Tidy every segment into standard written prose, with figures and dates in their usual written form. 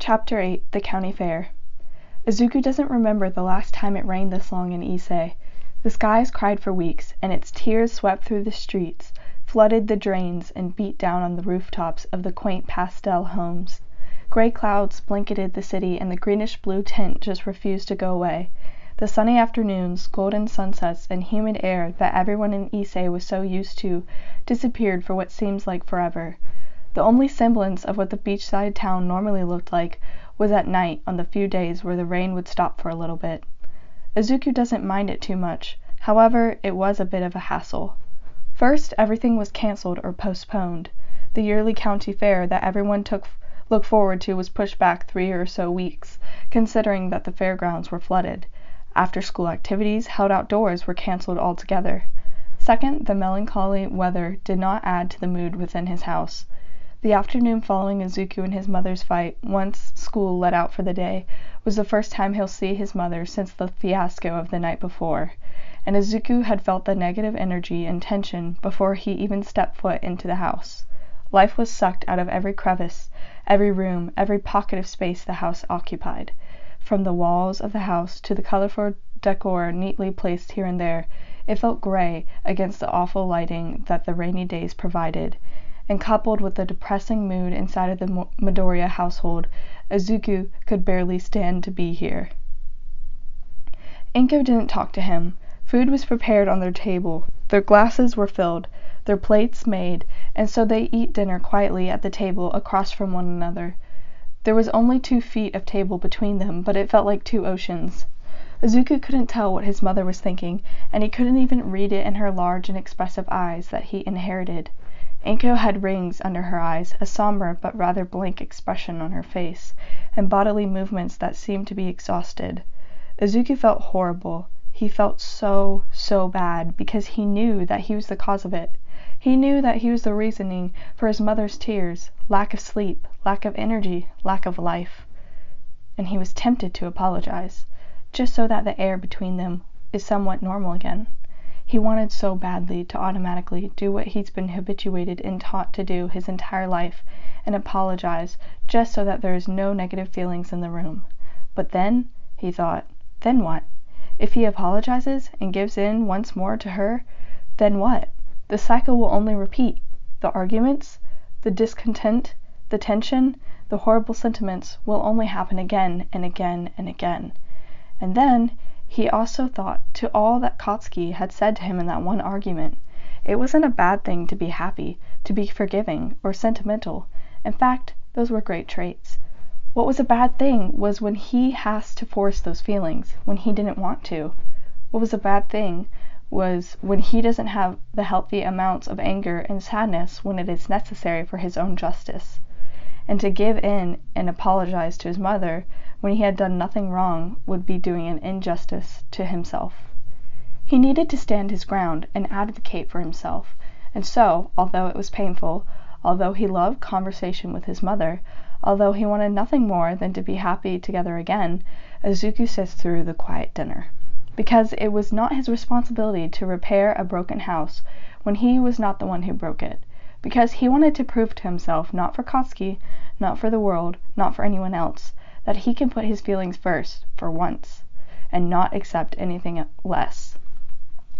Chapter 8, The County Fair. Izuku doesn't remember the last time it rained this long in Ise. The skies cried for weeks, and its tears swept through the streets, flooded the drains, and beat down on the rooftops of the quaint pastel homes. Gray clouds blanketed the city, and the greenish-blue tint just refused to go away. The sunny afternoons, golden sunsets, and humid air that everyone in Ise was so used to disappeared for what seems like forever. The only semblance of what the beachside town normally looked like was at night on the few days where the rain would stop for a little bit. Izuku doesn't mind it too much. However, it was a bit of a hassle. First, everything was cancelled or postponed. The yearly county fair that everyone looked forward to was pushed back 3 or so weeks, considering that the fairgrounds were flooded. After-school activities held outdoors were cancelled altogether. Second, the melancholy weather did not add to the mood within his house. The afternoon following Izuku and his mother's fight, once school let out for the day, was the first time he'll see his mother since the fiasco of the night before, and Izuku had felt the negative energy and tension before he even stepped foot into the house. Life was sucked out of every crevice, every room, every pocket of space the house occupied. From the walls of the house to the colorful decor neatly placed here and there, it felt gray against the awful lighting that the rainy days provided. And coupled with the depressing mood inside of the Midoriya household, Izuku could barely stand to be here. Inko didn't talk to him. Food was prepared on their table, their glasses were filled, their plates made, and so they eat dinner quietly at the table across from one another. There was only 2 feet of table between them, but it felt like 2 oceans. Izuku couldn't tell what his mother was thinking, and he couldn't even read it in her large and expressive eyes that he inherited. Inko had rings under her eyes, a somber but rather blank expression on her face, and bodily movements that seemed to be exhausted. Izuku felt horrible. He felt so bad, because he knew that he was the cause of it. He knew that he was the reasoning for his mother's tears, lack of sleep, lack of energy, lack of life. And he was tempted to apologize, just so that the air between them is somewhat normal again. He wanted so badly to automatically do what he's been habituated and taught to do his entire life and apologize just so that there is no negative feelings in the room. But then, he thought, then what? If he apologizes and gives in once more to her, then what? The cycle will only repeat. The arguments, the discontent, the tension, the horrible sentiments will only happen again and again and again. And then, he also thought to all that Katsuki had said to him in that one argument. It wasn't a bad thing to be happy, to be forgiving, or sentimental. In fact, those were great traits. What was a bad thing was when he has to force those feelings, when he didn't want to. What was a bad thing was when he doesn't have the healthy amounts of anger and sadness when it is necessary for his own justice. And to give in and apologize to his mother when he had done nothing wrong would be doing an injustice to himself. He needed to stand his ground and advocate for himself, and so, although it was painful, although he loved conversation with his mother, although he wanted nothing more than to be happy together again, Izuku sat through the quiet dinner. Because it was not his responsibility to repair a broken house when he was not the one who broke it. Because he wanted to prove to himself, not for Katsuki, not for the world, not for anyone else, that he can put his feelings first, for once, and not accept anything less.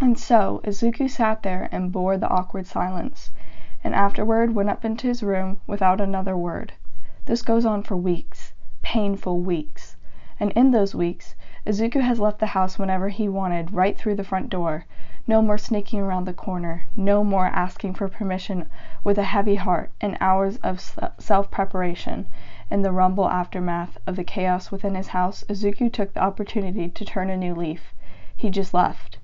And so, Izuku sat there and bore the awkward silence, and afterward went up into his room without another word. This goes on for weeks, painful weeks, and in those weeks, Izuku has left the house whenever he wanted, right through the front door. No more sneaking around the corner, no more asking for permission with a heavy heart, and hours of self-preparation. In the rumble aftermath of the chaos within his house, Izuku took the opportunity to turn a new leaf. He just left.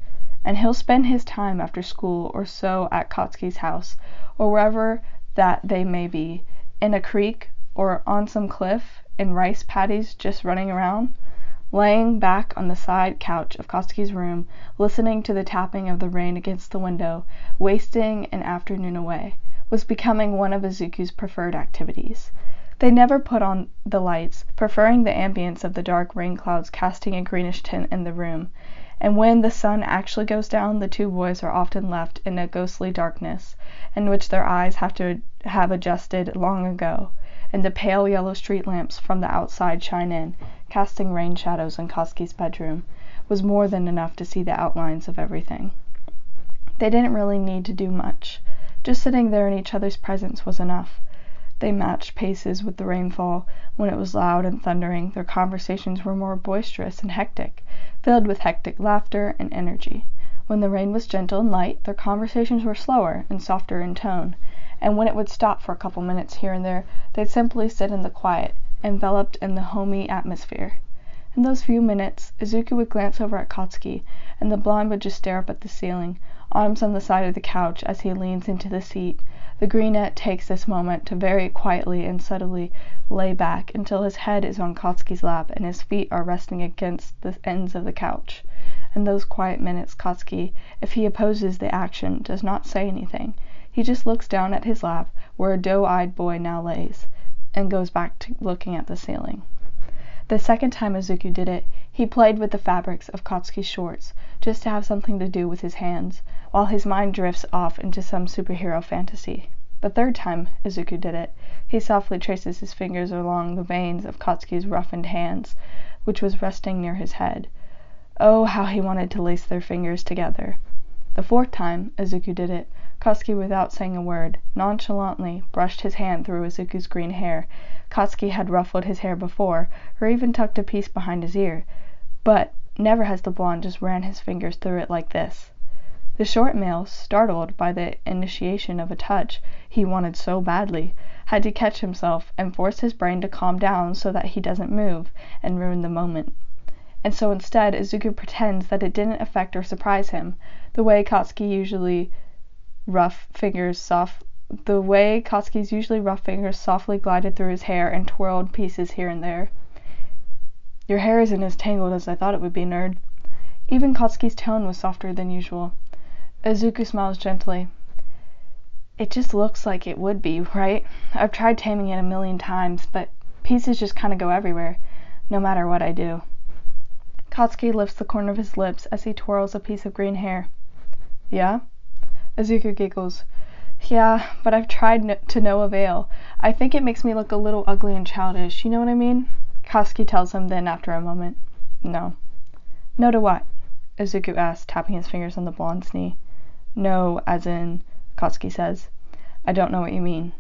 And he'll spend his time after school or so at Katsuki's house, or wherever that they may be, in a creek or on some cliff, in rice paddies just running around, laying back on the side couch of Katsuki's room, listening to the tapping of the rain against the window, wasting an afternoon away, was becoming one of Izuku's preferred activities. They never put on the lights, preferring the ambience of the dark rain clouds casting a greenish tint in the room, and when the sun actually goes down, the 2 boys are often left in a ghostly darkness, in which their eyes have to have adjusted long ago, and the pale yellow street lamps from the outside shine in, casting rain shadows on Katsuki's bedroom, was more than enough to see the outlines of everything. They didn't really need to do much. Just sitting there in each other's presence was enough. They matched paces with the rainfall. When it was loud and thundering, their conversations were more boisterous and hectic, filled with hectic laughter and energy. When the rain was gentle and light, their conversations were slower and softer in tone, and when it would stop for a couple minutes here and there, they'd simply sit in the quiet, enveloped in the homey atmosphere. In those few minutes, Izuku would glance over at Katsuki, and the blonde would just stare up at the ceiling, arms on the side of the couch as he leans into the seat. The brunette takes this moment to very quietly and subtly lay back until his head is on Katsuki's lap and his feet are resting against the ends of the couch. In those quiet minutes, Katsuki, if he opposes the action, does not say anything. He just looks down at his lap, where a doe-eyed boy now lays, and goes back to looking at the ceiling. The second time Izuku did it, he played with the fabrics of Katsuki's shorts, just to have something to do with his hands, while his mind drifts off into some superhero fantasy. The third time Izuku did it, he softly traces his fingers along the veins of Katsuki's roughened hands, which was resting near his head. Oh, how he wanted to lace their fingers together. The fourth time Izuku did it, Katsuki, without saying a word, nonchalantly brushed his hand through Izuku's green hair. Katsuki had ruffled his hair before, or even tucked a piece behind his ear, but never has the blonde just ran his fingers through it like this. The short male, startled by the initiation of a touch he wanted so badly, had to catch himself and force his brain to calm down so that he doesn't move and ruin the moment. And so instead, Izuku pretends that it didn't affect or surprise him, the way Katsuki's usually rough fingers softly glided through his hair and twirled pieces here and there. "Your hair isn't as tangled as I thought it would be, nerd." Even Katsuki's tone was softer than usual. Izuku smiles gently. "It just looks like it would be, right? I've tried taming it 1,000,000 times, but pieces just kind of go everywhere, no matter what I do." Katsuki lifts the corner of his lips as he twirls a piece of green hair. "Yeah?" Izuku giggles. "Yeah, but I've tried to no avail. I think it makes me look a little ugly and childish, you know what I mean?" Katsuki tells him then after a moment. "No." "No to what?" Izuku asks, tapping his fingers on the blonde's knee. "No, as in," Katsuki says. "I don't know what you mean."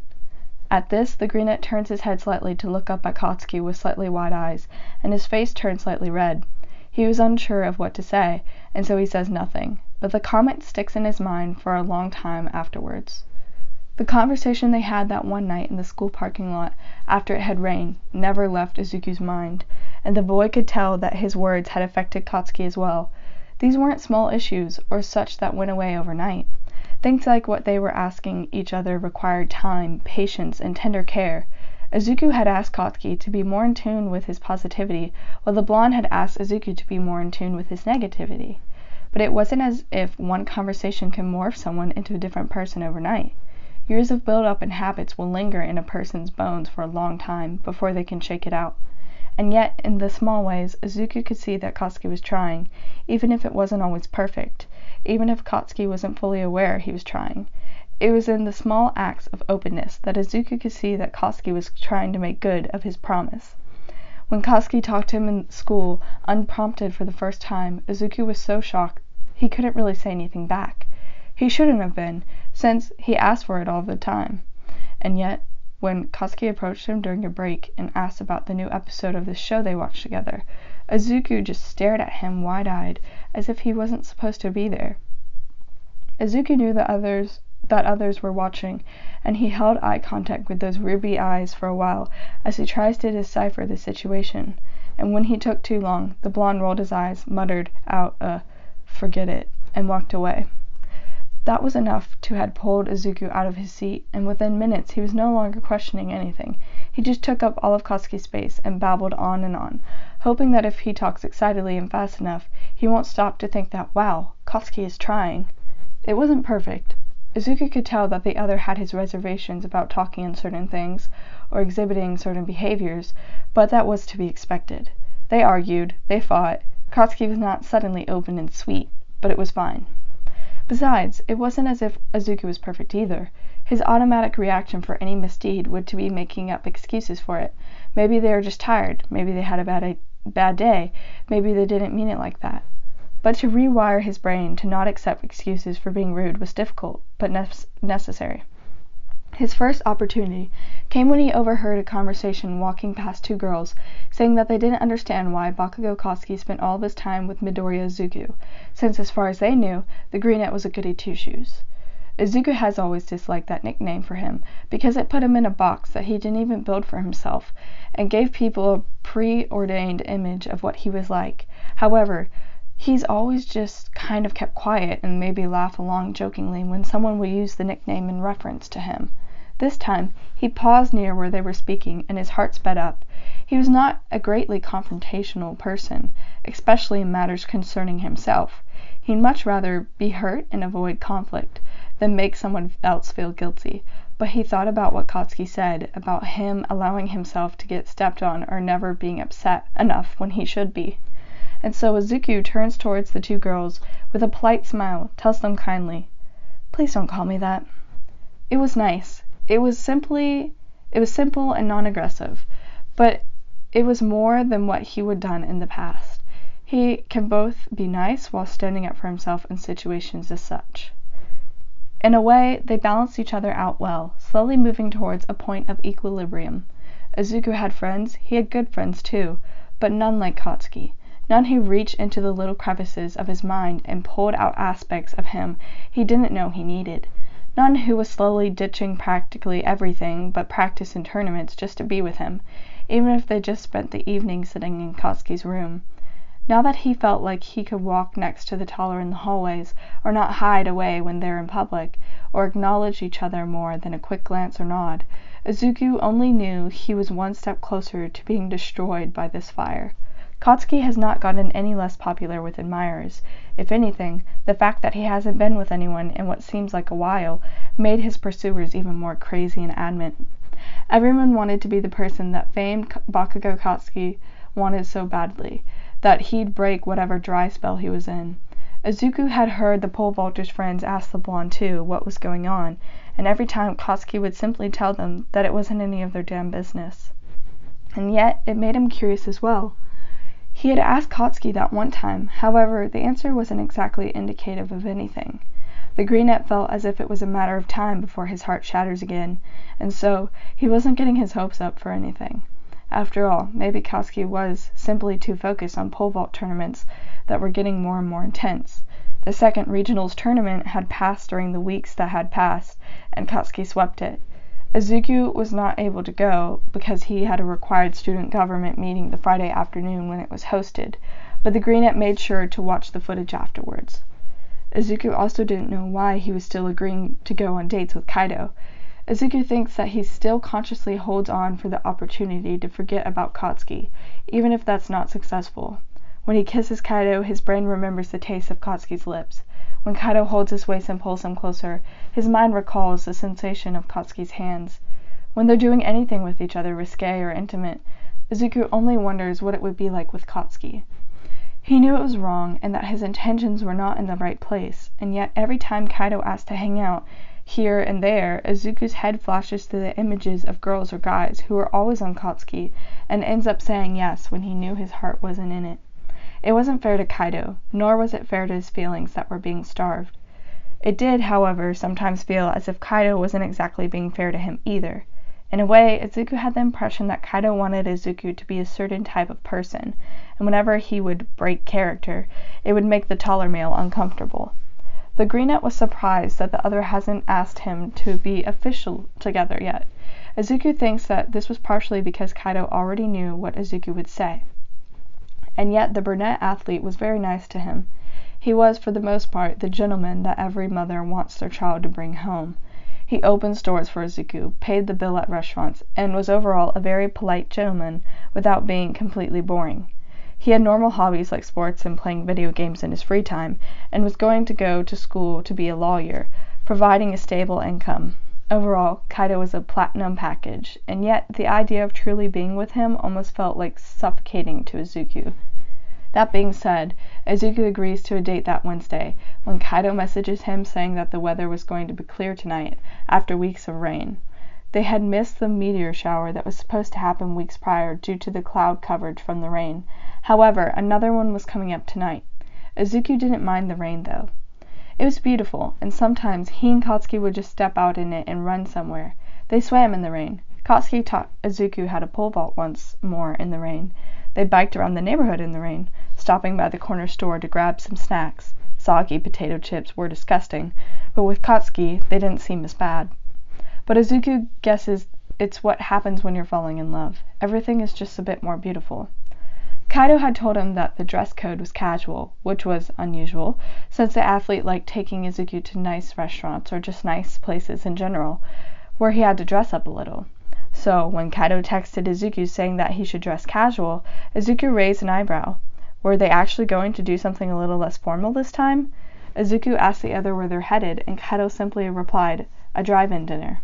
At this, the brunette turns his head slightly to look up at Katsuki with slightly wide eyes, and his face turns slightly red. He was unsure of what to say, and so he says nothing, but the comment sticks in his mind for a long time afterwards. The conversation they had that one night in the school parking lot after it had rained never left Izuku's mind, and the boy could tell that his words had affected Katsuki as well. These weren't small issues, or such that went away overnight. Things like what they were asking each other required time, patience, and tender care. Izuku had asked Katsuki to be more in tune with his positivity, while the blonde had asked Izuku to be more in tune with his negativity. But it wasn't as if one conversation can morph someone into a different person overnight. Years of build-up and habits will linger in a person's bones for a long time before they can shake it out. And yet, in the small ways, Izuku could see that Katsuki was trying, even if it wasn't always perfect, even if Katsuki wasn't fully aware he was trying. It was in the small acts of openness that Izuku could see that Katsuki was trying to make good of his promise. When Katsuki talked to him in school, unprompted for the first time, Izuku was so shocked he couldn't really say anything back. He shouldn't have been, since he asked for it all the time. And yet, when Katsuki approached him during a break and asked about the new episode of the show they watched together, Izuku just stared at him wide-eyed, as if he wasn't supposed to be there. Izuku knew that others were watching, and he held eye contact with those ruby eyes for a while as he tries to decipher the situation. And when he took too long, the blonde rolled his eyes, muttered out "forget it," and walked away. That was enough to have pulled Izuku out of his seat, and within minutes he was no longer questioning anything. He just took up all of Katsuki's space and babbled on, hoping that if he talks excitedly and fast enough, he won't stop to think that, wow, Katsuki is trying. It wasn't perfect. Izuku could tell that the other had his reservations about talking on certain things, or exhibiting certain behaviors, but that was to be expected. They argued, they fought. Katsuki was not suddenly open and sweet, but it was fine. Besides, it wasn't as if Izuku was perfect either. His automatic reaction for any misdeed would to be making up excuses for it. Maybe they were just tired. Maybe they had a bad day. Maybe they didn't mean it like that. But to rewire his brain to not accept excuses for being rude was difficult, but necessary. His first opportunity came when he overheard a conversation walking past two girls, saying that they didn't understand why Bakugo Katsuki spent all of his time with Midoriya Izuku, since as far as they knew, the Greenette was a goody two-shoes. Izuku has always disliked that nickname for him, because it put him in a box that he didn't even build for himself, and gave people a preordained image of what he was like. However, he's always just kind of kept quiet and maybe laugh along jokingly when someone would use the nickname in reference to him. This time, he paused near where they were speaking, and his heart sped up. He was not a greatly confrontational person, especially in matters concerning himself. He'd much rather be hurt and avoid conflict than make someone else feel guilty. But he thought about what Katsuki said, about him allowing himself to get stepped on or never being upset enough when he should be. And so Izuku turns towards the two girls with a polite smile, tells them kindly, "Please don't call me that." It was nice. It was simple and non-aggressive, but it was more than what he would done in the past. He can both be nice while standing up for himself in situations as such. In a way, they balanced each other out well, slowly moving towards a point of equilibrium. Izuku had friends, he had good friends too, but none like Katsuki. None who reached into the little crevices of his mind and pulled out aspects of him he didn't know he needed. None who was slowly ditching practically everything but practice and tournaments just to be with him, even if they just spent the evening sitting in Katsuki's room. Now that he felt like he could walk next to the taller in the hallways, or not hide away when they're in public, or acknowledge each other more than a quick glance or nod, Izuku only knew he was one step closer to being destroyed by this fire. Katsuki has not gotten any less popular with admirers. If anything, the fact that he hasn't been with anyone in what seems like a while made his pursuers even more crazy and adamant. Everyone wanted to be the person that famed Bakugo Katsuki wanted so badly, that he'd break whatever dry spell he was in. Izuku had heard the pole vaulter's friends ask the blonde too what was going on, and every time Katsuki would simply tell them that it wasn't any of their damn business. And yet, it made him curious as well. He had asked Katsuki that one time, however, the answer wasn't exactly indicative of anything. The Greenette felt as if it was a matter of time before his heart shatters again, and so he wasn't getting his hopes up for anything. After all, maybe Katsuki was simply too focused on pole vault tournaments that were getting more and more intense. The second regionals tournament had passed during the weeks that had passed, and Katsuki swept it. Izuku was not able to go because he had a required student government meeting the Friday afternoon when it was hosted, but the Greenette made sure to watch the footage afterwards. Izuku also didn't know why he was still agreeing to go on dates with Kaido. Izuku thinks that he still consciously holds on for the opportunity to forget about Katsuki, even if that's not successful. When he kisses Kaido, his brain remembers the taste of Katsuki's lips. When Kaido holds his waist and pulls him closer, his mind recalls the sensation of Katsuki's hands. When they're doing anything with each other, risque or intimate, Izuku only wonders what it would be like with Katsuki. He knew it was wrong and that his intentions were not in the right place, and yet every time Kaido asks to hang out, here and there, Izuku's head flashes to the images of girls or guys who are always on Katsuki, and ends up saying yes when he knew his heart wasn't in it. It wasn't fair to Kaido, nor was it fair to his feelings that were being starved. It did, however, sometimes feel as if Kaido wasn't exactly being fair to him either. In a way, Izuku had the impression that Kaido wanted Izuku to be a certain type of person, and whenever he would break character, it would make the taller male uncomfortable. The Greenette was surprised that the other hasn't asked him to be official together yet. Izuku thinks that this was partially because Kaido already knew what Izuku would say. And yet the brunette athlete was very nice to him. He was, for the most part, the gentleman that every mother wants their child to bring home. He opened stores for Izuku, paid the bill at restaurants, and was overall a very polite gentleman without being completely boring. He had normal hobbies like sports and playing video games in his free time, and was going to go to school to be a lawyer, providing a stable income. Overall, Kaido was a platinum package, and yet the idea of truly being with him almost felt like suffocating to Izuku. That being said, Izuku agrees to a date that Wednesday, when Kaido messages him saying that the weather was going to be clear tonight, after weeks of rain. They had missed the meteor shower that was supposed to happen weeks prior due to the cloud coverage from the rain. However, another one was coming up tonight. Izuku didn't mind the rain, though. It was beautiful, and sometimes he and Katsuki would just step out in it and run somewhere. They swam in the rain. Katsuki taught Izuku how to pole vault once more in the rain. They biked around the neighborhood in the rain, stopping by the corner store to grab some snacks. Soggy potato chips were disgusting, but with Katsuki, they didn't seem as bad. But Izuku guesses it's what happens when you're falling in love. Everything is just a bit more beautiful. Kaido had told him that the dress code was casual, which was unusual, since the athlete liked taking Izuku to nice restaurants or just nice places in general, where he had to dress up a little. So, when Kaido texted Izuku saying that he should dress casual, Izuku raised an eyebrow. Were they actually going to do something a little less formal this time? Izuku asked the other where they're headed, and Kaido simply replied, "A drive-in dinner."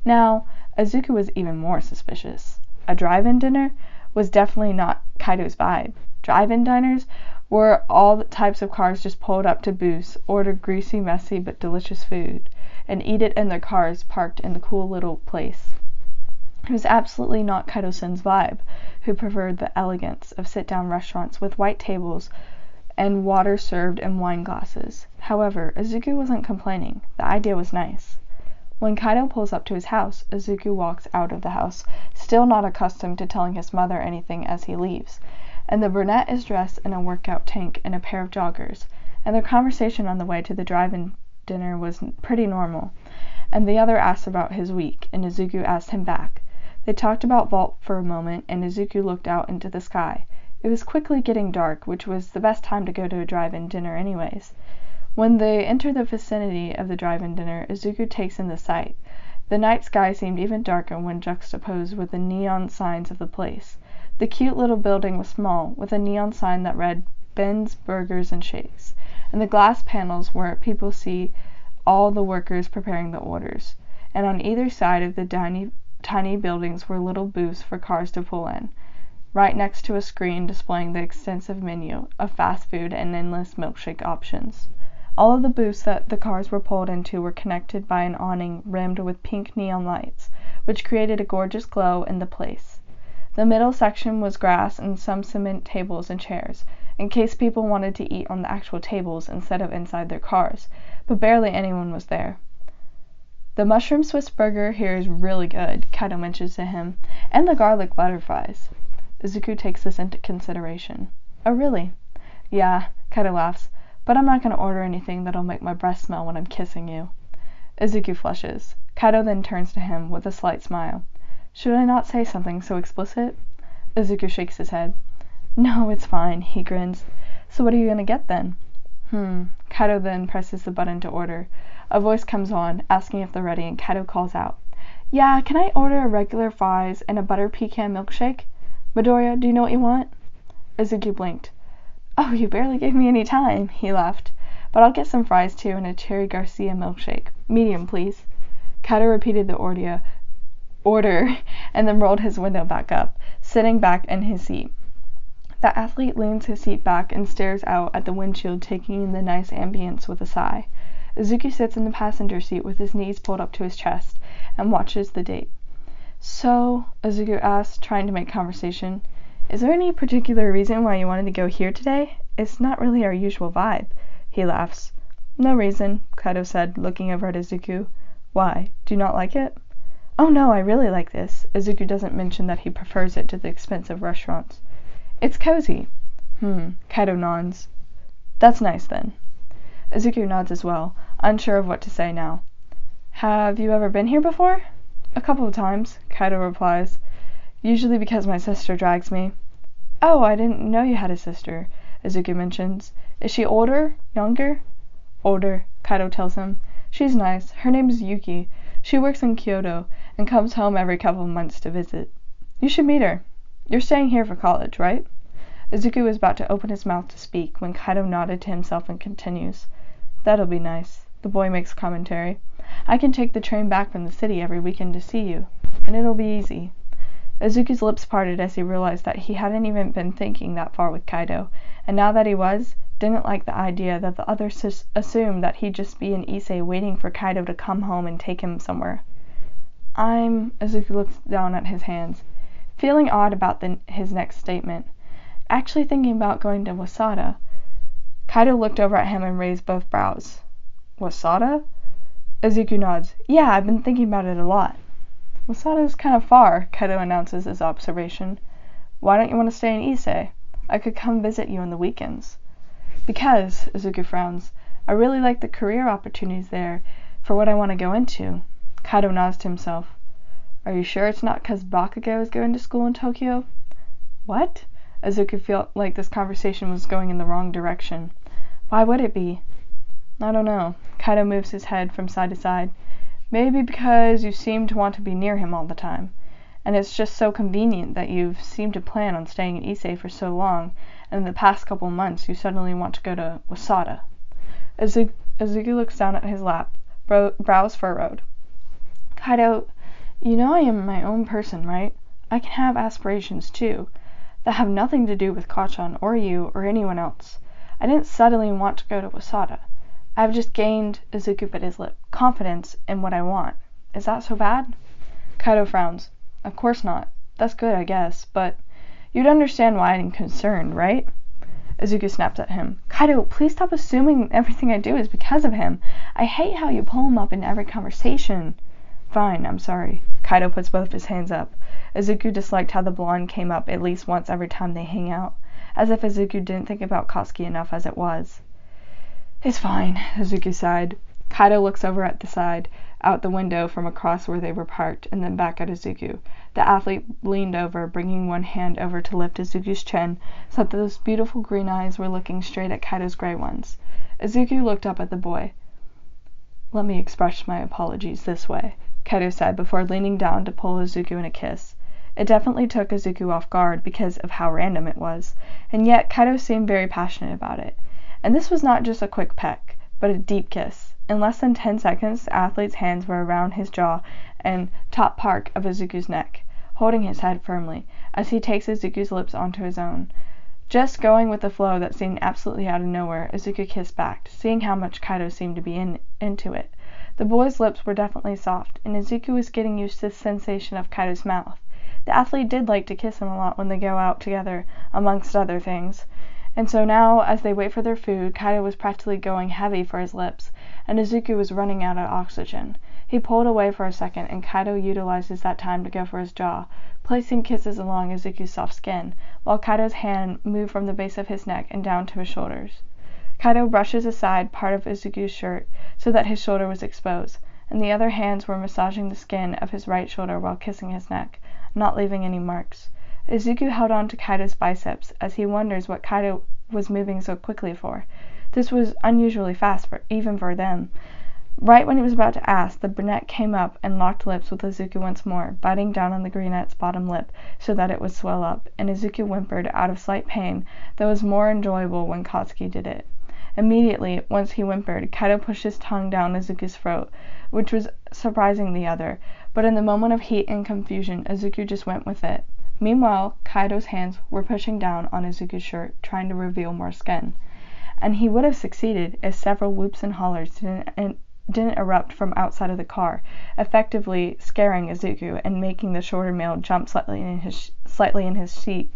Now, Izuku was even more suspicious. A drive-in dinner was definitely not Kaido's vibe. Drive-in diners were all types of cars just pulled up to booths, order greasy, messy, but delicious food, and eat it in their cars parked in the cool little place. It was absolutely not Kaido-san's vibe, who preferred the elegance of sit-down restaurants with white tables and water served in wine glasses. However, Izuku wasn't complaining. The idea was nice. When Kaido pulls up to his house, Izuku walks out of the house, still not accustomed to telling his mother anything as he leaves, and the brunette is dressed in a workout tank and a pair of joggers, and their conversation on the way to the drive-in dinner was pretty normal, and the other asked about his week, and Izuku asked him back. They talked about Vault for a moment, and Izuku looked out into the sky. It was quickly getting dark, which was the best time to go to a drive-in dinner anyways. When they enter the vicinity of the drive-in dinner, Izuku takes in the sight. The night sky seemed even darker when juxtaposed with the neon signs of the place. The cute little building was small, with a neon sign that read Ben's Burgers and Shakes, and the glass panels where people see all the workers preparing the orders. And on either side of the tiny buildings were little booths for cars to pull in, right next to a screen displaying the extensive menu of fast food and endless milkshake options. All of the booths that the cars were pulled into were connected by an awning rimmed with pink neon lights, which created a gorgeous glow in the place. The middle section was grass and some cement tables and chairs, in case people wanted to eat on the actual tables instead of inside their cars, but barely anyone was there. "The mushroom Swiss burger here is really good," Kaido mentions to him, "and the garlic butter fries." Izuku takes this into consideration. "Oh, really?" "Yeah," Kaido laughs, "but I'm not going to order anything that'll make my breath smell when I'm kissing you." Izuku flushes. Kaido then turns to him with a slight smile. "Should I not say something so explicit?" Izuku shakes his head. "No, it's fine," he grins. "So what are you going to get then?" Kaido then presses the button to order. A voice comes on, asking if they're ready, and Kaido calls out, "Yeah, can I order a regular fries and a butter pecan milkshake? Midoriya, do you know what you want?" Izuku blinked. "Oh, you barely gave me any time," he laughed. "But I'll get some fries too and a cherry Garcia milkshake. Medium, please." Kaido repeated the order and then rolled his window back up, sitting back in his seat. The athlete leans his seat back and stares out at the windshield, taking in the nice ambience with a sigh. Izuku sits in the passenger seat with his knees pulled up to his chest and watches the date. "So," Izuku asks, trying to make conversation, "is there any particular reason why you wanted to go here today? It's not really our usual vibe." He laughs. "No reason," Kaido said, looking over at Izuku. "Why? Do you not like it?" "Oh no, I really like this." Izuku doesn't mention that he prefers it to the expensive restaurants. "It's cozy." Kaido nods. "That's nice then." Izuku nods as well, unsure of what to say now. "Have you ever been here before?" "A couple of times," Kaido replies. "Usually because my sister drags me." "Oh, I didn't know you had a sister," Izuku mentions. "Is she older? Younger?" "Older," Kaido tells him. "She's nice. Her name is Yuki. She works in Kyoto and comes home every couple of months to visit. You should meet her. You're staying here for college, right?" Izuku was about to open his mouth to speak when Kaido nodded to himself and continues. "That'll be nice," the boy makes commentary. "I can take the train back from the city every weekend to see you, and it'll be easy." Izuku's lips parted as he realized that he hadn't even been thinking that far with Kaido, and now that he was, didn't like the idea that the others assumed that he'd just be in Issei waiting for Kaido to come home and take him somewhere. Izuku looked down at his hands, feeling odd about his next statement. Actually thinking about going to Wasada. Kaido looked over at him and raised both brows. Wasada? Izuku nods. Yeah, I've been thinking about it a lot. Wasada's kind of far, Kaido announces his observation. Why don't you want to stay in Issei? I could come visit you on the weekends. Because, Izuku frowns, I really like the career opportunities there for what I want to go into. Kaido nods to himself. Are you sure it's not because Bakugo is going to school in Tokyo? What? Izuku felt like this conversation was going in the wrong direction. Why would it be? I don't know. Kaido moves his head from side to side. Maybe because you seem to want to be near him all the time. And it's just so convenient that you've seemed to plan on staying in Issei for so long, and in the past couple months you suddenly want to go to Wasada. Izuku looks down at his lap, brows furrowed. Kaido, you know I am my own person, right? I can have aspirations too, that have nothing to do with Kacchan or you or anyone else. I didn't suddenly want to go to Wasada. I've just gained, Izuku bit his lip, confidence in what I want. Is that so bad? Kaido frowns. Of course not. That's good, I guess, but you'd understand why I'm concerned, right? Izuku snapped at him. Kaido, please stop assuming everything I do is because of him. I hate how you pull him up in every conversation. Fine, I'm sorry. Kaido puts both his hands up. Izuku disliked how the blonde came up at least once every time they hang out, as if Izuku didn't think about Katsuki enough as it was. It's fine, Izuku sighed. Kaido looks over at the side, out the window from across where they were parked, and then back at Izuku. The athlete leaned over, bringing one hand over to lift Izuku's chin, so that those beautiful green eyes were looking straight at Kaido's gray ones. Izuku looked up at the boy. Let me express my apologies this way, Kaido said before leaning down to pull Izuku in a kiss. It definitely took Izuku off guard because of how random it was, and yet Kaido seemed very passionate about it. And this was not just a quick peck, but a deep kiss. In less than 10 seconds, the athlete's hands were around his jaw and top part of Izuku's neck, holding his head firmly, as he takes Izuku's lips onto his own. Just going with the flow that seemed absolutely out of nowhere, Izuku kissed back, seeing how much Kaido seemed to be into it. The boy's lips were definitely soft, and Izuku was getting used to the sensation of Kaido's mouth. The athlete did like to kiss him a lot when they go out together, amongst other things. And so now, as they wait for their food, Kaido was practically going heavy for his lips, and Izuku was running out of oxygen. He pulled away for a second, and Kaido utilizes that time to go for his jaw, placing kisses along Izuku's soft skin, while Kaido's hand moved from the base of his neck and down to his shoulders. Kaido brushes aside part of Izuku's shirt so that his shoulder was exposed, and the other hands were massaging the skin of his right shoulder while kissing his neck, not leaving any marks. Izuku held on to Kaido's biceps as he wonders what Kaido was moving so quickly for. This was unusually fast even for them. Right when he was about to ask, the brunette came up and locked lips with Izuku once more, biting down on the brunette's bottom lip so that it would swell up, and Izuku whimpered out of slight pain that was more enjoyable when Katsuki did it. Immediately, once he whimpered, Kaido pushed his tongue down Izuku's throat, which was surprising the other, but in the moment of heat and confusion, Izuku just went with it. Meanwhile, Kaido's hands were pushing down on Izuku's shirt, trying to reveal more skin. And he would have succeeded if several whoops and hollers didn't erupt from outside of the car, effectively scaring Izuku and making the shorter male jump slightly in his seat.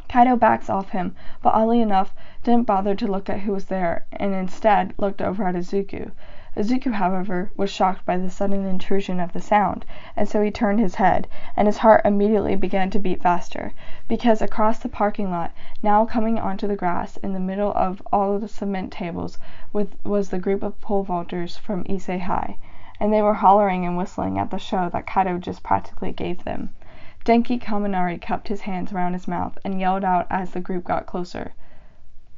Kaido backs off him, but oddly enough, didn't bother to look at who was there, and instead looked over at Izuku. Izuku, however, was shocked by the sudden intrusion of the sound, and so he turned his head, and his heart immediately began to beat faster, because across the parking lot, now coming onto the grass in the middle of all of the cement tables, was the group of pole vaulters from Issei High, and they were hollering and whistling at the show that Kaido just practically gave them. Denki Kaminari cupped his hands around his mouth and yelled out as the group got closer.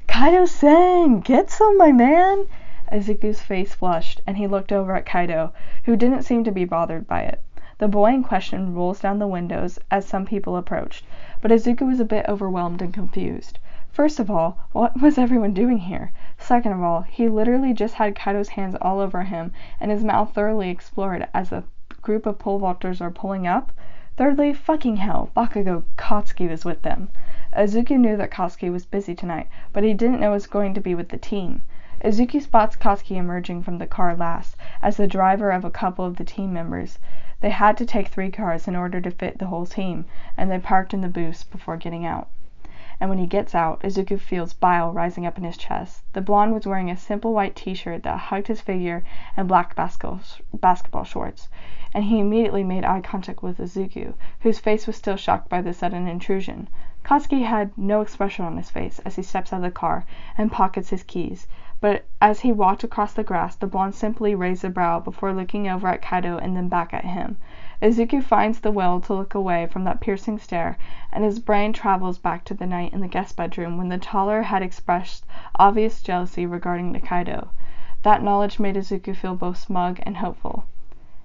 "Kaido-san, get some, my man!" Izuku's face flushed, and he looked over at Kaido, who didn't seem to be bothered by it. The boy in question rolls down the windows as some people approached, but Izuku was a bit overwhelmed and confused. First of all, what was everyone doing here? Second of all, he literally just had Kaido's hands all over him and his mouth thoroughly explored as a group of pole vaulters are pulling up. Thirdly, fucking hell, Bakugo Katsuki was with them. Izuku knew that Katsuki was busy tonight, but he didn't know it was going to be with the team. Izuku spots Katsuki emerging from the car last, as the driver of a couple of the team members. They had to take 3 cars in order to fit the whole team, and they parked in the booths before getting out. And when he gets out, Izuku feels bile rising up in his chest. The blonde was wearing a simple white t-shirt that hugged his figure and black basketball shorts, and he immediately made eye contact with Izuku, whose face was still shocked by the sudden intrusion. Katsuki had no expression on his face as he steps out of the car and pockets his keys, but as he walked across the grass, the blonde simply raised a brow before looking over at Kaido and then back at him. Izuku finds the will to look away from that piercing stare, and his brain travels back to the night in the guest bedroom when the taller had expressed obvious jealousy regarding Kaido. That knowledge made Izuku feel both smug and hopeful.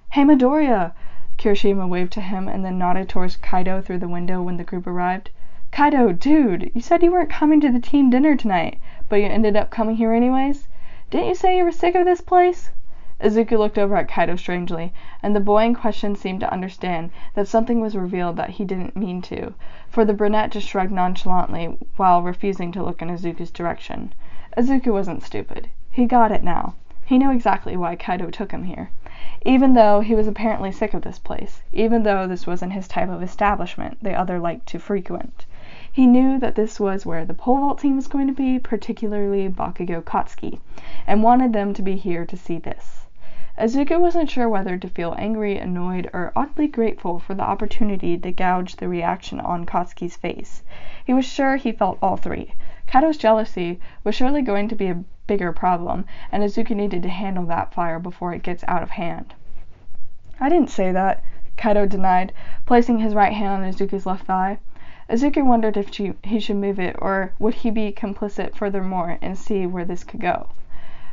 "Hey, Midoriya!" Kirishima waved to him and then nodded towards Kaido through the window when the group arrived. "Kaido, dude, you said you weren't coming to the team dinner tonight, but you ended up coming here anyways? Didn't you say you were sick of this place?" Izuku looked over at Kaido strangely, and the boy in question seemed to understand that something was revealed that he didn't mean to, for the brunette just shrugged nonchalantly while refusing to look in Izuku's direction. Izuku wasn't stupid. He got it now. He knew exactly why Kaido took him here. Even though he was apparently sick of this place, even though this wasn't his type of establishment the other liked to frequent. He knew that this was where the pole vault team was going to be, particularly Bakugo Katsuki, and wanted them to be here to see this. Izuku wasn't sure whether to feel angry, annoyed, or oddly grateful for the opportunity to gouge the reaction on Katsuki's face. He was sure he felt all 3. Kaido's jealousy was surely going to be a bigger problem, and Izuku needed to handle that fire before it gets out of hand. "I didn't say that," Kaido denied, placing his right hand on Izuku's left thigh. Izuku wondered if he should move it, or would he be complicit furthermore and see where this could go.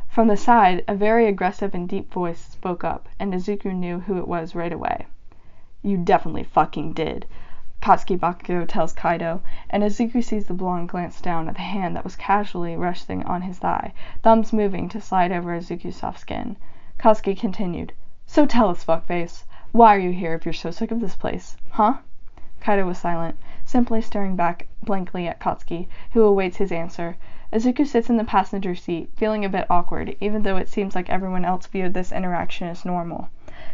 From the side, a very aggressive and deep voice spoke up, and Izuku knew who it was right away. "You definitely fucking did," Katsuki Bakugo tells Kaido, and Izuku sees the blonde glance down at the hand that was casually resting on his thigh, thumbs moving to slide over Izuku's soft skin. Katsuki continued, "So tell us, fuckface, why are you here if you're so sick of this place, huh?" Kaido was silent, simply staring back blankly at Katsuki, who awaits his answer. Izuku sits in the passenger seat, feeling a bit awkward, even though it seems like everyone else viewed this interaction as normal.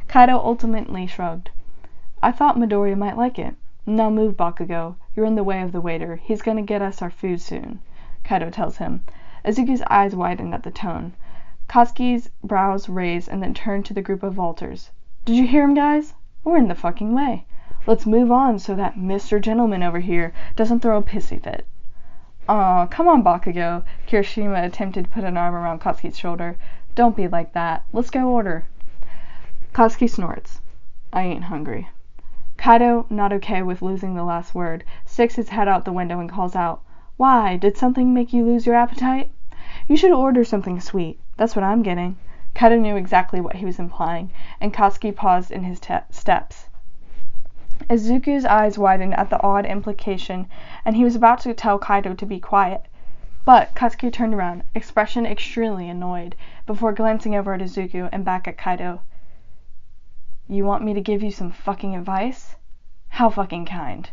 Kaido ultimately shrugged. "I thought Midoriya might like it. Now move, Bakugo. You're in the way of the waiter. He's going to get us our food soon," Kaido tells him. Izuku's eyes widened at the tone. Katsuki's brows raised and then turned to the group of vaulters. "Did you hear him, guys? We're in the fucking way. Let's move on so that Mr. Gentleman over here doesn't throw a pissy fit." "Aw, come on, Bakugo," Kirishima attempted to put an arm around Katsuki's shoulder. "Don't be like that. Let's go order." Katsuki snorts. "I ain't hungry." Kaido, not okay with losing the last word, sticks his head out the window and calls out, "Why, did something make you lose your appetite? You should order something sweet. That's what I'm getting." Kaido knew exactly what he was implying, and Katsuki paused in his steps. Izuku's eyes widened at the odd implication, and he was about to tell Kaido to be quiet. But Katsuki turned around, expression extremely annoyed, before glancing over at Izuku and back at Kaido. "You want me to give you some fucking advice? How fucking kind.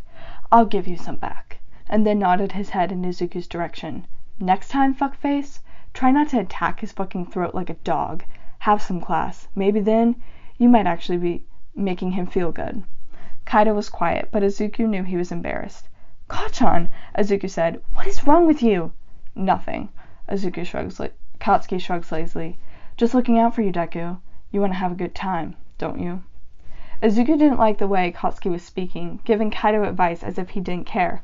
I'll give you some back," and then nodded his head in Izuku's direction. "Next time, fuckface, try not to attack his fucking throat like a dog. Have some class. Maybe then you might actually be making him feel good." Kaido was quiet, but Izuku knew he was embarrassed. "Kachan," Izuku said, "what is wrong with you?" "Nothing." Katsuki shrugs lazily. "Just looking out for you, Deku. You want to have a good time, don't you?" Izuku didn't like the way Katsuki was speaking, giving Kaido advice as if he didn't care,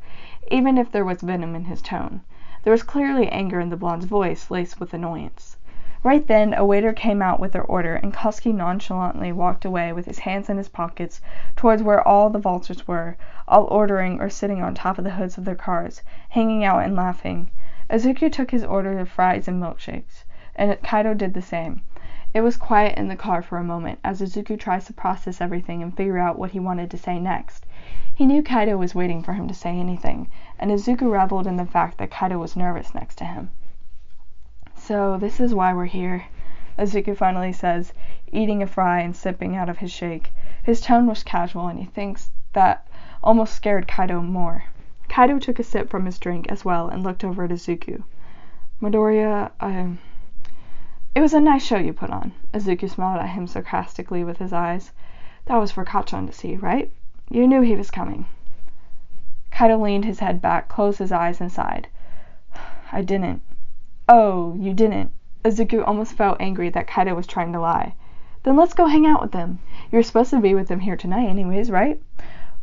even if there was venom in his tone. There was clearly anger in the blonde's voice, laced with annoyance. Right then, a waiter came out with their order, and Katsuki nonchalantly walked away with his hands in his pockets towards where all the vaulters were, all ordering or sitting on top of the hoods of their cars, hanging out and laughing. Izuku took his order of fries and milkshakes, and Kaido did the same. It was quiet in the car for a moment, as Izuku tries to process everything and figure out what he wanted to say next. He knew Kaido was waiting for him to say anything, and Izuku reveled in the fact that Kaido was nervous next to him. "So this is why we're here," Izuku finally says, eating a fry and sipping out of his shake. His tone was casual, and he thinks that almost scared Kaido more. Kaido took a sip from his drink as well and looked over at Izuku. Midoriya, It was a nice show you put on. Izuku smiled at him sarcastically with his eyes. That was for Kacchan to see, right? You knew he was coming. Kaido leaned his head back, closed his eyes, and sighed. I didn't. Oh, you didn't. Izuku almost felt angry that Kaido was trying to lie. Then let's go hang out with them. You're supposed to be with them here tonight anyways, right?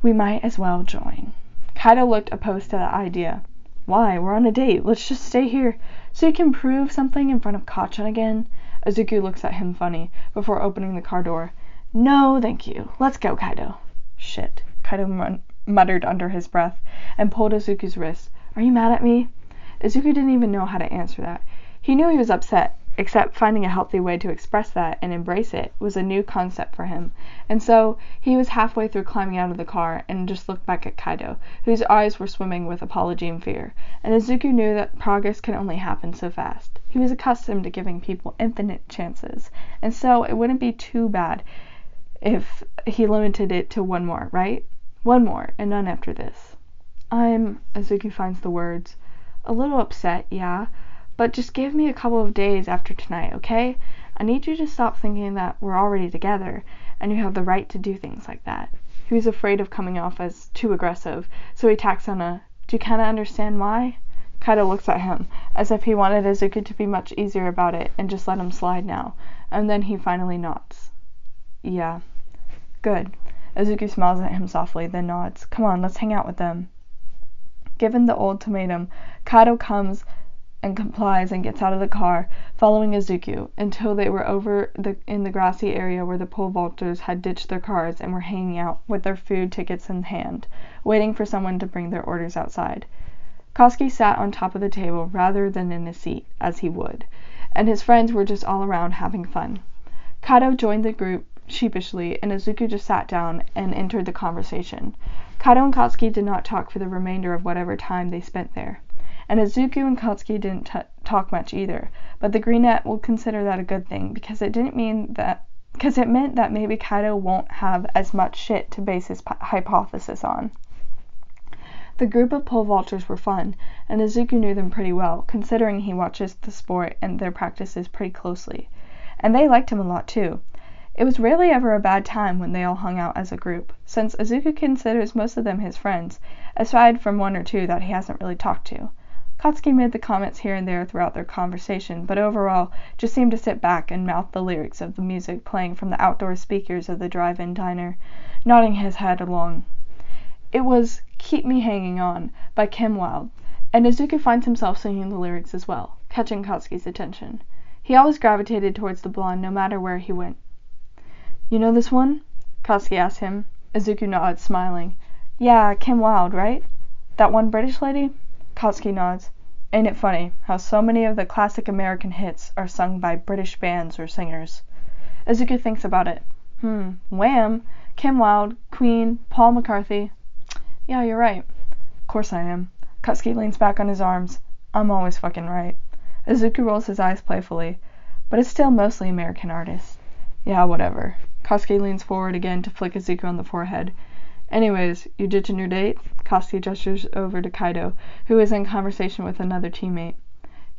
We might as well join. Kaido looked opposed to the idea. Why? We're on a date. Let's just stay here so you can prove something in front of Kacchan again. Izuku looks at him funny before opening the car door. No, thank you. Let's go, Kaido. Shit, Kaido muttered under his breath and pulled Izuku's wrist. Are you mad at me? Izuku didn't even know how to answer that. He knew he was upset, except finding a healthy way to express that and embrace it was a new concept for him. And so he was halfway through climbing out of the car and just looked back at Kaido, whose eyes were swimming with apology and fear. And Izuku knew that progress can only happen so fast. He was accustomed to giving people infinite chances, and so it wouldn't be too bad if he limited it to one more, right? One more, and none after this. Izuku finds the words, a little upset, yeah, but just give me a couple of days after tonight, okay? I need you to stop thinking that we're already together, and you have the right to do things like that. He was afraid of coming off as too aggressive, so he tacks on a, do you kinda understand why? Kaido looks at him, as if he wanted Izuku to be much easier about it and just let him slide now, and then he finally nods. Yeah. Good. Izuku smiles at him softly, then nods. Come on, let's hang out with them. Given the ultimatum, Kaido comes and complies and gets out of the car, following Izuku, until they were in the grassy area where the pole vaulters had ditched their cars and were hanging out with their food tickets in hand, waiting for someone to bring their orders outside. Koski sat on top of the table rather than in a seat, as he would, and his friends were just all around having fun. Kaido joined the group sheepishly, and Izuku just sat down and entered the conversation. Kaido and Koski did not talk for the remainder of whatever time they spent there. And Izuku and Koski didn't talk much either, but the Greenette will consider that a good thing, because it meant that maybe Kaido won't have as much shit to base his hypothesis on. The group of pole vaulters were fun, and Izuku knew them pretty well, considering he watches the sport and their practices pretty closely. And they liked him a lot too. It was rarely ever a bad time when they all hung out as a group, since Izuku considers most of them his friends, aside from one or two that he hasn't really talked to. Koski made the comments here and there throughout their conversation, but overall just seemed to sit back and mouth the lyrics of the music playing from the outdoor speakers of the drive-in diner, nodding his head along. It was Keep Me Hanging On by Kim Wilde, and Izuku finds himself singing the lyrics as well, catching Koski's attention. He always gravitated towards the blonde no matter where he went. You know this one? Koski asked him. Izuku nods, smiling. Yeah, Kim Wilde, right? That one British lady? Koski nods. Ain't it funny how so many of the classic American hits are sung by British bands or singers? Izuku thinks about it. Wham! Kim Wilde, Queen, Paul McCartney. Yeah, you're right. Of course I am. Koski leans back on his arms. I'm always fucking right. Izuku rolls his eyes playfully. But it's still mostly American artists. Yeah, whatever. Koski leans forward again to flick Izuku on the forehead. Anyways, you ditching your date? Koski gestures over to Kaido, who is in conversation with another teammate.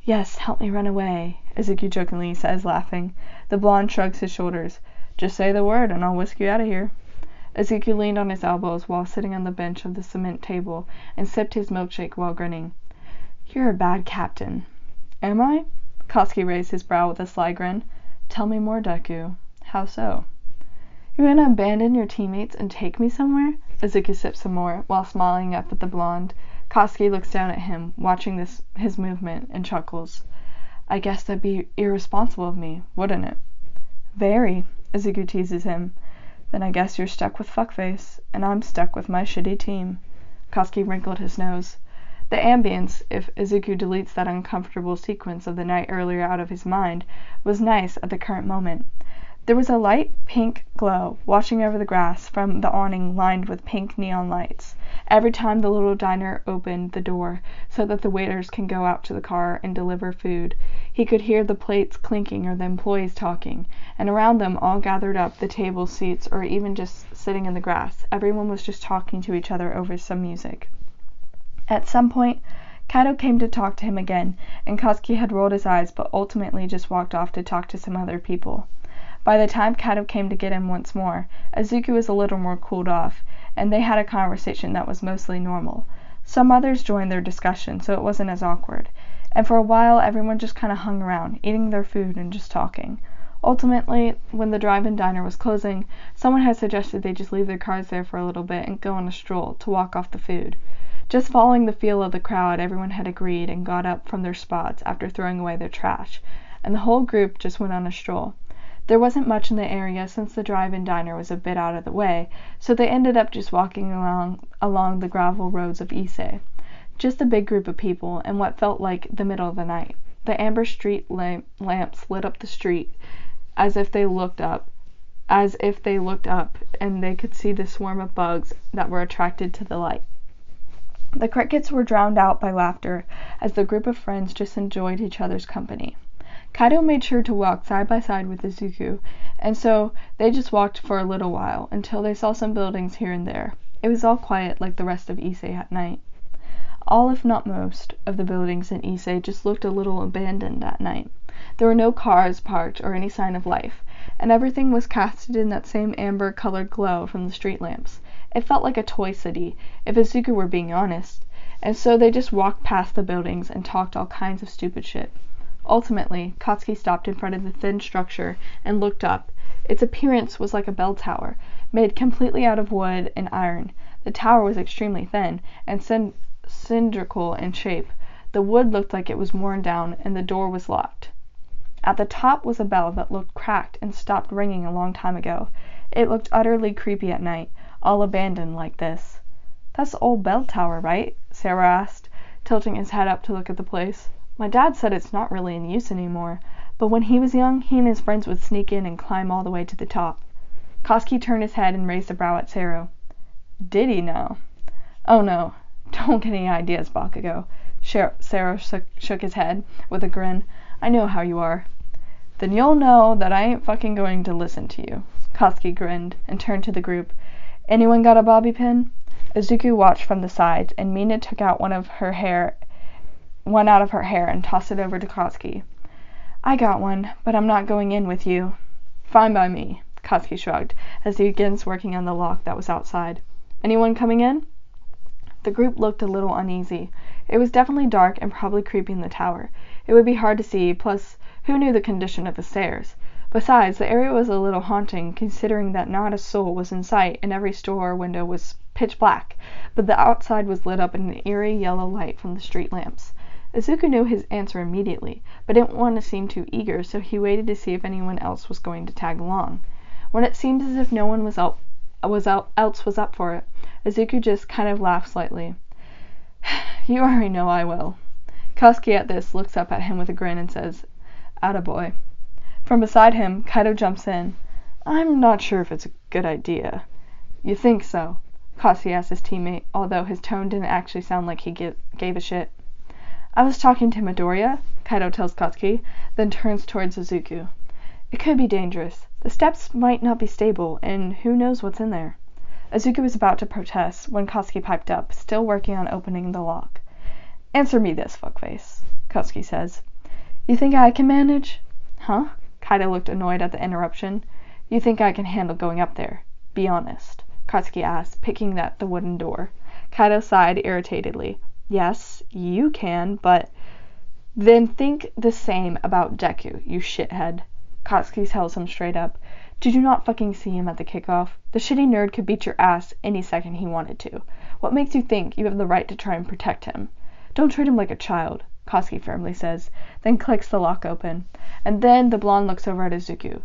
Yes, help me run away, Izuku jokingly says, laughing. The blonde shrugs his shoulders. Just say the word and I'll whisk you out of here. Izuku leaned on his elbows while sitting on the bench of the cement table and sipped his milkshake while grinning. You're a bad captain. Am I? Koski raised his brow with a sly grin. Tell me more, Deku. How so? You're gonna abandon your teammates and take me somewhere? Izuku sips some more, while smiling up at the blonde. Koski looks down at him, watching his movement, and chuckles. I guess that'd be irresponsible of me, wouldn't it? Very, Izuku teases him. Then I guess you're stuck with Fuckface, and I'm stuck with my shitty team. Koski wrinkled his nose. The ambience, if Izuku deletes that uncomfortable sequence of the night earlier out of his mind, was nice at the current moment. There was a light pink glow washing over the grass from the awning lined with pink neon lights. Every time the little diner opened the door so that the waiters can go out to the car and deliver food, he could hear the plates clinking or the employees talking, and around them, all gathered up, the tables, seats, or even just sitting in the grass, everyone was just talking to each other over some music. At some point, Kaido came to talk to him again, and Katsuki had rolled his eyes but ultimately just walked off to talk to some other people. By the time Kaido came to get him once more, Izuku was a little more cooled off, and they had a conversation that was mostly normal. Some others joined their discussion, so it wasn't as awkward, and for a while everyone just kind of hung around, eating their food and just talking. Ultimately, when the drive-in diner was closing, someone had suggested they just leave their cars there for a little bit and go on a stroll to walk off the food. Just following the feel of the crowd, everyone had agreed and got up from their spots after throwing away their trash, and the whole group just went on a stroll. There wasn't much in the area since the drive-in diner was a bit out of the way, so they ended up just walking along the gravel roads of Ise. Just a big group of people in what felt like the middle of the night. The amber street lamps lit up the street as if they looked up and they could see the swarm of bugs that were attracted to the light. The crickets were drowned out by laughter as the group of friends just enjoyed each other's company. Kaido made sure to walk side by side with Izuku, and so they just walked for a little while until they saw some buildings here and there. It was all quiet like the rest of Ise at night. All, if not most, of the buildings in Ise just looked a little abandoned at night. There were no cars parked or any sign of life, and everything was casted in that same amber-colored glow from the street lamps. It felt like a toy city, if Izuku were being honest, and so they just walked past the buildings and talked all kinds of stupid shit. Ultimately, Katsuki stopped in front of the thin structure and looked up. Its appearance was like a bell tower, made completely out of wood and iron. The tower was extremely thin and cylindrical in shape. The wood looked like it was worn down, and the door was locked. At the top was a bell that looked cracked and stopped ringing a long time ago. It looked utterly creepy at night, all abandoned like this. "That's the old bell tower, right?" Sarah asked, tilting his head up to look at the place. "My dad said it's not really in use anymore, but when he was young, he and his friends would sneak in and climb all the way to the top." Katsuki turned his head and raised a brow at Sarah. "Did he now?" "Oh no, don't get any ideas, Bakugo." Sarah shook his head with a grin. "I know how you are." "Then you'll know that I ain't fucking going to listen to you." Katsuki grinned and turned to the group. "Anyone got a bobby pin?" Izuku watched from the sides, and Mina took out one out of her hair and tossed it over to Katsuki. "I got one, but I'm not going in with you." "Fine by me," Katsuki shrugged, as he begins working on the lock that was outside. "Anyone coming in?" The group looked a little uneasy. It was definitely dark and probably creepy in the tower. It would be hard to see, plus, who knew the condition of the stairs? Besides, the area was a little haunting, considering that not a soul was in sight and every store or window was pitch black, but the outside was lit up in an eerie yellow light from the street lamps. Izuku knew his answer immediately, but didn't want to seem too eager, so he waited to see if anyone else was going to tag along. When it seemed as if no one else was up for it, Izuku just kind of laughed slightly. "You already know I will." Katsuki at this looks up at him with a grin and says, "Attaboy." From beside him, Kaido jumps in. "I'm not sure if it's a good idea." "You think so?" Katsuki asked his teammate, although his tone didn't actually sound like he gave a shit. "I was talking to Midoriya," Kaido tells Katsuki, then turns towards Izuku. "It could be dangerous. The steps might not be stable, and who knows what's in there." Izuku was about to protest when Katsuki piped up, still working on opening the lock. "Answer me this, fuckface," Katsuki says. "You think I can manage?" "Huh?" Kaido looked annoyed at the interruption. "You think I can handle going up there? Be honest," Katsuki asked, picking at the wooden door. Kaido sighed irritatedly. "Yes, you can, but—" "Then think the same about Deku, you shithead." Katsuki tells him straight up. "Did you not fucking see him at the kickoff? The shitty nerd could beat your ass any second he wanted to. What makes you think you have the right to try and protect him?" "Don't treat him like a child," Katsuki firmly says, then clicks the lock open. And then the blonde looks over at Izuku.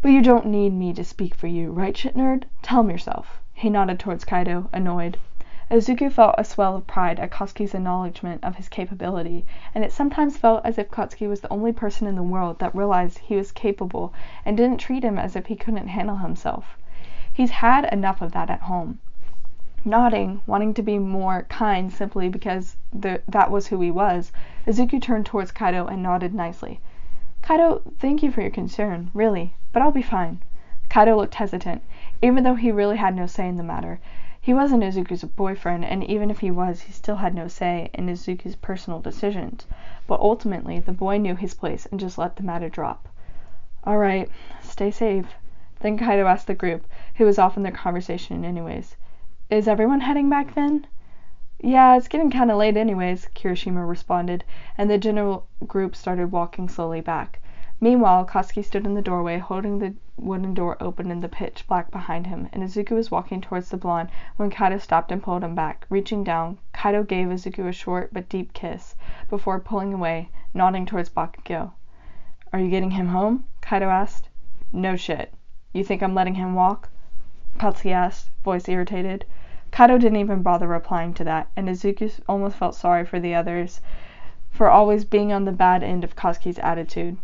"But you don't need me to speak for you, right, shit nerd? Tell him yourself." He nodded towards Kaido, annoyed. Izuku felt a swell of pride at Katsuki's acknowledgement of his capability, and it sometimes felt as if Katsuki was the only person in the world that realized he was capable and didn't treat him as if he couldn't handle himself. He's had enough of that at home. Nodding, wanting to be more kind simply because that was who he was, Izuku turned towards Kaido and nodded nicely. "Kaido, thank you for your concern, really, but I'll be fine." Kaido looked hesitant, even though he really had no say in the matter. He wasn't Izuku's boyfriend, and even if he was, he still had no say in Izuku's personal decisions. But ultimately, the boy knew his place and just let the matter drop. "Alright, stay safe." Then Kaido asked the group, who was off in their conversation anyways, "Is everyone heading back then?" "Yeah, it's getting kinda late anyways," Kirishima responded, and the general group started walking slowly back. Meanwhile, Katsuki stood in the doorway, holding the wooden door open in the pitch black behind him, and Izuku was walking towards the blonde when Kaido stopped and pulled him back. Reaching down, Kaido gave Izuku a short but deep kiss, before pulling away, nodding towards Bakudeku. "Are you getting him home?" Kaido asked. "No shit. You think I'm letting him walk?" Katsuki asked, voice irritated. Kaido didn't even bother replying to that, and Izuku almost felt sorry for the others for always being on the bad end of Katsuki's attitude.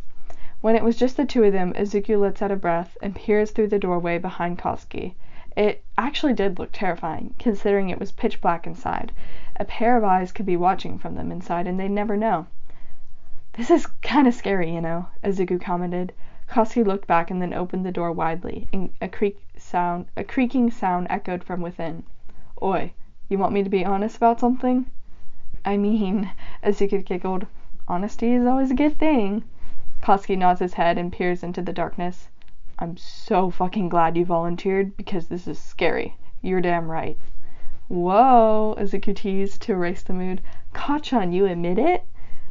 When it was just the two of them, Izuku lets out a breath and peers through the doorway behind Katsuki. It actually did look terrifying, considering it was pitch black inside. A pair of eyes could be watching from them inside, and they'd never know. "This is kinda scary, you know," Izuku commented. Katsuki looked back and then opened the door widely, and a creaking sound echoed from within. "Oi, you want me to be honest about something?" "I mean," Izuku giggled, "honesty is always a good thing." Katsuki nods his head and peers into the darkness. "I'm so fucking glad you volunteered, because this is scary. You're damn right." "Whoa," Izuku teased to erase the mood. "Kachan, you admit it?"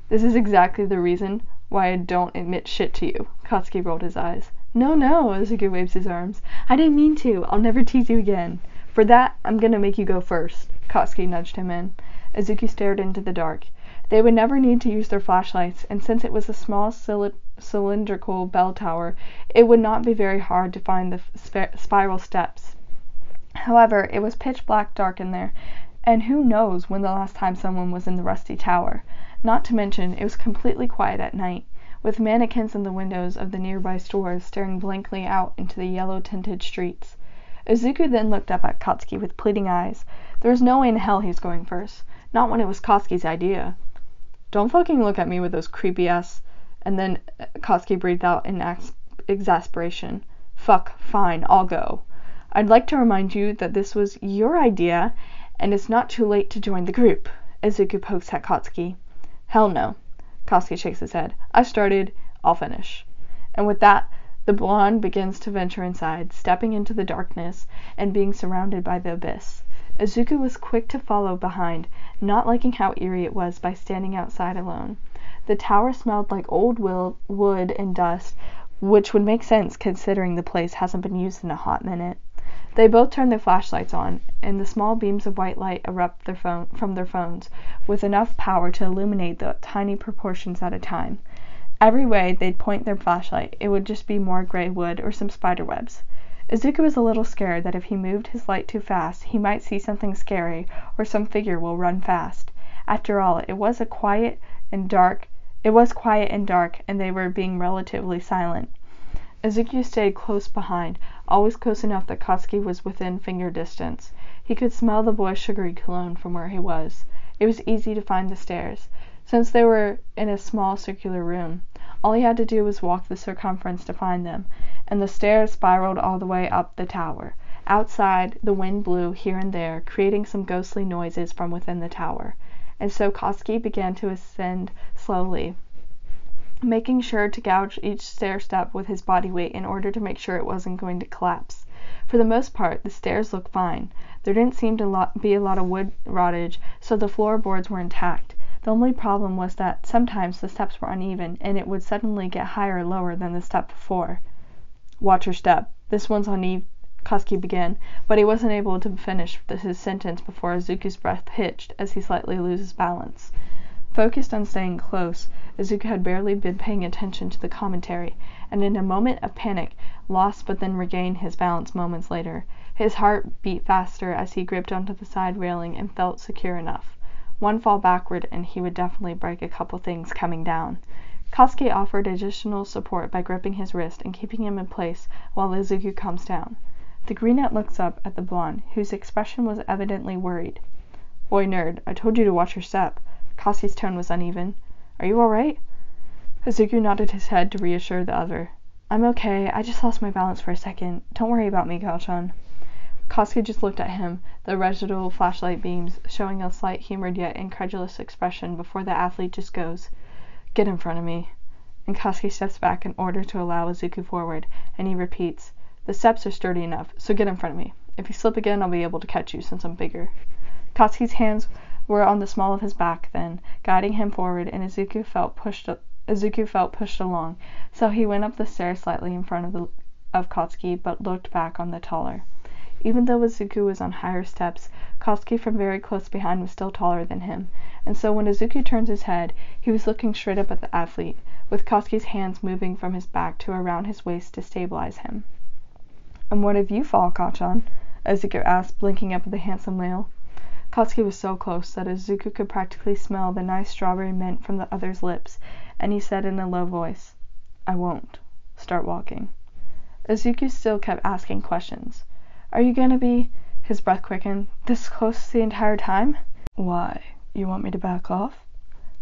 "This is exactly the reason why I don't admit shit to you." Katsuki rolled his eyes. No, Izuku waves his arms. "I didn't mean to. I'll never tease you again. For that, I'm gonna make you go first." Katsuki nudged him in. Izuku stared into the dark. They would never need to use their flashlights, and since it was a small cylindrical bell tower, it would not be very hard to find the spiral steps. However, it was pitch black dark in there, and who knows when the last time someone was in the rusty tower. Not to mention, it was completely quiet at night, with mannequins in the windows of the nearby stores staring blankly out into the yellow-tinted streets. Izuku then looked up at Katsuki with pleading eyes. There was no way in hell he was going first. Not when it was Katsuki's idea. "Don't fucking look at me with those creepy-ass..." And then Katsuki breathed out in exasperation. "Fuck, fine, I'll go. I'd like to remind you that this was your idea, and it's not too late to join the group." Izuku pokes at Katsuki. "Hell no." Katsuki shakes his head. "I started, I'll finish." And with that, the blonde begins to venture inside, stepping into the darkness and being surrounded by the abyss. Izuku was quick to follow behind, not liking how eerie it was by standing outside alone. The tower smelled like old wood and dust, which would make sense considering the place hasn't been used in a hot minute. They both turned their flashlights on, and the small beams of white light erupt from their phones, with enough power to illuminate the tiny proportions at a time. Every way they'd point their flashlight, it would just be more gray wood or some spider webs. Izuku was a little scared that if he moved his light too fast, he might see something scary, or some figure will run fast. After all, it was quiet and dark, and they were being relatively silent. Izuku stayed close behind, always close enough that Katsuki was within finger distance. He could smell the boy's sugary cologne from where he was. It was easy to find the stairs, since they were in a small circular room. All he had to do was walk the circumference to find them, and the stairs spiraled all the way up the tower. Outside, the wind blew here and there, creating some ghostly noises from within the tower. And so Katsuki began to ascend slowly, making sure to gouge each stair step with his body weight in order to make sure it wasn't going to collapse. For the most part, the stairs looked fine. There didn't seem to be a lot of wood rottage, so the floorboards were intact. The only problem was that sometimes the steps were uneven, and it would suddenly get higher or lower than the step before. "Watch your step. This one's uneven," Katsuki began, but he wasn't able to finish his sentence before Izuku's breath hitched as he slightly loses balance. Focused on staying close, Izuku had barely been paying attention to the commentary, and in a moment of panic, lost but then regained his balance moments later. His heart beat faster as he gripped onto the side railing and felt secure enough. One fall backward and he would definitely break a couple things coming down. Katsuki offered additional support by gripping his wrist and keeping him in place while Izuku comes down. The brunette looks up at the blonde, whose expression was evidently worried. "Boy nerd, I told you to watch your step." Katsuki's tone was uneven. "Are you all right?" Izuku nodded his head to reassure the other. "I'm okay. I just lost my balance for a second. Don't worry about me, Kachan." Koski just looked at him, the residual flashlight beams showing a slight humored yet incredulous expression before the athlete just goes, "Get in front of me." And Koski steps back in order to allow Izuku forward, and he repeats, "The steps are sturdy enough, so get in front of me. If you slip again, I'll be able to catch you since I'm bigger." Koski's hands were on the small of his back then, guiding him forward, and Izuku felt pushed along, so he went up the stairs slightly in front of Koski, but looked back on the taller. Even though Izuku was on higher steps, Koski from very close behind was still taller than him, and so when Izuku turned his head, he was looking straight up at the athlete, with Koski's hands moving from his back to around his waist to stabilize him. "And what if you fall, Kacchan?" Izuku asked, blinking up at the handsome male. Koski was so close that Izuku could practically smell the nice strawberry mint from the other's lips, and he said in a low voice, "I won't. Start walking." Izuku still kept asking questions. "Are you gonna be," his breath quickened, "this close the entire time?" "Why? You want me to back off?"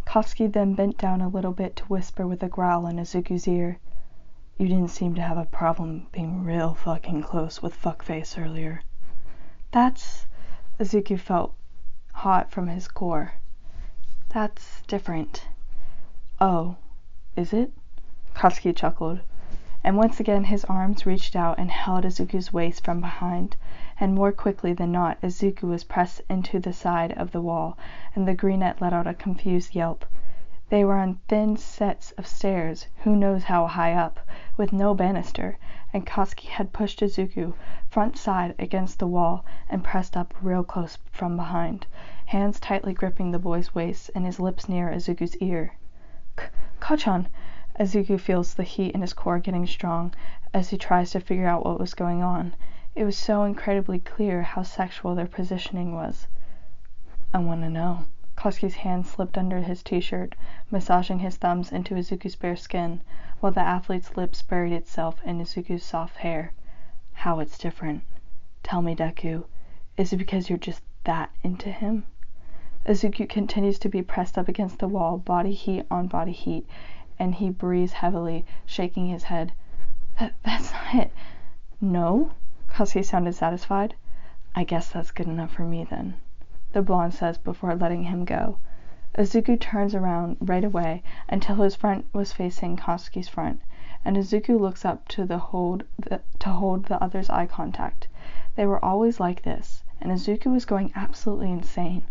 Koski then bent down a little bit to whisper with a growl in Izuku's ear. "You didn't seem to have a problem being real fucking close with fuckface earlier." "That's," Izuku felt hot from his core. "That's different." "Oh, is it?" Koski chuckled. And once again his arms reached out and held Izuku's waist from behind, and more quickly than not Izuku was pressed into the side of the wall, and the greenette let out a confused yelp. They were on thin sets of stairs, who knows how high up, with no banister, and Koski had pushed Izuku front side against the wall and pressed up real close from behind, hands tightly gripping the boy's waist and his lips near Izuku's ear. "Kacchan!" Izuku feels the heat in his core getting strong as he tries to figure out what was going on. It was so incredibly clear how sexual their positioning was. "I want to know." Koski's hand slipped under his t-shirt, massaging his thumbs into Izuku's bare skin, while the athlete's lips buried itself in Izuku's soft hair. "How it's different. Tell me, Deku, is it because you're just that into him?" Izuku continues to be pressed up against the wall, body heat on body heat, and he breathes heavily, shaking his head. That's not it." "No?" Koski sounded satisfied. "I guess that's good enough for me, then," the blonde says before letting him go. Izuku turns around right away until his front was facing Koski's front, and Izuku looks up to hold the other's eye contact. They were always like this, and Izuku was going absolutely insane.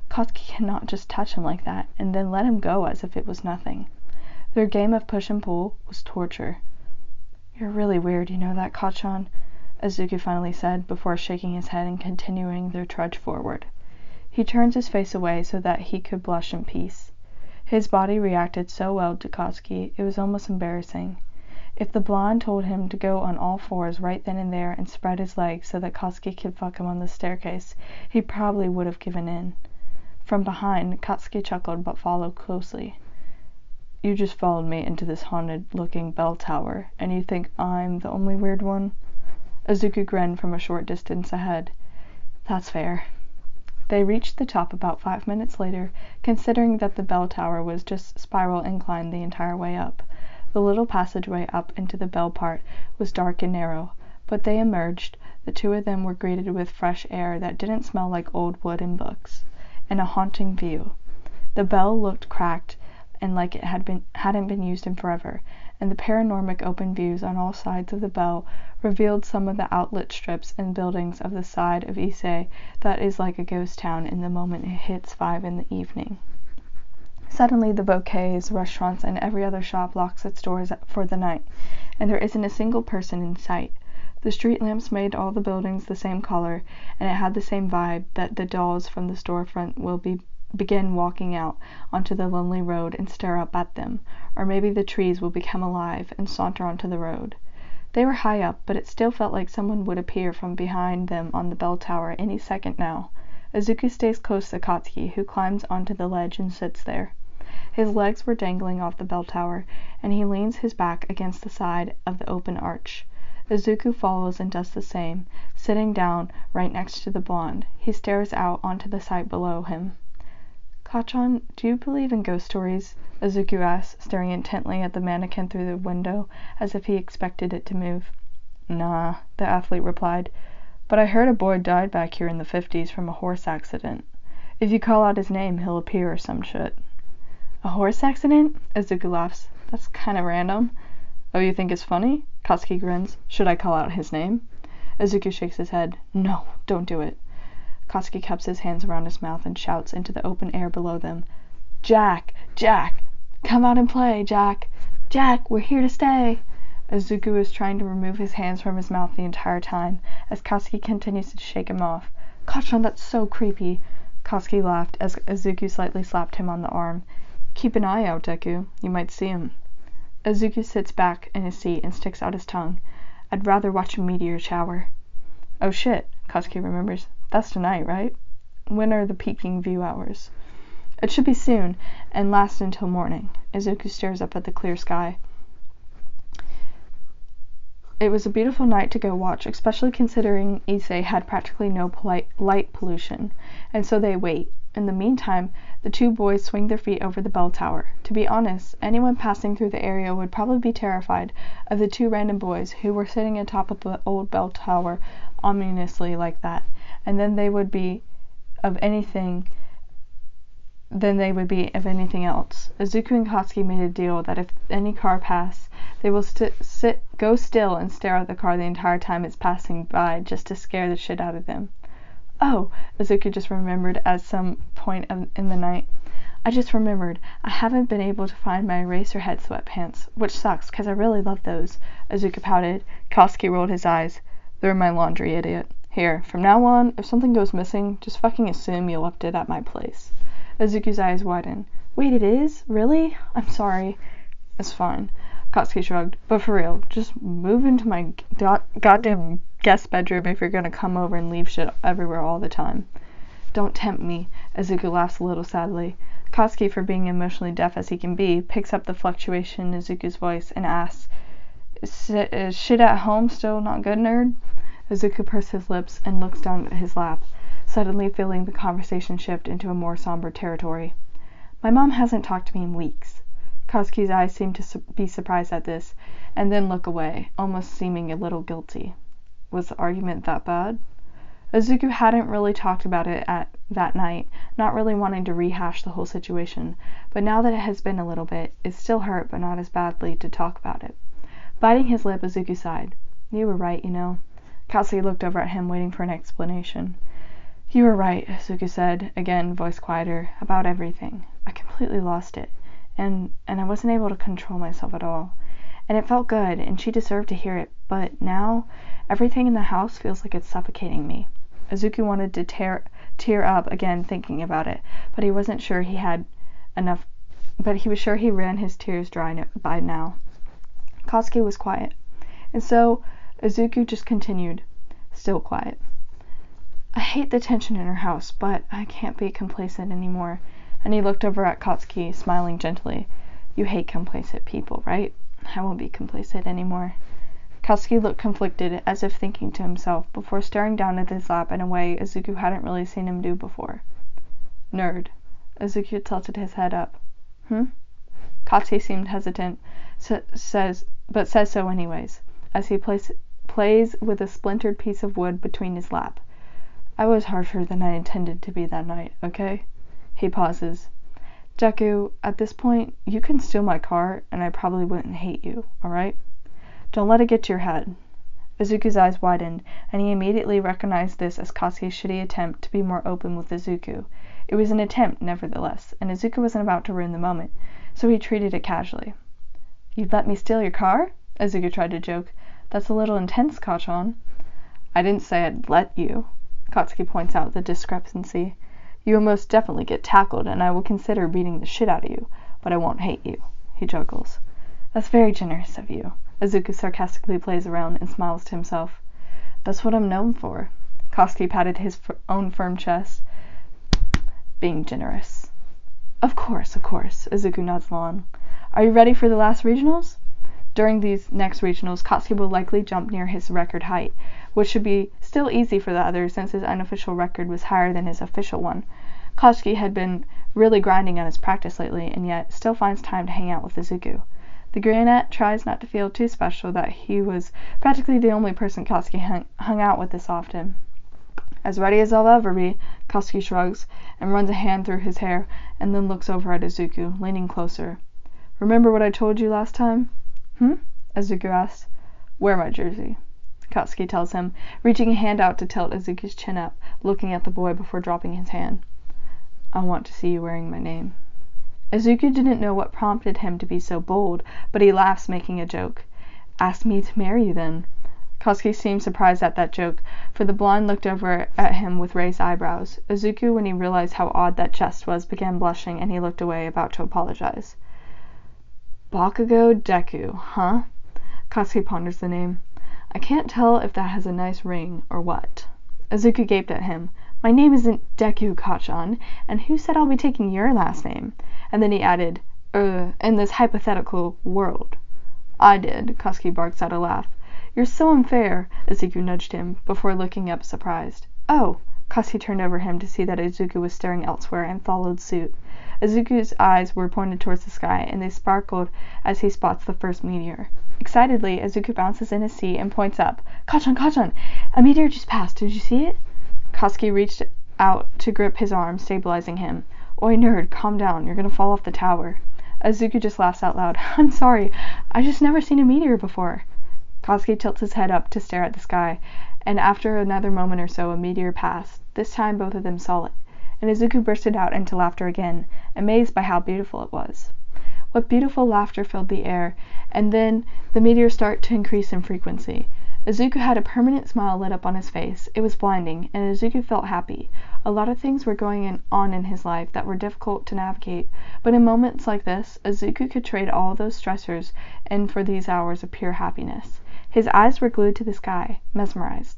Koski cannot just touch him like that and then let him go as if it was nothing. Their game of push and pull was torture. "You're really weird, you know that, Kacchan?" Izuku finally said, before shaking his head and continuing their trudge forward. He turned his face away so that he could blush in peace. His body reacted so well to Koski, it was almost embarrassing. If the blonde told him to go on all fours right then and there and spread his legs so that Koski could fuck him on the staircase, he probably would have given in. From behind, Koski chuckled but followed closely. "You just followed me into this haunted-looking bell tower, and you think I'm the only weird one?" Izuku grinned from a short distance ahead. "That's fair." They reached the top about 5 minutes later, considering that the bell tower was just spiral incline the entire way up. The little passageway up into the bell part was dark and narrow, but they emerged. The two of them were greeted with fresh air that didn't smell like old wood and books, and a haunting view. The bell looked cracked and like it hadn't been used in forever, and the panoramic open views on all sides of the bell revealed some of the outlet strips and buildings of the side of Ise that is like a ghost town in the moment it hits 5 in the evening. Suddenly the bouquets, restaurants, and every other shop locks its doors for the night, and there isn't a single person in sight. The street lamps made all the buildings the same color, and it had the same vibe that the dolls from the storefront will begin walking out onto the lonely road and stare up at them, or maybe the trees will become alive and saunter onto the road. They were high up, but it still felt like someone would appear from behind them on the bell tower any second now. Izuku stays close to Koski, who climbs onto the ledge and sits there. His legs were dangling off the bell tower, and he leans his back against the side of the open arch. Izuku follows and does the same, sitting down right next to the blonde. He stares out onto the sight below him. "Kacchan, do you believe in ghost stories?" Izuku asked, staring intently at the mannequin through the window, as if he expected it to move. "Nah," the athlete replied. But I heard a boy died back here in the 50s from a horse accident. If you call out his name, he'll appear or some shit. A horse accident? Izuku laughs. That's kinda random. Oh, you think it's funny? Katsuki grins. Should I call out his name? Izuku shakes his head. No, don't do it. Katsuki cups his hands around his mouth and shouts into the open air below them. Jack! Jack! Come out and play, Jack! Jack, we're here to stay! Izuku is trying to remove his hands from his mouth the entire time, as Katsuki continues to shake him off. Kachan, that's so creepy. Katsuki laughed as Izuku slightly slapped him on the arm. Keep an eye out, Deku. You might see him. Izuku sits back in his seat and sticks out his tongue. I'd rather watch a meteor shower. Oh shit, Katsuki remembers. That's tonight, right? When are the peaking view hours? It should be soon, and last until morning. Izuku stares up at the clear sky. It was a beautiful night to go watch, especially considering Ise had practically no light pollution, and so they wait. In the meantime, the two boys swing their feet over the bell tower. To be honest, anyone passing through the area would probably be terrified of the two random boys who were sitting atop of the old bell tower ominously like that, and then they would be of anything else. Izuku and Katsuki made a deal that if any car passed, they will go still and stare at the car the entire time it's passing by, just to scare the shit out of them. Oh, Izuku just remembered at some point in the night. I just remembered, I haven't been able to find my Eraserhead sweatpants, which sucks, because I really love those. Izuku pouted. Katsuki rolled his eyes. They're in my laundry, idiot. Here, from now on, if something goes missing, just fucking assume you left it at my place. Izuku's eyes widen. Wait, it is? Really? I'm sorry. It's fine. Katsuki shrugged. But for real, just move into my goddamn guest bedroom if you're gonna come over and leave shit everywhere all the time. Don't tempt me. Izuku laughs a little sadly. Katsuki, for being emotionally deaf as he can be, picks up the fluctuation in Izuku's voice and asks, Is shit at home still not good, nerd? Izuku purses his lips and looks down at his lap, suddenly feeling the conversation shift into a more somber territory. My mom hasn't talked to me in weeks. Katsuki's eyes seem to be surprised at this, and then look away, almost seeming a little guilty. Was the argument that bad? Izuku hadn't really talked about it that night, not really wanting to rehash the whole situation, but now that it has been a little bit, it still hurt, but not as badly to talk about it. Biting his lip, Izuku sighed. You were right, you know. Katsuki looked over at him, waiting for an explanation. You were right, Izuku said, again, voice quieter, about everything. I completely lost it, and I wasn't able to control myself at all. And it felt good, and she deserved to hear it, but now, everything in the house feels like it's suffocating me. Izuku wanted to tear up again thinking about it, but he wasn't sure he had enough, but he was sure he ran his tears dry by now. Katsuki was quiet, and so Izuku just continued, still quiet. I hate the tension in our house, but I can't be complacent anymore. And he looked over at Katsuki, smiling gently. You hate complacent people, right? I won't be complacent anymore. Katsuki looked conflicted, as if thinking to himself, before staring down at his lap in a way Izuku hadn't really seen him do before. Nerd. Izuku tilted his head up. Katsuki seemed hesitant, but says so anyways, as he plays with a splintered piece of wood between his lap. I was harsher than I intended to be that night, okay? He pauses. Deku, at this point, you can steal my car, and I probably wouldn't hate you, alright? Don't let it get to your head. Izuku's eyes widened, and he immediately recognized this as Katsuki's shitty attempt to be more open with Izuku. It was an attempt, nevertheless, and Izuku wasn't about to ruin the moment, so he treated it casually. You'd let me steal your car? Izuku tried to joke. That's a little intense, Kachan. I didn't say I'd let you. Katsuki points out the discrepancy. You will most definitely get tackled, and I will consider beating the shit out of you, but I won't hate you. He chuckles. That's very generous of you. Izuku sarcastically plays around and smiles to himself. That's what I'm known for. Katsuki patted his own firm chest. Being generous. Of course, Izuku nods along. Are you ready for the last regionals? During these next regionals, Katsuki will likely jump near his record height, which should be still easy for the others since his unofficial record was higher than his official one. Katsuki had been really grinding on his practice lately, and yet still finds time to hang out with Izuku. The Granette tries not to feel too special that he was practically the only person Katsuki hung out with this often. As ready as I'll ever be, Katsuki shrugs and runs a hand through his hair and then looks over at Izuku, leaning closer. Remember what I told you last time? Izuku asks. Wear my jersey, Katsuki tells him, reaching a hand out to tilt Izuku's chin up, looking at the boy before dropping his hand. I want to see you wearing my name. Izuku didn't know what prompted him to be so bold, but he laughs, making a joke. Ask me to marry you, then. Katsuki seemed surprised at that joke, for the blonde looked over at him with raised eyebrows. Izuku, when he realized how odd that jest was, began blushing, and he looked away, about to apologize. Bakudeku, huh? Katsuki ponders the name. I can't tell if that has a nice ring, or what. Izuku gaped at him. My name isn't Deku-Kachan, and who said I'll be taking your last name? And then he added, in this hypothetical world. I did, Katsuki barks out a laugh. You're so unfair, Izuku nudged him, before looking up surprised. Oh! Katsuki turned over him to see that Izuku was staring elsewhere and followed suit. Izuku's eyes were pointed towards the sky, and they sparkled as he spots the first meteor. Excitedly, Izuku bounces in his seat and points up. Kachan! A meteor just passed. Did you see it? Katsuki reached out to grip his arm, stabilizing him. Oi, nerd, calm down. You're gonna fall off the tower. Izuku just laughs out loud. I'm sorry. I just never seen a meteor before. Katsuki tilts his head up to stare at the sky, and after another moment or so, a meteor passed. This time both of them saw it, and Izuku bursted out into laughter again, amazed by how beautiful it was. What beautiful laughter filled the air, and then the meteor started to increase in frequency. Izuku had a permanent smile lit up on his face. It was blinding, and Izuku felt happy. A lot of things were going on in his life that were difficult to navigate, but in moments like this, Izuku could trade all those stressors in for these hours of pure happiness. His eyes were glued to the sky, mesmerized.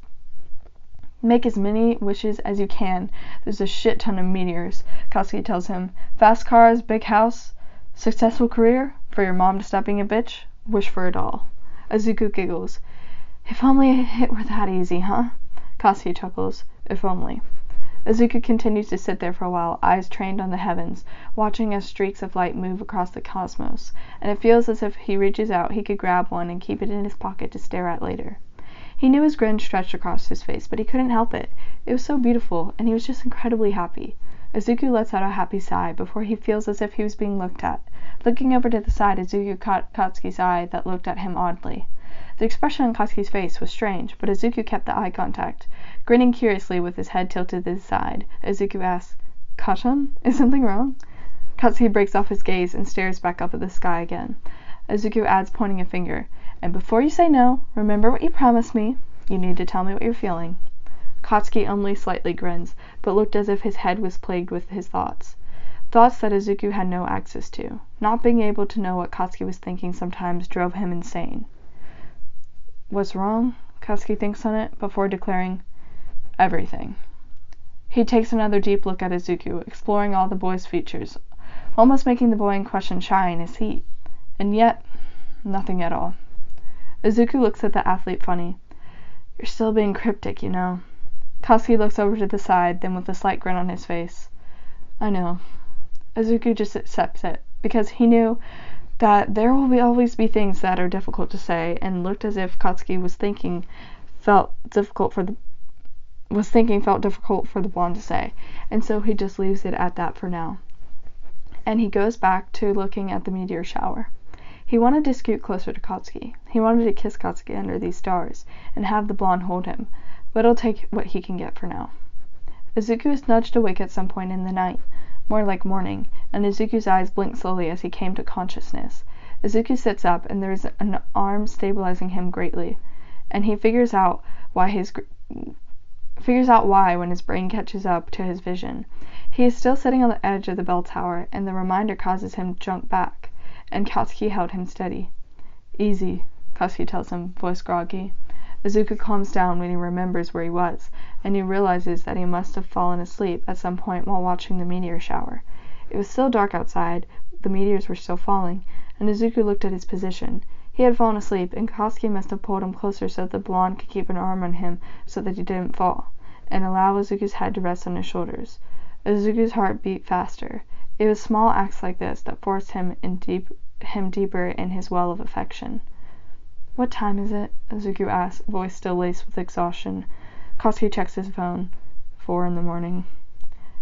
Make as many wishes as you can. There's a shit ton of meteors, Katsuki tells him. Fast cars, big house, successful career, for your mom to stop being a bitch. Wish for it all. Izuku giggles. If only it were that easy, huh? Katsuki chuckles. If only. Izuku continues to sit there for a while, eyes trained on the heavens, watching as streaks of light move across the cosmos, and it feels as if he reaches out he could grab one and keep it in his pocket to stare at later. He knew his grin stretched across his face, but he couldn't help it. It was so beautiful, and he was just incredibly happy. Izuku lets out a happy sigh before he feels as if he was being looked at. Looking over to the side, Izuku caught Katsuki's eye that looked at him oddly. The expression on Katsuki's face was strange, but Izuku kept the eye contact. Grinning curiously with his head tilted to the side, Izuku asks, Kachan, is something wrong? Katsuki breaks off his gaze and stares back up at the sky again. Izuku adds, pointing a finger, and before you say no, remember what you promised me. You need to tell me what you're feeling. Katsuki only slightly grins, but looked as if his head was plagued with his thoughts. Thoughts that Izuku had no access to. Not being able to know what Katsuki was thinking sometimes drove him insane. What's wrong? Katsuki thinks on it, before declaring, everything. He takes another deep look at Izuku, exploring all the boy's features, almost making the boy in question shy in his seat. And yet, nothing at all. Izuku looks at the athlete funny. You're still being cryptic, you know. Katsuki looks over to the side, then with a slight grin on his face. I know. Izuku just accepts it, because he knew that there will always be things that are difficult to say, and looked as if Katsuki was thinking felt difficult for the blonde to say, and so he just leaves it at that for now. And he goes back to looking at the meteor shower. He wanted to scoot closer to Katsuki. He wanted to kiss Katsuki under these stars, and have the blonde hold him, but it'll take what he can get for now. Izuku is nudged awake at some point in the night, more like morning, and Izuku's eyes blink slowly as he came to consciousness. Izuku sits up, and there is an arm stabilizing him greatly, and he figures out why when his brain catches up to his vision. He is still sitting on the edge of the bell tower, and the reminder causes him to jump back, and Katsuki held him steady. Easy, Katsuki tells him, voice groggy. Izuku calms down when he remembers where he was, and he realizes that he must have fallen asleep at some point while watching the meteor shower. It was still dark outside, the meteors were still falling, and Izuku looked at his position. He had fallen asleep, and Katsuki must have pulled him closer so that the blonde could keep an arm on him so that he didn't fall, and allow Izuku's head to rest on his shoulders. Izuku's heart beat faster. It was small acts like this that forced him him deeper in his well of affection. "What time is it?" Izuku asked, voice still laced with exhaustion. Katsuki checks his phone. 4 a.m.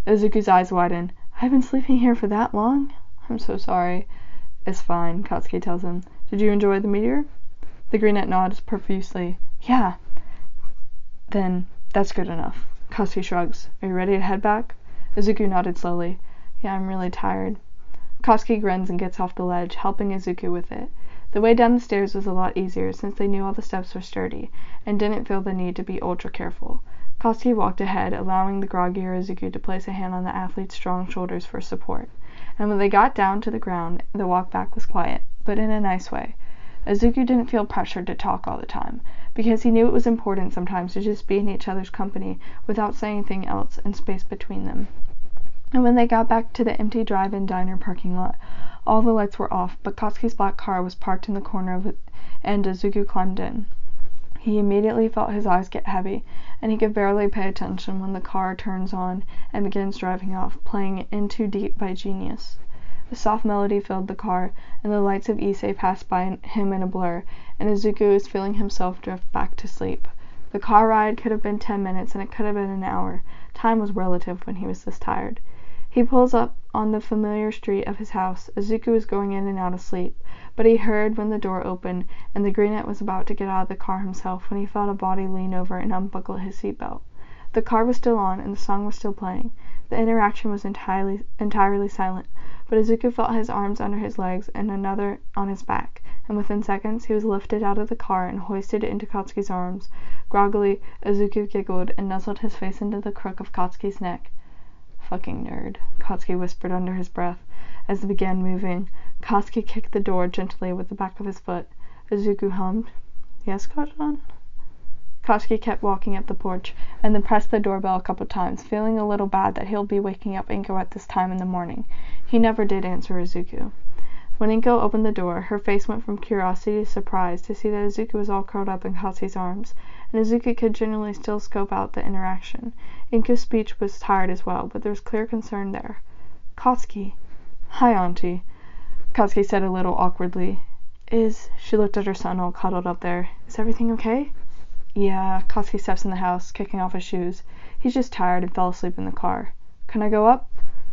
Izuku's eyes widen. "I've been sleeping here for that long?" "I'm so sorry." "It's fine," Katsuki tells him. "Did you enjoy the meteor?" The greenette nods profusely. "Yeah." "Then that's good enough." Katsuki shrugs. "Are you ready to head back?" Izuku nodded slowly. "Yeah, I'm really tired." Katsuki grins and gets off the ledge, helping Izuku with it. The way down the stairs was a lot easier, since they knew all the steps were sturdy, and didn't feel the need to be ultra careful. Katsuki walked ahead, allowing the groggier Izuku to place a hand on the athlete's strong shoulders for support. And when they got down to the ground, the walk back was quiet, but in a nice way. Izuku didn't feel pressured to talk all the time, because he knew it was important sometimes to just be in each other's company without saying anything else and space between them. And when they got back to the empty drive-in diner parking lot, all the lights were off, but Katsuki's black car was parked in the corner of it, and Izuku climbed in. He immediately felt his eyes get heavy, and he could barely pay attention when the car turns on and begins driving off, playing In Too Deep by Genius. A soft melody filled the car, and the lights of Issei passed by him in a blur, and Izuku was feeling himself drift back to sleep. The car ride could have been 10 minutes, and it could have been an hour. Time was relative when he was this tired. He pulls up on the familiar street of his house. Izuku was going in and out of sleep, but he heard when the door opened, and the greenette was about to get out of the car himself when he felt a body lean over and unbuckle his seatbelt. The car was still on, and the song was still playing. The interaction was entirely silent, but Izuku felt his arms under his legs and another on his back, and within seconds he was lifted out of the car and hoisted into Katsuki's arms. Groggily, Izuku giggled and nuzzled his face into the crook of Katsuki's neck. "Fucking nerd," Katsuki whispered under his breath. As they began moving, Katsuki kicked the door gently with the back of his foot. Izuku hummed. "Yes, Kachan?" Katsuki kept walking up the porch, and then pressed the doorbell a couple times, feeling a little bad that he'll be waking up Inko at this time in the morning. He never did answer Izuku. When Inko opened the door, her face went from curiosity to surprise to see that Izuku was all curled up in Katsuki's arms, and Izuku could generally still scope out the interaction. Inko's speech was tired as well, but there was clear concern there. "Katsuki." "Hi, Auntie," Katsuki said a little awkwardly. She looked at her son all cuddled up there. "Is everything okay?" "Yeah." Katsuki steps in the house, kicking off his shoes. He's just tired and fell asleep in the car. "Can I go up?"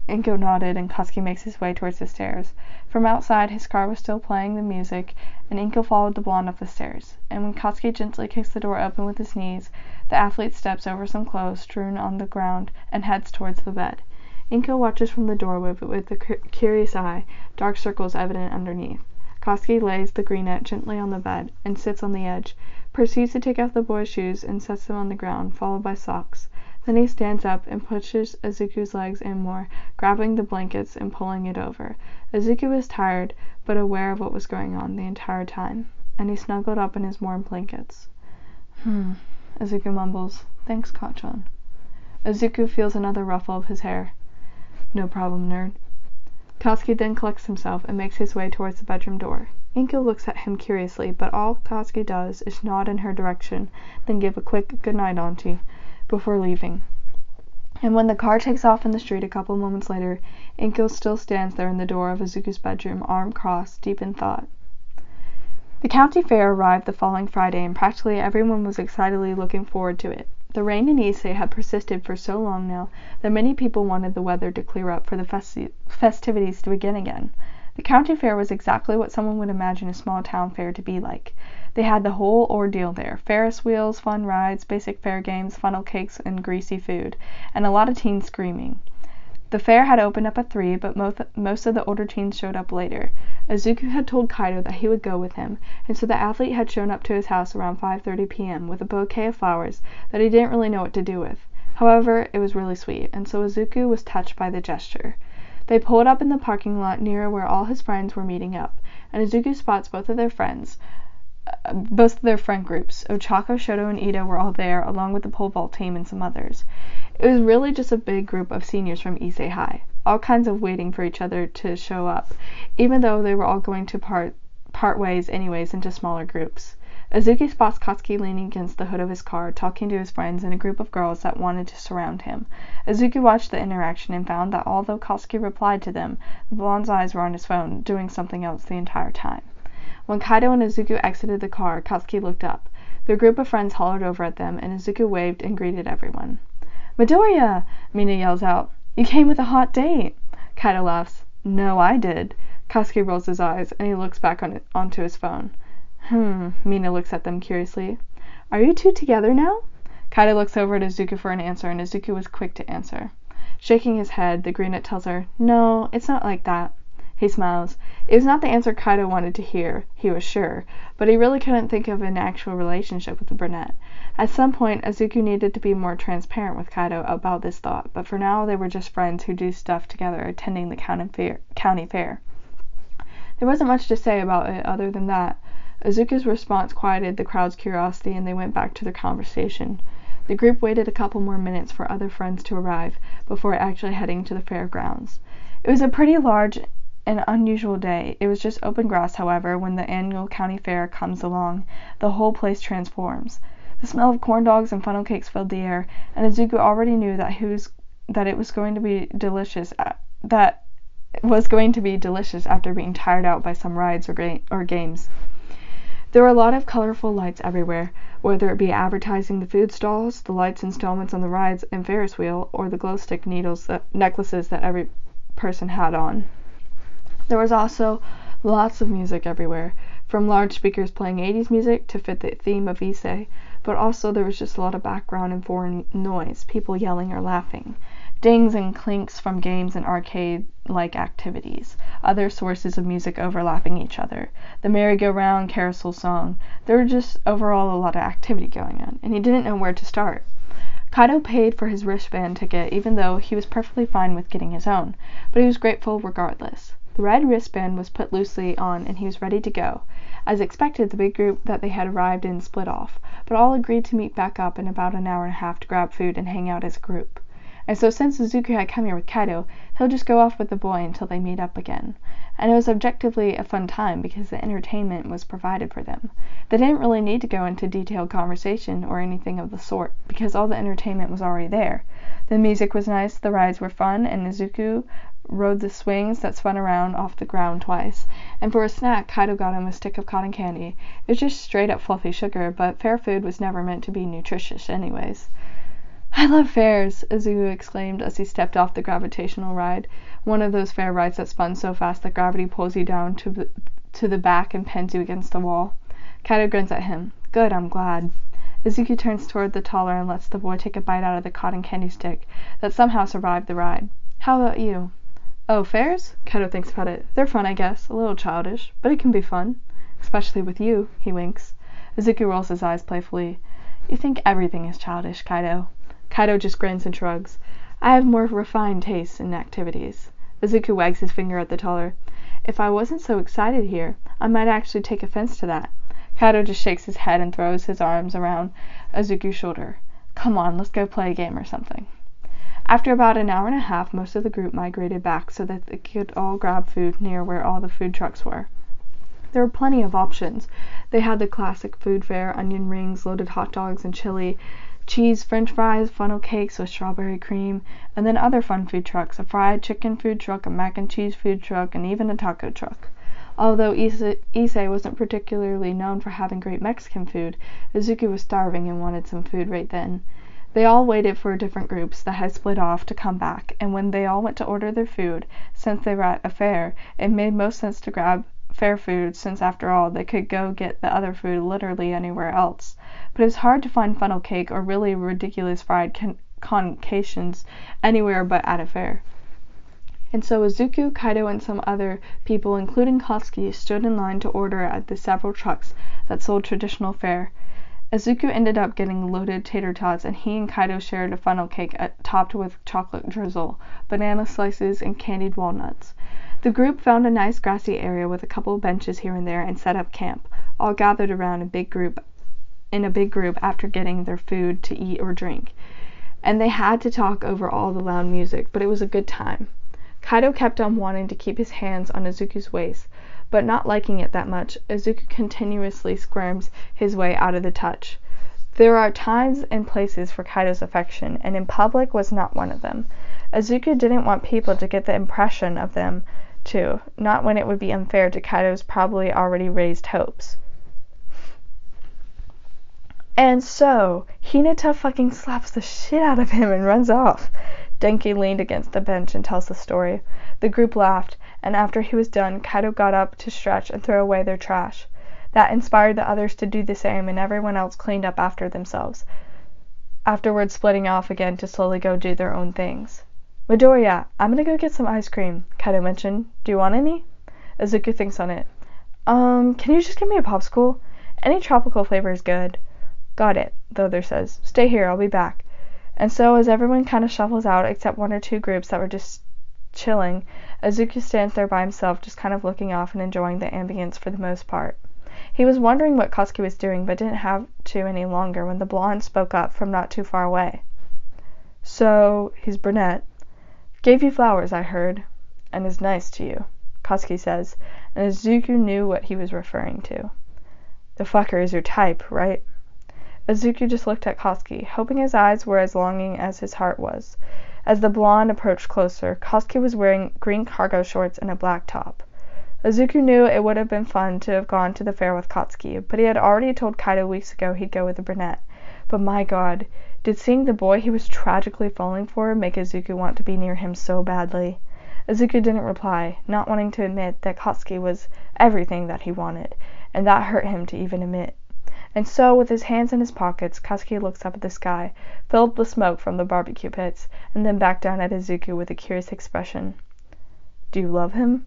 Inko nodded, and Katsuki makes his way towards the stairs. From outside, his car was still playing the music, and Inko followed the blonde up the stairs. And when Katsuki gently kicks the door open with his knees, the athlete steps over some clothes strewn on the ground and heads towards the bed. Inko watches from the doorway with a curious eye, dark circles evident underneath. Katsuki lays the greenette gently on the bed and sits on the edge, proceeds to take off the boy's shoes and sets them on the ground, followed by socks. Then he stands up and pushes Izuku's legs in more, grabbing the blankets and pulling it over. Izuku was tired, but aware of what was going on the entire time, and he snuggled up in his warm blankets. Izuku mumbles. "Thanks, Kachan." Izuku feels another ruffle of his hair. "No problem, nerd." Katsuki then collects himself and makes his way towards the bedroom door. Inko looks at him curiously, but all Katsuki does is nod in her direction, then give a quick "good night, Auntie," before leaving. And when the car takes off in the street a couple moments later, Inko still stands there in the door of Izuku's bedroom, arm crossed, deep in thought. The county fair arrived the following Friday, and practically everyone was excitedly looking forward to it. The rain in Issei had persisted for so long now that many people wanted the weather to clear up for the festivities to begin again. The county fair was exactly what someone would imagine a small town fair to be like. They had the whole ordeal there: Ferris wheels, fun rides, basic fair games, funnel cakes, and greasy food, and a lot of teens screaming. The fair had opened up at 3, but most of the older teens showed up later. Izuku had told Kaido that he would go with him, and so the athlete had shown up to his house around 5:30 p.m. with a bouquet of flowers that he didn't really know what to do with. However, it was really sweet, and so Izuku was touched by the gesture. They pulled up in the parking lot near where all his friends were meeting up, and Izuku spots both of their friend groups. Ochako, Shoto, and Ida were all there, along with the pole vault team and some others. It was really just a big group of seniors from Issei High, all kinds of waiting for each other to show up, even though they were all going to part ways anyways into smaller groups. Azuki spots Katsuki leaning against the hood of his car, talking to his friends and a group of girls that wanted to surround him. Azuki watched the interaction and found that although Katsuki replied to them, the blonde's eyes were on his phone, doing something else the entire time. When Kaido and Izuku exited the car, Katsuki looked up. Their group of friends hollered over at them, and Izuku waved and greeted everyone. "Midoriya!" Mina yells out. "You came with a hot date!" Kaido laughs. "No, I did." Katsuki rolls his eyes, and he looks back onto his phone. Mina looks at them curiously. "Are you two together now?" Kaido looks over at Izuku for an answer, and Izuku was quick to answer. Shaking his head, the brunette tells her, "No, it's not like that." He smiles. It was not the answer Kaido wanted to hear, he was sure, but he really couldn't think of an actual relationship with the brunette. At some point, Izuku needed to be more transparent with Kaido about this thought, but for now they were just friends who do stuff together attending the county fair. There wasn't much to say about it other than that. Izuku's response quieted the crowd's curiosity, and they went back to their conversation. The group waited a couple more minutes for other friends to arrive before actually heading to the fairgrounds. It was a pretty large and unusual day. It was just open grass, however. When the annual county fair comes along, the whole place transforms. The smell of corn dogs and funnel cakes filled the air, and Izuku already knew that it was going to be delicious. That was going to be delicious after being tired out by some rides or games. There were a lot of colorful lights everywhere, whether it be advertising the food stalls, the lights installments on the rides and Ferris wheel, or the glow stick necklaces that every person had on. There was also lots of music everywhere, from large speakers playing 80s music to fit the theme of Issei, but also there was just a lot of background and foreign noise, people yelling or laughing, dings and clinks from games and arcade-like activities, other sources of music overlapping each other, the merry-go-round carousel song. There was just overall a lot of activity going on, and he didn't know where to start. Kaido paid for his wristband ticket, even though he was perfectly fine with getting his own, but he was grateful regardless. The red wristband was put loosely on, and he was ready to go. As expected, the big group that they had arrived in split off, but all agreed to meet back up in about an hour and a half to grab food and hang out as a group. And so since Izuku had come here with Kaido, he'll just go off with the boy until they meet up again. And it was objectively a fun time because the entertainment was provided for them. They didn't really need to go into detailed conversation or anything of the sort, because all the entertainment was already there. The music was nice, the rides were fun, and Izuku rode the swings that spun around off the ground twice. And for a snack, Kaido got him a stick of cotton candy. It was just straight up fluffy sugar, but fair food was never meant to be nutritious anyways. "I love fairs," Izuku exclaimed as he stepped off the gravitational ride, one of those fair rides that spun so fast that gravity pulls you down to the back and pins you against the wall. Kaido grins at him. "Good, I'm glad." Izuku turns toward the taller and lets the boy take a bite out of the cotton candy stick that somehow survived the ride. "How about you?" "Oh, fairs?" Kaido thinks about it. "They're fun, I guess. A little childish, but it can be fun. Especially with you," he winks. Izuku rolls his eyes playfully. "You think everything is childish, Kaido." Kaido just grins and shrugs. "I have more refined tastes in activities." Izuku wags his finger at the taller. "If I wasn't so excited here, I might actually take offense to that." Kaido just shakes his head and throws his arms around Izuku's shoulder. "Come on, let's go play a game or something." After about an hour and a half, most of the group migrated back so that they could all grab food near where all the food trucks were. There were plenty of options. They had the classic food fare, onion rings, loaded hot dogs and chili, cheese, french fries, funnel cakes with strawberry cream, and then other fun food trucks, a fried chicken food truck, a mac and cheese food truck, and even a taco truck. Although Issei wasn't particularly known for having great Mexican food, Izuku was starving and wanted some food right then. They all waited for different groups that had split off to come back, and when they all went to order their food, since they were at a fair, it made most sense to grab fair food, since after all they could go get the other food literally anywhere else. But it was hard to find funnel cake or really ridiculous fried concoctions anywhere but at a fair. And so Izuku, Kaido, and some other people, including Katsuki, stood in line to order at the several trucks that sold traditional fare. Izuku ended up getting loaded tater tots, and he and Kaido shared a funnel cake topped with chocolate drizzle, banana slices, and candied walnuts. The group found a nice grassy area with a couple of benches here and there and set up camp, all gathered around in a big group after getting their food to eat or drink. And they had to talk over all the loud music, but it was a good time. Kaido kept on wanting to keep his hands on Izuku's waist, but not liking it that much, Izuku continuously squirms his way out of the touch. There are times and places for Kaido's affection, and in public was not one of them. Izuku didn't want people to get the impression of them, too, not when it would be unfair to Kaido's probably already raised hopes. And so, Hinata fucking slaps the shit out of him and runs off. Denki leaned against the bench and tells the story. The group laughed, and after he was done, Kaido got up to stretch and throw away their trash. That inspired the others to do the same, and everyone else cleaned up after themselves, afterwards splitting off again to slowly go do their own things. "Midoriya, I'm gonna go get some ice cream," Kaido mentioned. "Do you want any?" Izuku thinks on it. Can you just give me a popsicle? Any tropical flavor is good." "Got it," the other says. "Stay here, I'll be back." And so, as everyone kind of shuffles out, except one or two groups that were just chilling, Izuku stands there by himself, just kind of looking off and enjoying the ambience for the most part. He was wondering what Katsuki was doing, but didn't have to any longer when the blonde spoke up from not too far away. "So, he's brunette. Gave you flowers, I heard, and is nice to you," Katsuki says, and Izuku knew what he was referring to. "The fucker is your type, right?" Izuku just looked at Katsuki, hoping his eyes were as longing as his heart was. As the blonde approached closer, Katsuki was wearing green cargo shorts and a black top. Izuku knew it would have been fun to have gone to the fair with Katsuki, but he had already told Kaido weeks ago he'd go with the brunette. But my god, did seeing the boy he was tragically falling for make Izuku want to be near him so badly? Izuku didn't reply, not wanting to admit that Katsuki was everything that he wanted, and that hurt him to even admit. And so, with his hands in his pockets, Katsuki looks up at the sky, filled with smoke from the barbecue pits, and then back down at Izuku with a curious expression. "Do you love him?"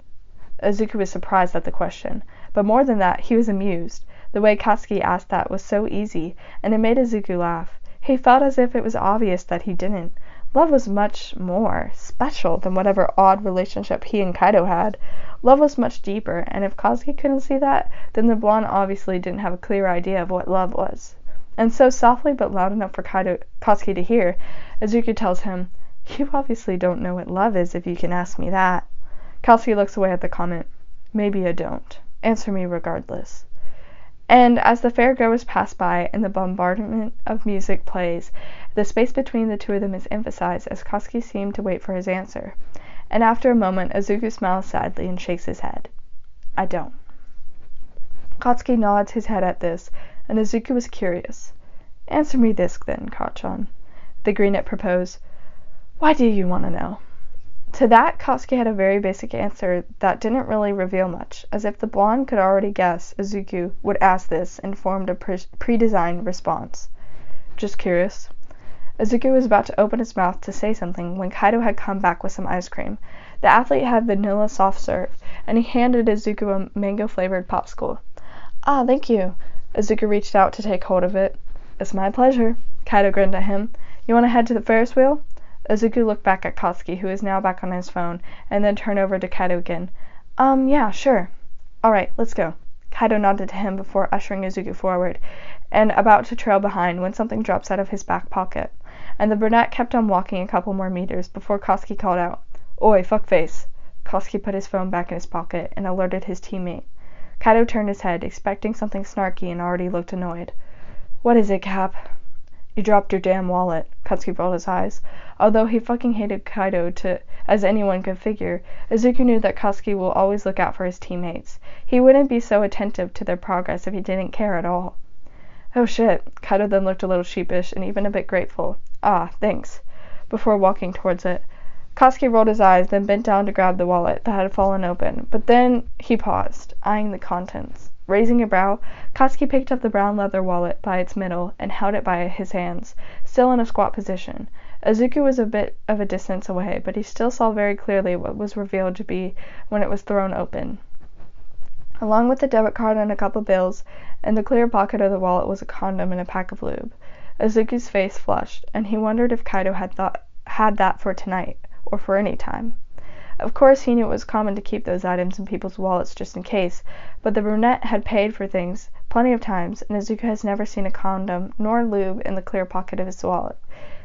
Izuku was surprised at the question, but more than that, he was amused. The way Katsuki asked that was so easy, and it made Izuku laugh. He felt as if it was obvious that he didn't. Love was much more special than whatever odd relationship he and Kaido had. Love was much deeper, and if Katsuki couldn't see that, then the blonde obviously didn't have a clear idea of what love was. And so, softly but loud enough for Katsuki to hear, Izuku tells him, "You obviously don't know what love is, if you can ask me that." Katsuki looks away at the comment. "Maybe I don't. Answer me regardless." And as the fairgoers pass by and the bombardment of music plays, the space between the two of them is emphasized as Katsuki seemed to wait for his answer. And after a moment, Izuku smiles sadly and shakes his head. "I don't." Katsuki nods his head at this, and Izuku was curious. "Answer me this, then, Kachan," the greenette proposed. "Why do you want to know?" To that, Katsuki had a very basic answer that didn't really reveal much, as if the blonde could already guess Izuku would ask this and formed a pre-designed response. "Just curious." Izuku was about to open his mouth to say something when Kaido had come back with some ice cream. The athlete had vanilla soft serve, and he handed Izuku a mango-flavored popsicle. "Ah, thank you." Izuku reached out to take hold of it. "It's my pleasure." Kaido grinned at him. "You want to head to the Ferris wheel?" Izuku looked back at Katsuki, who was now back on his phone, and then turned over to Kaido again. Yeah, sure." "Alright, let's go." Kaido nodded to him before ushering Izuku forward, and about to trail behind when something drops out of his back pocket, and the brunette kept on walking a couple more meters before Katsuki called out, "Oi, fuckface." Katsuki put his phone back in his pocket and alerted his teammate. Kaido turned his head, expecting something snarky, and already looked annoyed. "What is it, Cap?" "You dropped your damn wallet." Katsuki rolled his eyes. Although he fucking hated Kaido as anyone could figure, Izuku knew that Katsuki will always look out for his teammates. He wouldn't be so attentive to their progress if he didn't care at all. "Oh shit." Kaido then looked a little sheepish and even a bit grateful. "Ah, thanks," before walking towards it. Katsuki rolled his eyes, then bent down to grab the wallet that had fallen open, but then he paused, eyeing the contents. Raising a brow, Katsuki picked up the brown leather wallet by its middle and held it by his hands, still in a squat position. Izuku was a bit of a distance away, but he still saw very clearly what was revealed to be when it was thrown open. Along with the debit card and a couple bills, in the clear pocket of the wallet was a condom and a pack of lube. Izuku's face flushed, and he wondered if Kaido had that for tonight, or for any time. Of course, he knew it was common to keep those items in people's wallets just in case, but the brunette had paid for things plenty of times, and Izuku has never seen a condom nor lube in the clear pocket of his wallet.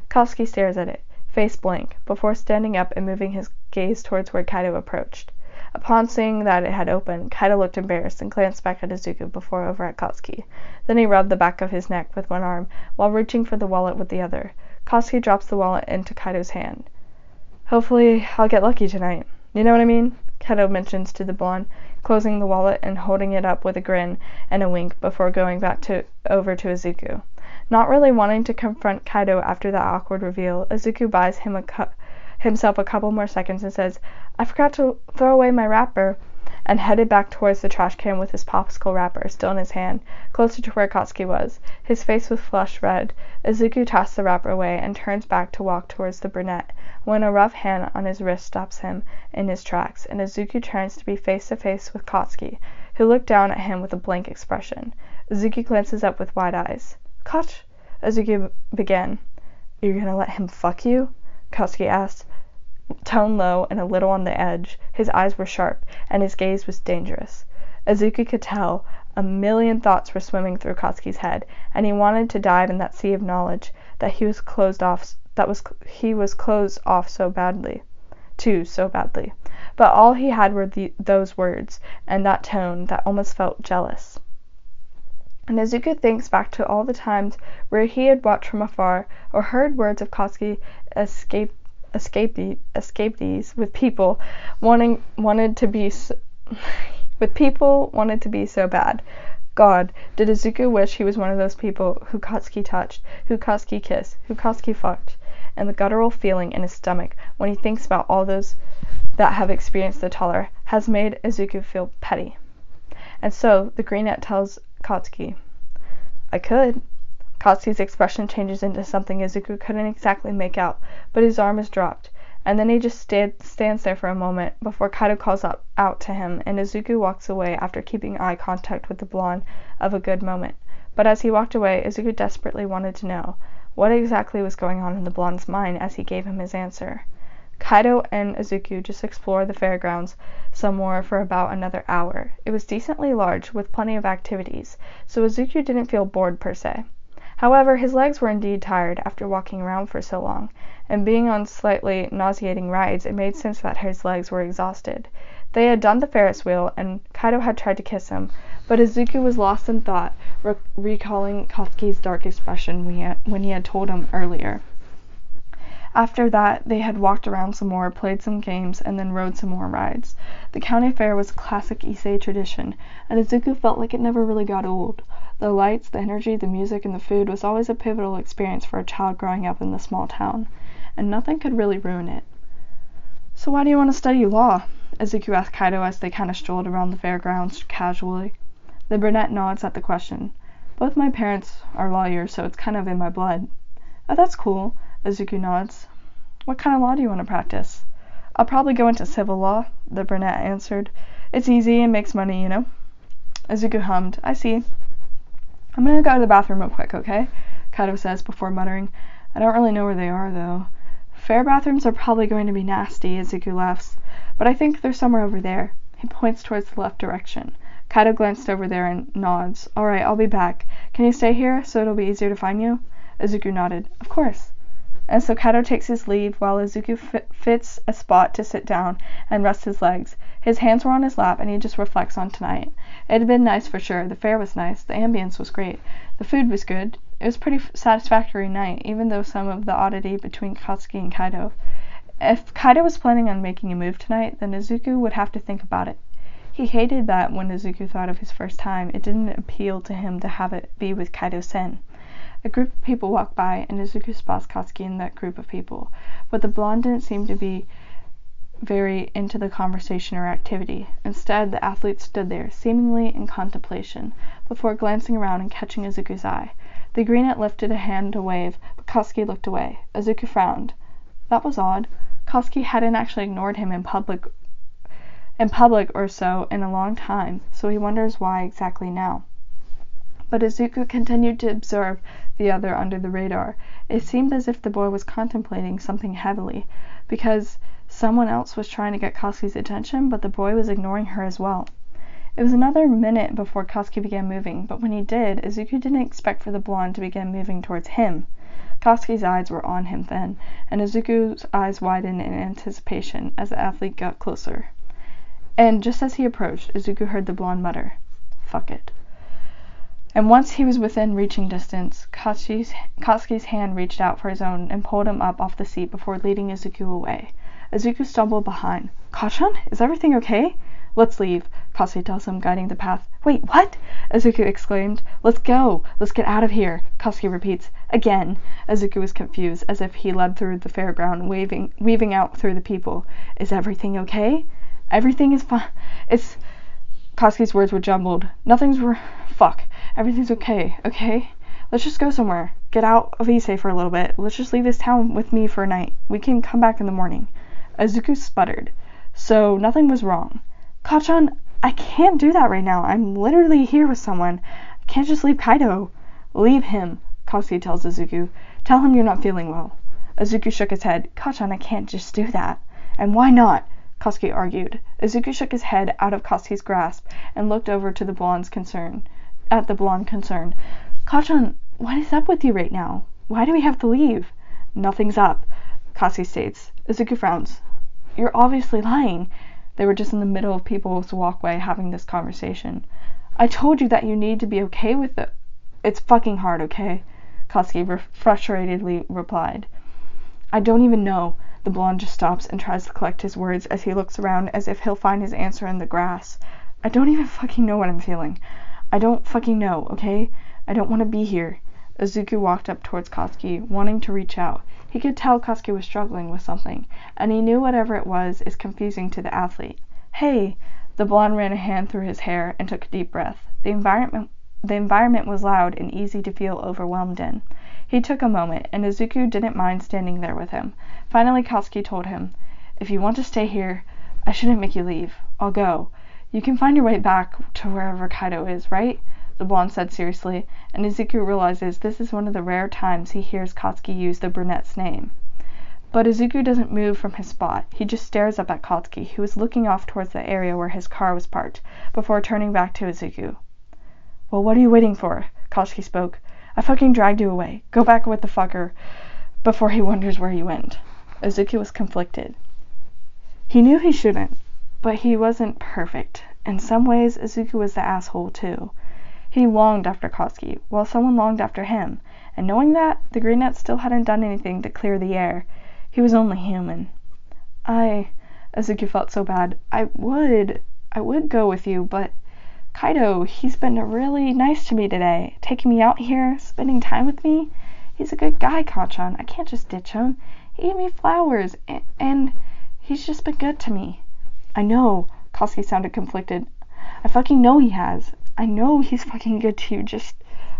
Katsuki stares at it, face blank, before standing up and moving his gaze towards where Kaido approached. Upon seeing that it had opened, Kaido looked embarrassed and glanced back at Izuku before over at Katsuki. Then he rubbed the back of his neck with one arm, while reaching for the wallet with the other. Katsuki drops the wallet into Kaido's hand. "Hopefully I'll get lucky tonight. You know what I mean?" Kaido mentions to the blonde, closing the wallet and holding it up with a grin and a wink before going back over to Izuku. Not really wanting to confront Kaido after that awkward reveal, Izuku buys himself a couple more seconds and says, "I forgot to throw away my wrapper," and headed back towards the trash can with his popsicle wrapper still in his hand, closer to where Katsuki was. His face was flushed red. Izuku tosses the wrapper away and turns back to walk towards the brunette, when a rough hand on his wrist stops him in his tracks, and Izuku turns to be face to face with Katsuki, who looked down at him with a blank expression. Izuku glances up with wide eyes. "Kach," Izuku began. "You're gonna let him fuck you?" Katsuki asked, tone low and a little on the edge. His eyes were sharp, and his gaze was dangerous. Izuku could tell a million thoughts were swimming through Katsuki's head, and he wanted to dive in that sea of knowledge that he was closed off so badly. But all he had were those words, and that tone that almost felt jealous. And Izuku thinks back to all the times where he had watched from afar or heard words of Katsuki escapees with people wanted to be so bad. God, did Izuku wish he was one of those people who Katsuki touched, who Katsuki kissed, who Katsuki fucked, and the guttural feeling in his stomach when he thinks about all those that have experienced the taller has made Izuku feel petty. And so the greenette tells Katsuki, "I could." Katsuki's expression changes into something Izuku couldn't exactly make out, but his arm is dropped, and then he just stands there for a moment before Kaido calls out to him, and Izuku walks away after keeping eye contact with the blonde of a good moment. But as he walked away, Izuku desperately wanted to know what exactly was going on in the blonde's mind as he gave him his answer. Kaido and Izuku just explored the fairgrounds some more for about another hour. It was decently large, with plenty of activities, so Izuku didn't feel bored per se. However, his legs were indeed tired after walking around for so long, and being on slightly nauseating rides, it made sense that his legs were exhausted. They had done the Ferris wheel, and Kaido had tried to kiss him, but Izuku was lost in thought, recalling Katsuki's dark expression when he had told him earlier. After that, they had walked around some more, played some games, and then rode some more rides. The county fair was a classic Issei tradition, and Izuku felt like it never really got old. The lights, the energy, the music, and the food was always a pivotal experience for a child growing up in the small town, and nothing could really ruin it. "So why do you want to study law?" Izuku asked Kaido as they kind of strolled around the fairgrounds casually. The brunette nods at the question. "Both my parents are lawyers, so it's kind of in my blood." "Oh, that's cool," Izuku nods. "What kind of law do you want to practice?" "I'll probably go into civil law," the brunette answered. "It's easy and makes money, you know." Izuku hummed. "I see." "I'm gonna go to the bathroom real quick, okay?" Kaido says before muttering, "I don't really know where they are, though." "Fair bathrooms are probably going to be nasty," Izuku laughs. "But I think they're somewhere over there." He points towards the left direction. Kaido glanced over there and nods. "Alright, I'll be back. Can you stay here so it'll be easier to find you?" Izuku nodded. "Of course." And so Kaido takes his leave while Izuku fits a spot to sit down and rest his legs. His hands were on his lap, and he just reflects on tonight. It had been nice for sure. The fair was nice. The ambience was great. The food was good. It was a pretty satisfactory night, even though some of the oddity between Katsuki and Kaido. If Kaido was planning on making a move tonight, then Izuku would have to think about it. He hated that when Izuku thought of his first time, it didn't appeal to him to have it be with Kaido-sen. A group of people walked by, and Izuku spots Katsuki in that group of people, but the blonde didn't seem to be very into the conversation or activity. Instead, the athlete stood there, seemingly in contemplation, before glancing around and catching Izuku's eye. The greenette lifted a hand to wave, but Katsuki looked away. Izuku frowned. That was odd. Katsuki hadn't actually ignored him in public or so in a long time, so he wonders why exactly now. But Izuku continued to observe the other under the radar. It seemed as if the boy was contemplating something heavily, because someone else was trying to get Katsuki's attention, but the boy was ignoring her as well. It was another minute before Katsuki began moving, but when he did, Izuku didn't expect for the blonde to begin moving towards him. Katsuki's eyes were on him then, and Izuku's eyes widened in anticipation as the athlete got closer. And just as he approached, Izuku heard the blonde mutter, "Fuck it." And once he was within reaching distance, Katsuki's hand reached out for his own and pulled him up off the seat before leading Izuku away. Izuku stumbled behind. "Kachan, is everything okay?" "Let's leave," Katsuki tells him, guiding the path. "Wait, what?" Izuku exclaimed. "Let's go! Let's get out of here," Katsuki repeats. Again. Izuku was confused, as if he led through the fairground, weaving out through the people. "Is everything okay?" "Everything is fine. It's..." Katsuki's words were jumbled. Fuck. Everything's okay, okay? Let's just go somewhere. Get out of Ise for a little bit. Let's just leave this town with me for a night. We can come back in the morning." Izuku sputtered. So nothing was wrong. "Kachan, I can't do that right now. I'm literally here with someone. I can't just leave Kaido." "Leave him," Katsuki tells Izuku. "Tell him you're not feeling well." Izuku shook his head. "Kachan, I can't just do that." "And why not?" Katsuki argued. Izuku shook his head out of Katsuki's grasp and looked over to the blonde concerned. "Kachan, what is up with you right now? Why do we have to leave?" "Nothing's up," Katsuki states. Izuku frowns. "You're obviously lying." They were just in the middle of people's walkway having this conversation. "I told you that you need to be okay with it." "It's fucking hard, okay?" Katsuki frustratedly replied. "I don't even know." The blonde just stops and tries to collect his words as he looks around as if he'll find his answer in the grass. "I don't even fucking know what I'm feeling. I don't fucking know, okay? I don't want to be here." Izuku walked up towards Katsuki, wanting to reach out. He could tell Katsuki was struggling with something, and he knew whatever it was is confusing to the athlete. "Hey!" The blonde ran a hand through his hair and took a deep breath. The environment was loud and easy to feel overwhelmed in. He took a moment, and Izuku didn't mind standing there with him. Finally Katsuki told him, "If you want to stay here, I shouldn't make you leave. I'll go. You can find your way back to wherever Kaido is, right?" The blonde said seriously, and Izuku realizes this is one of the rare times he hears Katsuki use the brunette's name. But Izuku doesn't move from his spot. He just stares up at Katsuki, who is looking off towards the area where his car was parked, before turning back to Izuku. "Well, what are you waiting for?" Katsuki spoke. "I fucking dragged you away. Go back with the fucker before he wonders where you went." Izuku was conflicted. He knew he shouldn't, but he wasn't perfect. In some ways, Izuku was the asshole too. He longed after Katsuki, while someone longed after him, and knowing that, the Greenette still hadn't done anything to clear the air. He was only human. Izuku felt so bad. I would go with you, but Kaido, he's been really nice to me today, taking me out here, spending time with me. He's a good guy, Kachan. I can't just ditch him. He gave me flowers, and he's just been good to me." "I know." Katsuki sounded conflicted. "I fucking know he has. I know he's fucking good to you, just..."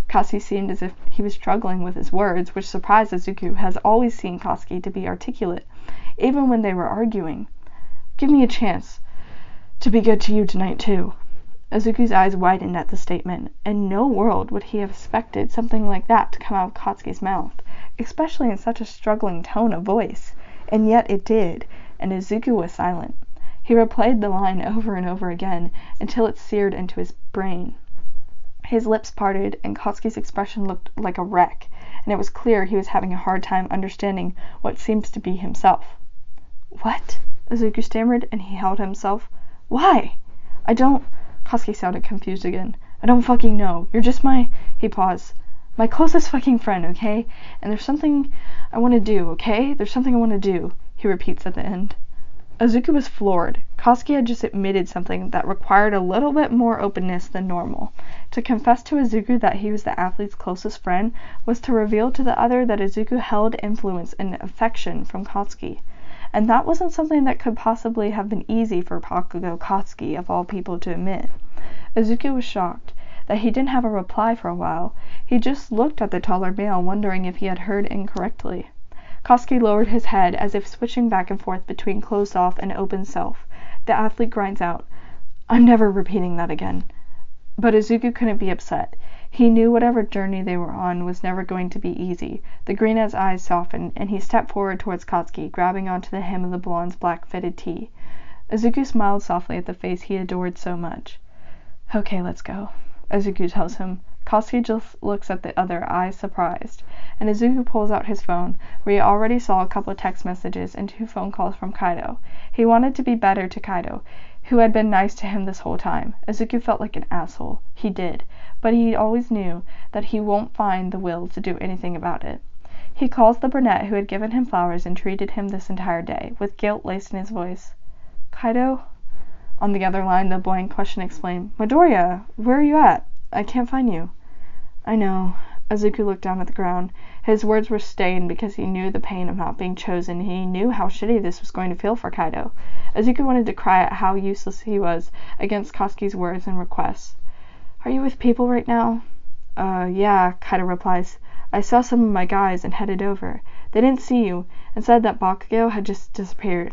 Katsuki seemed as if he was struggling with his words, which surprised Izuku, who has always seen Katsuki to be articulate, even when they were arguing. "Give me a chance to be good to you tonight, too." Izuku's eyes widened at the statement. In no world would he have expected something like that to come out of Katsuki's mouth, especially in such a struggling tone of voice. And yet it did, and Izuku was silent. He replayed the line over and over again until it seared into his brain. His lips parted, and Katsuki's expression looked like a wreck, and it was clear he was having a hard time understanding what seems to be himself. "What?" Izuku stammered, and he held himself. "Why?" "I don't..." Katsuki sounded confused again. "I don't fucking know. You're just He paused. "My closest fucking friend, okay? And there's something I want to do, okay? There's something I want to do," he repeats at the end. Izuku was floored. Katsuki had just admitted something that required a little bit more openness than normal. To confess to Izuku that he was the athlete's closest friend was to reveal to the other that Izuku held influence and affection from Katsuki. And that wasn't something that could possibly have been easy for Bakugo Katsuki, of all people, to admit. Izuku was shocked that he didn't have a reply for a while. He just looked at the taller male, wondering if he had heard incorrectly. Katsuki lowered his head as if switching back and forth between closed off and open self. The athlete grinds out, "I'm never repeating that again." But Izuku couldn't be upset. He knew whatever journey they were on was never going to be easy. The Greenette's eyes softened, and he stepped forward towards Katsuki, grabbing onto the hem of the blonde's black fitted tee. Izuku smiled softly at the face he adored so much. "Okay, let's go," Izuku tells him. Katsuki just looks at the other, eyes surprised, and Izuku pulls out his phone, where he already saw a couple of text messages and 2 phone calls from Kaido. He wanted to be better to Kaido, who had been nice to him this whole time. Izuku felt like an asshole. He did, but he always knew that he won't find the will to do anything about it. He calls the brunette who had given him flowers and treated him this entire day, with guilt laced in his voice. Kaido? On the other line, the boy in question exclaimed, Midoriya, where are you at? I can't find you. I know. Izuku looked down at the ground. His words were stained because he knew the pain of not being chosen, and he knew how shitty this was going to feel for Kaido. Izuku wanted to cry at how useless he was against Katsuki's words and requests. Are you with people right now? Yeah, Kaido replies. I saw some of my guys and headed over. They didn't see you, and said that Bakudeku had just disappeared.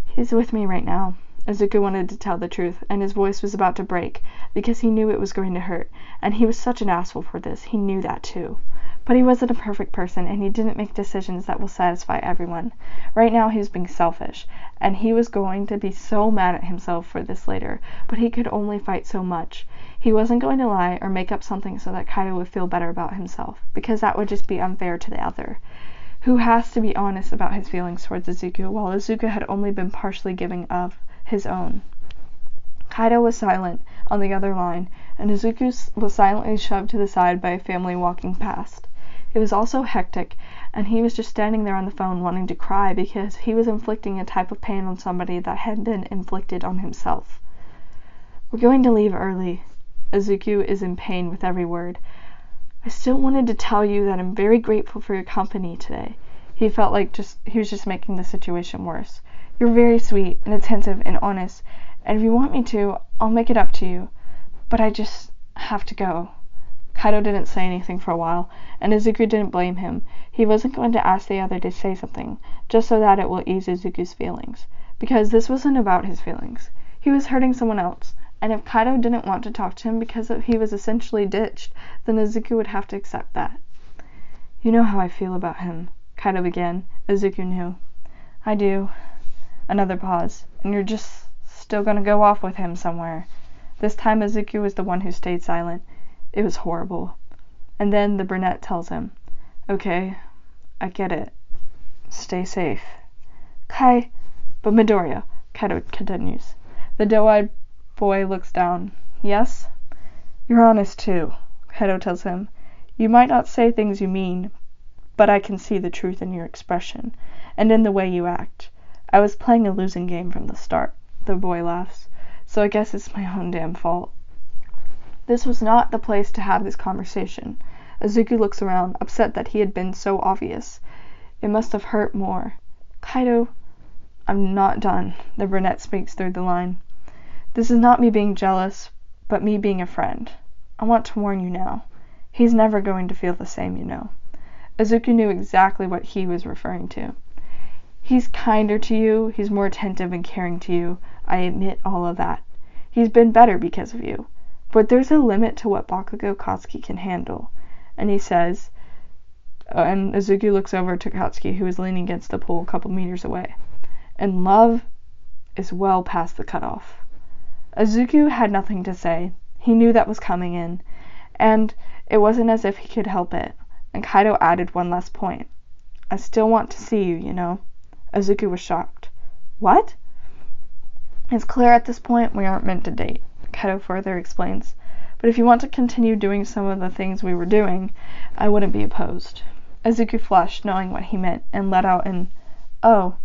He's with me right now. Izuku wanted to tell the truth, and his voice was about to break, because he knew it was going to hurt, and he was such an asshole for this, he knew that too. But he wasn't a perfect person, and he didn't make decisions that will satisfy everyone. Right now he was being selfish, and he was going to be so mad at himself for this later, but he could only fight so much. He wasn't going to lie or make up something so that Kaido would feel better about himself, because that would just be unfair to the other, who has to be honest about his feelings towards Izuku, while Izuku had only been partially giving of his own. Kaido was silent on the other line, and Izuku was silently shoved to the side by a family walking past. It was all so hectic, and he was just standing there on the phone wanting to cry because he was inflicting a type of pain on somebody that had been inflicted on himself. We're going to leave early. Izuku is in pain with every word. I still wanted to tell you that I'm very grateful for your company today. He felt like he was just making the situation worse. You're very sweet and attentive and honest, and if you want me to, I'll make it up to you. But I just have to go. Kaido didn't say anything for a while, and Izuku didn't blame him. He wasn't going to ask the other to say something, just so that it will ease Izuku's feelings, because this wasn't about his feelings. He was hurting someone else, and if Kaido didn't want to talk to him because he was essentially ditched, then Izuku would have to accept that. You know how I feel about him, Kaido began. Izuku knew. I do. Another pause. And you're just still gonna go off with him somewhere. This time Izuku was the one who stayed silent. It was horrible. And then the brunette tells him, Okay, I get it. Stay safe. But Midoriya, Kaido continues. The doe-eyed boy looks down. Yes? You're honest too, Kaido tells him. You might not say things you mean, but I can see the truth in your expression, and in the way you act. I was playing a losing game from the start, the boy laughs, so I guess it's my own damn fault. This was not the place to have this conversation. Izuku looks around, upset that he had been so obvious. It must have hurt more. Kaido, I'm not done, the brunette speaks through the line. This is not me being jealous, but me being a friend. I want to warn you now. He's never going to feel the same, you know. Izuku knew exactly what he was referring to. He's kinder to you, he's more attentive and caring to you, I admit all of that. He's been better because of you. But there's a limit to what Bakugo Katsuki can handle. And he says, and Izuku looks over to Katsuki, who is leaning against the pool a couple meters away. And love is well past the cutoff. Izuku had nothing to say. He knew that was coming in. And it wasn't as if he could help it. And Kaido added one last point. I still want to see you, you know. Izuku was shocked. What? It's clear at this point we aren't meant to date, Kaido further explains. But if you want to continue doing some of the things we were doing, I wouldn't be opposed. Izuku flushed, knowing what he meant, and let out an, Oh,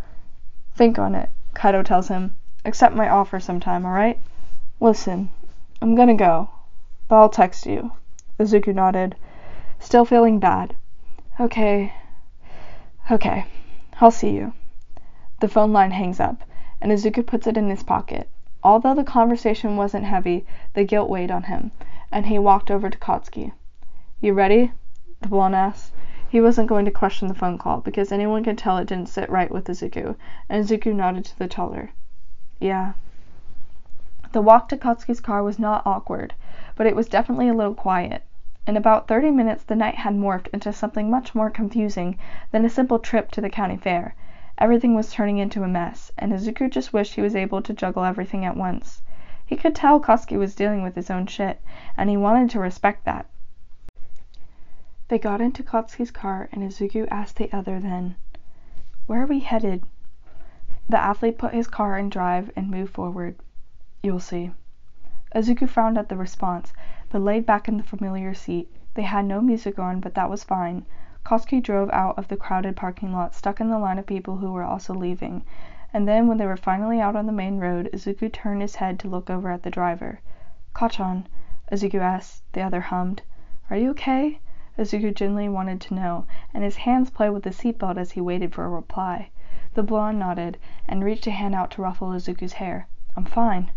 think on it, Kaido tells him. Accept my offer sometime, alright? Listen, I'm gonna go, but I'll text you. Izuku nodded, still feeling bad. Okay, I'll see you. The phone line hangs up, and Izuku puts it in his pocket. Although the conversation wasn't heavy, the guilt weighed on him, and he walked over to Katsuki. You ready? The blonde asked. He wasn't going to question the phone call, because anyone could tell it didn't sit right with Izuku, and Izuku nodded to the teller. Yeah. The walk to Katsuki's car was not awkward, but it was definitely a little quiet. In about 30 minutes, the night had morphed into something much more confusing than a simple trip to the county fair. Everything was turning into a mess, and Izuku just wished he was able to juggle everything at once. He could tell Katsuki was dealing with his own shit, and he wanted to respect that. They got into Katsuki's car, and Izuku asked the other then, "Where are we headed?" The athlete put his car in drive and moved forward. "You'll see." Izuku frowned at the response, but laid back in the familiar seat. They had no music on, but that was fine. Katsuki drove out of the crowded parking lot, stuck in the line of people who were also leaving. And then, when they were finally out on the main road, Izuku turned his head to look over at the driver. "Kachan?" Izuku asked. The other hummed. "Are you okay?" Izuku genuinely wanted to know, and his hands played with the seatbelt as he waited for a reply. The blonde nodded, and reached a hand out to ruffle Izuku's hair. "I'm fine."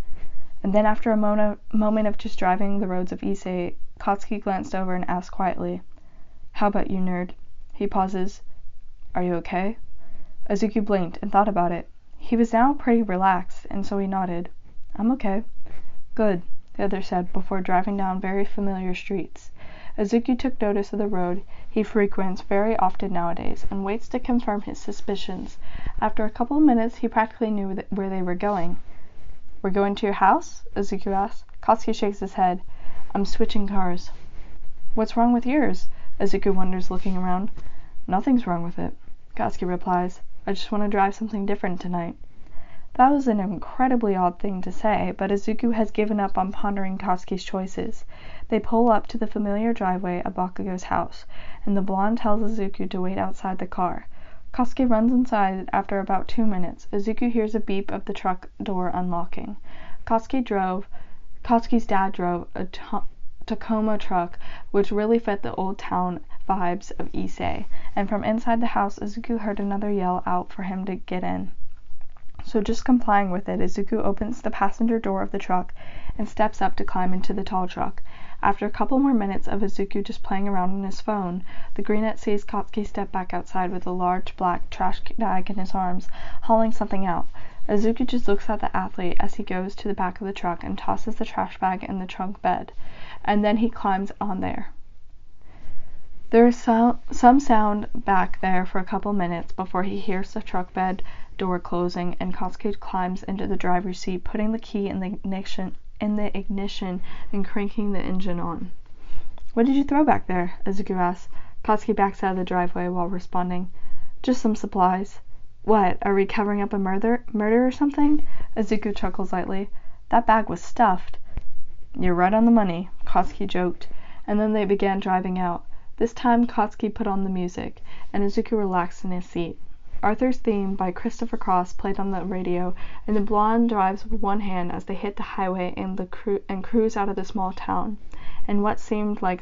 And then, after a moment of just driving the roads of Ise, Katsuki glanced over and asked quietly, "How about you, nerd?" He pauses. "Are you okay?" Izuku blinked and thought about it. He was now pretty relaxed, and so he nodded. "I'm okay." "Good," the other said, before driving down very familiar streets. Izuku took notice of the road he frequents very often nowadays, and waits to confirm his suspicions. After a couple of minutes, he practically knew where they were going. "We're going to your house?" Izuku asked. Katsuki shakes his head. "I'm switching cars." "What's wrong with yours?" Izuku wonders, looking around. "Nothing's wrong with it," Katsuki replies. "I just want to drive something different tonight." That was an incredibly odd thing to say, but Izuku has given up on pondering Katsuki's choices. They pull up to the familiar driveway of Bakugo's house, and the blonde tells Izuku to wait outside the car. Katsuki runs inside after about 2 minutes. Izuku hears a beep of the truck door unlocking. Katsuki's dad drove a Tacoma truck, which really fit the old town vibes of Ise, and from inside the house, Izuku heard another yell out for him to get in. So just complying with it, Izuku opens the passenger door of the truck and steps up to climb into the tall truck. After a couple more minutes of Izuku just playing around on his phone, the greenette sees Katsuki step back outside with a large black trash bag in his arms, hauling something out. Izuku just looks at the athlete as he goes to the back of the truck and tosses the trash bag in the trunk bed, and then he climbs on there. There is some sound back there for a couple minutes before he hears the truck bed door closing, and Katsuki climbs into the driver's seat, putting the key in the ignition and cranking the engine on. "What did you throw back there?" Izuku asks. Katsuki backs out of the driveway while responding, "Just some supplies." "What, are we covering up a murder or something?" Izuku chuckles lightly. "That bag was stuffed." "You're right on the money," Katsuki joked, and then they began driving out. This time Katsuki put on the music, and Izuku relaxed in his seat. Arthur's Theme by Christopher Cross played on the radio, and the blonde drives with one hand as they hit the highway and cruise out of the small town, and what seemed like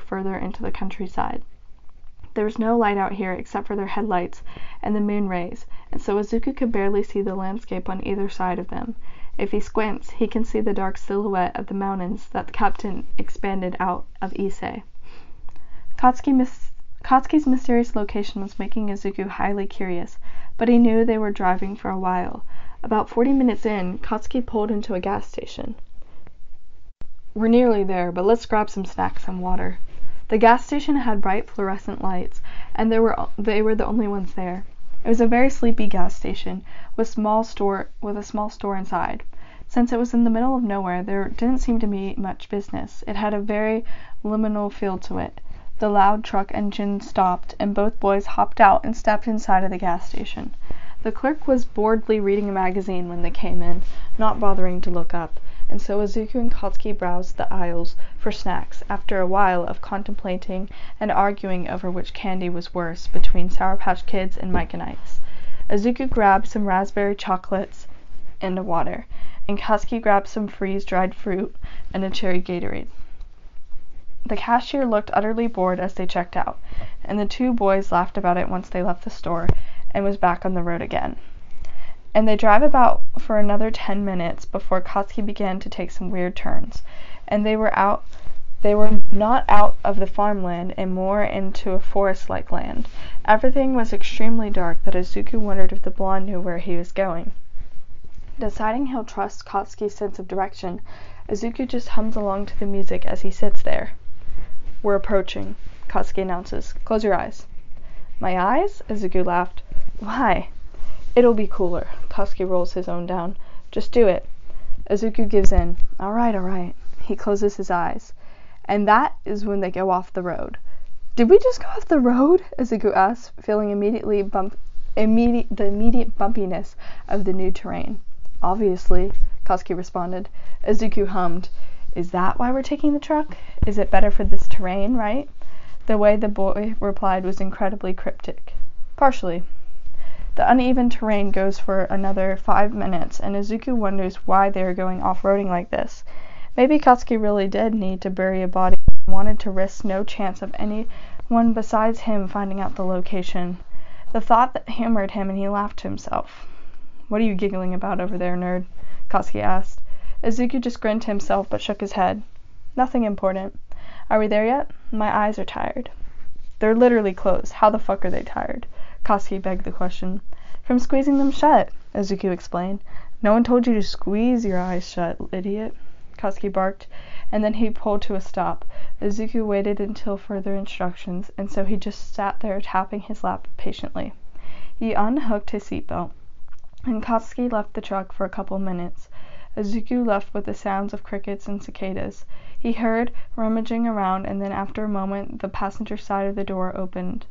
further into the countryside. There was no light out here except for their headlights and the moon rays, and so Izuku could barely see the landscape on either side of them. If he squints, he can see the dark silhouette of the mountains that the captain expanded out of Ise. Katsuki's mysterious location was making Izuku highly curious, but he knew they were driving for a while. About 40 minutes in, Katsuki pulled into a gas station. "We're nearly there, but let's grab some snacks and water." The gas station had bright fluorescent lights, and they were the only ones there. It was a very sleepy gas station with a small store inside. Since it was in the middle of nowhere, there didn't seem to be much business. It had a very liminal feel to it. The loud truck engine stopped, and both boys hopped out and stepped inside of the gas station. The clerk was boredly reading a magazine when they came in, not bothering to look up, and so Izuku and Katsuki browsed the aisles for snacks, after a while of contemplating and arguing over which candy was worse between Sour Patch Kids and Mike and Ike's. Izuku grabbed some raspberry chocolates and a water, and Katsuki grabbed some freeze-dried fruit and a cherry Gatorade. The cashier looked utterly bored as they checked out, and the two boys laughed about it once they left the store and was back on the road again. And they drive about for another 10 minutes before Katsuki began to take some weird turns, and they were not out of the farmland and more into a forest-like land. Everything was extremely dark that Izuku wondered if the blonde knew where he was going. Deciding he'll trust Katsuki's sense of direction, Izuku just hums along to the music as he sits there. "We're approaching," Katsuki announces. "Close your eyes." "My eyes?" Izuku laughed. "Why?" "It'll be cooler." Katsuki rolls his own down. "Just do it." Izuku gives in. All right. He closes his eyes. And that is when they go off the road. Did we just go off the road? Izuku asked, feeling the immediate bumpiness of the new terrain. Obviously, Katsuki responded. Izuku hummed. Is that why we're taking the truck? Is it better for this terrain, right? The way the boy replied was incredibly cryptic. Partially. The uneven terrain goes for another 5 minutes, and Izuku wonders why they are going off-roading like this. Maybe Katsuki really did need to bury a body and wanted to risk no chance of anyone besides him finding out the location. The thought that humored him, and he laughed to himself. What are you giggling about over there, nerd? Katsuki asked. Izuku just grinned to himself but shook his head. Nothing important. Are we there yet? My eyes are tired. They're literally closed. How the fuck are they tired? Katsuki begged the question. From squeezing them shut, Izuku explained. No one told you to squeeze your eyes shut, idiot. Katsuki barked, and then he pulled to a stop. Izuku waited until further instructions, and so he just sat there tapping his lap patiently. He unhooked his seatbelt, and Katsuki left the truck for a couple minutes. Izuku left with the sounds of crickets and cicadas. He heard rummaging around, and then after a moment the passenger side of the door opened.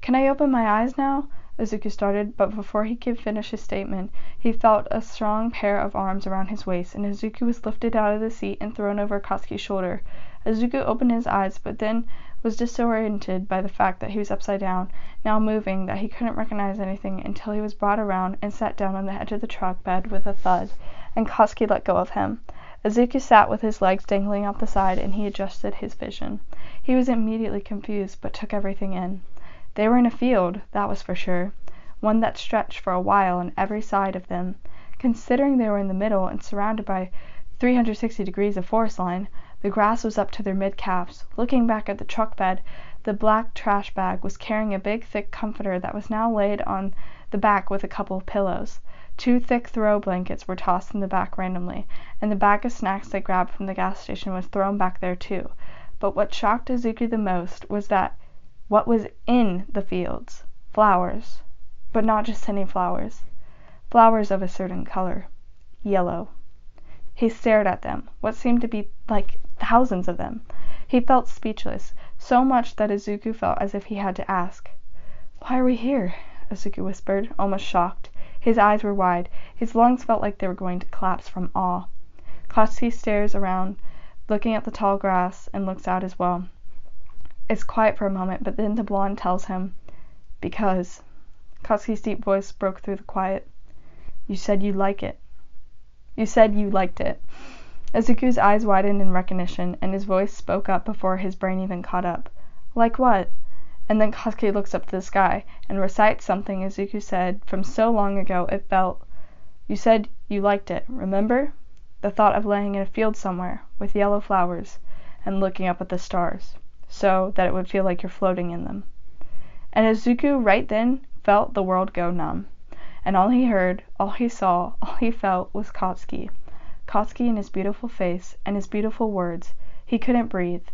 Can I open my eyes now? Izuku started, but before he could finish his statement, he felt a strong pair of arms around his waist, and Izuku was lifted out of the seat and thrown over Katsuki's shoulder. Izuku opened his eyes, but then was disoriented by the fact that he was upside down, now moving that he couldn't recognize anything until he was brought around and sat down on the edge of the truck bed with a thud, and Katsuki let go of him. Izuku sat with his legs dangling out the side, and he adjusted his vision. He was immediately confused, but took everything in. They were in a field, that was for sure, one that stretched for a while on every side of them. Considering they were in the middle and surrounded by 360 degrees of forest line, the grass was up to their mid-calves. Looking back at the truck bed, the black trash bag was carrying a big, thick comforter that was now laid on the back with a couple of pillows. 2 thick throw blankets were tossed in the back randomly, and the bag of snacks they grabbed from the gas station was thrown back there too. But what shocked Izuku the most was that what was in the fields? Flowers. But not just any flowers. Flowers of a certain color. Yellow. He stared at them, what seemed to be like thousands of them. He felt speechless, so much that Izuku felt as if he had to ask. Why are we here? Izuku whispered, almost shocked. His eyes were wide. His lungs felt like they were going to collapse from awe. Katsuki stares around, looking at the tall grass, and looks out as well. It's quiet for a moment, but then the blonde tells him, because. Katsuki's deep voice broke through the quiet. You said you like it. You said you liked it. Izuku's eyes widened in recognition, and his voice spoke up before his brain even caught up. Like what? And then Katsuki looks up to the sky and recites something Izuku said from so long ago it felt. You said you liked it, remember? The thought of laying in a field somewhere, with yellow flowers, and looking up at the stars, so that it would feel like you're floating in them. And Izuku right then felt the world go numb. And all he heard, all he saw, all he felt was Katsuki. Katsuki and his beautiful face, and his beautiful words. He couldn't breathe.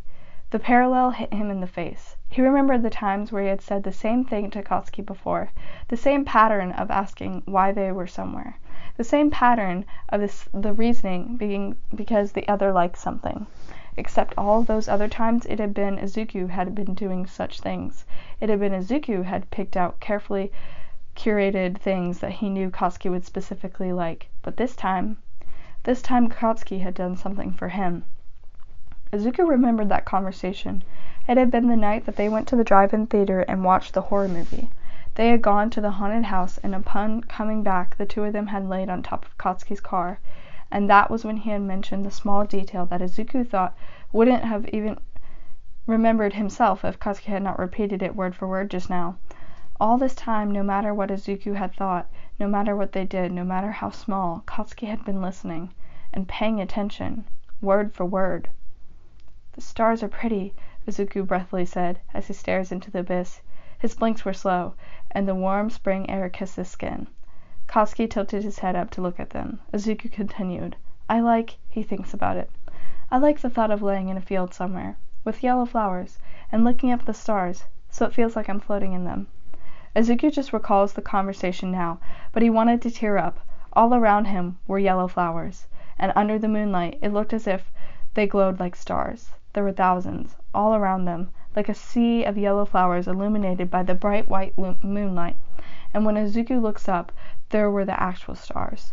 The parallel hit him in the face. He remembered the times where he had said the same thing to Katsuki before, the same pattern of asking why they were somewhere, the same pattern of the reasoning being because the other liked something. Except all those other times it had been Izuku had been doing such things. It had been Izuku had picked out carefully curated things that he knew Katsuki would specifically like. But this time Katsuki had done something for him. Izuku remembered that conversation. It had been the night that they went to the drive-in theater and watched the horror movie. They had gone to the haunted house, and upon coming back, the two of them had laid on top of Katsuki's car, and that was when he had mentioned the small detail that Izuku thought wouldn't have even remembered himself if Katsuki had not repeated it word for word just now. All this time, no matter what Izuku had thought, no matter what they did, no matter how small, Katsuki had been listening, and paying attention, word for word. The stars are pretty, Izuku breathily said, as he stares into the abyss. His blinks were slow, and the warm spring air kissed his skin. Katsuki tilted his head up to look at them. Izuku continued. He thinks about it. I like the thought of laying in a field somewhere, with yellow flowers, and looking up at the stars, so it feels like I'm floating in them. Izuku just recalls the conversation now, but he wanted to tear up. All around him were yellow flowers, and under the moonlight it looked as if they glowed like stars. There were thousands, all around them, like a sea of yellow flowers illuminated by the bright white moonlight. And when Izuku looks up, there were the actual stars.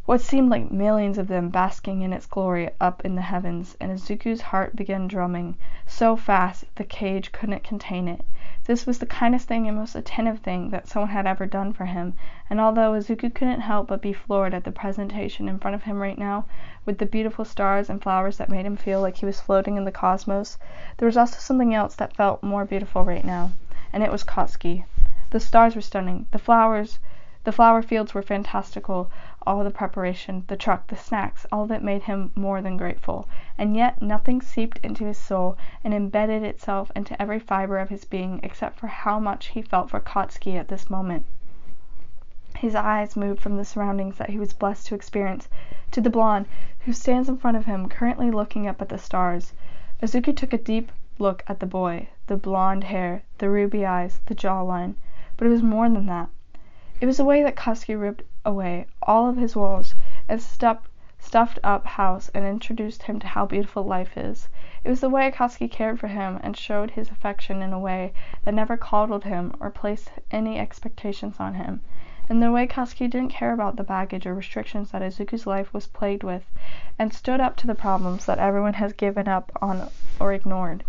What seemed like millions of them basking in its glory up in the heavens, and Izuku's heart began drumming so fast the cage couldn't contain it. This was the kindest thing and most attentive thing that someone had ever done for him, and although Izuku couldn't help but be floored at the presentation in front of him right now, with the beautiful stars and flowers that made him feel like he was floating in the cosmos, there was also something else that felt more beautiful right now, and it was Katsuki. The stars were stunning, the flower fields were fantastical, all the preparation, the truck, the snacks, all of it made him more than grateful. And yet nothing seeped into his soul and embedded itself into every fiber of his being except for how much he felt for Katsuki at this moment. His eyes moved from the surroundings that he was blessed to experience to the blonde who stands in front of him, currently looking up at the stars. Izuku took a deep look at the boy, the blonde hair, the ruby eyes, the jawline, but it was more than that. It was the way that Katsuki ripped away all of his walls and stuffed up house and introduced him to how beautiful life is. It was the way Katsuki cared for him and showed his affection in a way that never coddled him or placed any expectations on him. And the way Katsuki didn't care about the baggage or restrictions that Izuku's life was plagued with, and stood up to the problems that everyone has given up on or ignored.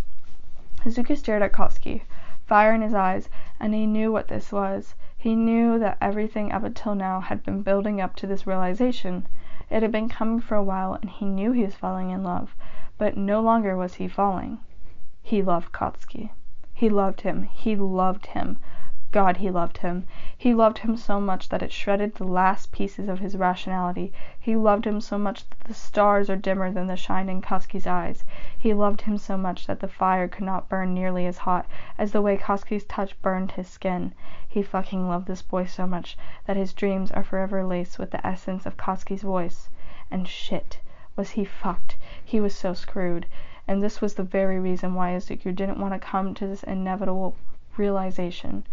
Izuku stared at Katsuki, fire in his eyes, and he knew what this was. He knew that everything up until now had been building up to this realization. It had been coming for a while, and he knew he was falling in love, but no longer was he falling. He loved Katsuki. He loved him. He loved him. God, he loved him. He loved him so much that it shredded the last pieces of his rationality. He loved him so much that the stars are dimmer than the shine in Katsuki's eyes. He loved him so much that the fire could not burn nearly as hot as the way Katsuki's touch burned his skin. He fucking loved this boy so much that his dreams are forever laced with the essence of Katsuki's voice. And shit, was he fucked. He was so screwed. And this was the very reason why Izuku didn't want to come to this inevitable realization.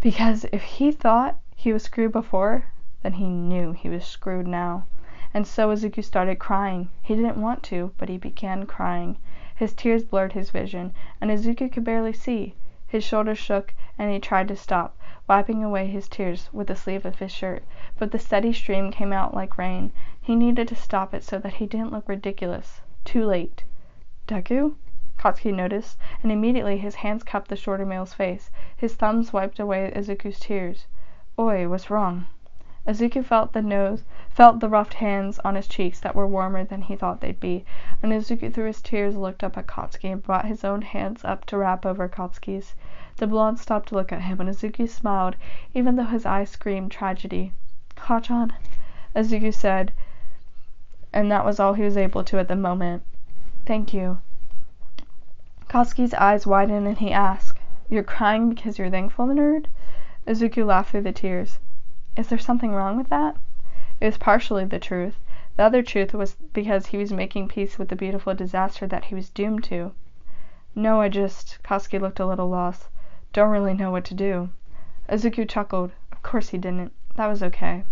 Because if he thought he was screwed before, then he knew he was screwed now. And so Izuku started crying. He didn't want to, but he began crying. His tears blurred his vision, and Izuku could barely see. His shoulders shook, and he tried to stop, wiping away his tears with the sleeve of his shirt. But the steady stream came out like rain. He needed to stop it so that he didn't look ridiculous. Too late. Deku? Katsuki noticed, and immediately his hands cupped the shorter male's face. His thumbs wiped away Izuku's tears. Oi, what's wrong? Izuku felt the roughed hands on his cheeks that were warmer than he thought they'd be, and Izuku through his tears looked up at Katsuki and brought his own hands up to wrap over Katsuki's. The blonde stopped to look at him, and Izuku smiled, even though his eyes screamed tragedy. Kachan, Izuku said, and that was all he was able to at the moment. Thank you. Katsuki's eyes widened and he asked, You're crying because you're thankful, nerd? Izuku laughed through the tears. Is there something wrong with that? It was partially the truth. The other truth was because he was making peace with the beautiful disaster that he was doomed to. No, Katsuki looked a little lost. Don't really know what to do. Izuku chuckled. Of course he didn't. That was okay.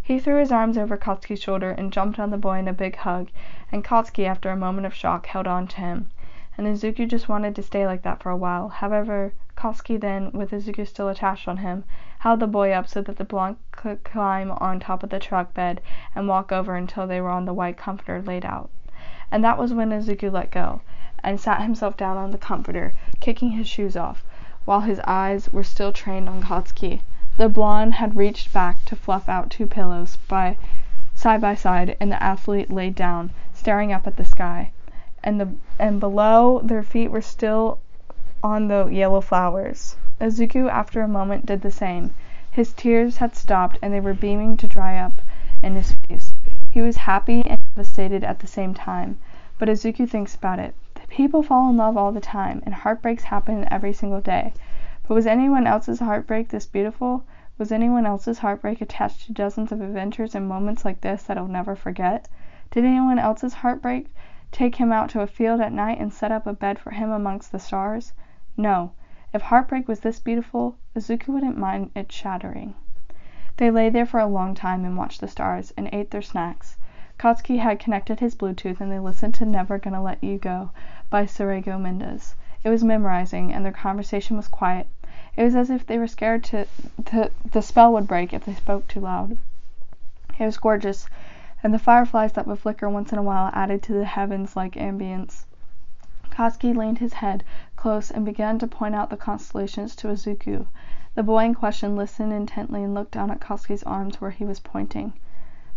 He threw his arms over Katsuki's shoulder and jumped on the boy in a big hug, and Katsuki, after a moment of shock, held on to him. And Izuku just wanted to stay like that for a while. However, Katsuki then, with Izuku still attached on him, held the boy up so that the blonde could climb on top of the truck bed and walk over until they were on the white comforter laid out. And that was when Izuku let go, and sat himself down on the comforter, kicking his shoes off, while his eyes were still trained on Katsuki. The blonde had reached back to fluff out 2 pillows side by side, and the athlete laid down, staring up at the sky. And below, their feet were still on the yellow flowers. Izuku, after a moment, did the same. His tears had stopped, and they were beginning to dry up in his face. He was happy and devastated at the same time. But Izuku thinks about it. People fall in love all the time, and heartbreaks happen every single day. But was anyone else's heartbreak this beautiful? Was anyone else's heartbreak attached to dozens of adventures and moments like this that he'll never forget? Did anyone else's heartbreak take him out to a field at night and set up a bed for him amongst the stars? No. If heartbreak was this beautiful, Izuku wouldn't mind it shattering. They lay there for a long time and watched the stars and ate their snacks. Katsuki had connected his Bluetooth and they listened to Never Gonna Let You Go by Sorego Mendes. It was memorizing and their conversation was quiet. It was as if they were scared the spell would break if they spoke too loud. It was gorgeous, and the fireflies that would flicker once in a while added to the heavens-like ambience. Katsuki leaned his head close and began to point out the constellations to Izuku. The boy in question listened intently and looked down at Katsuki's arms where he was pointing.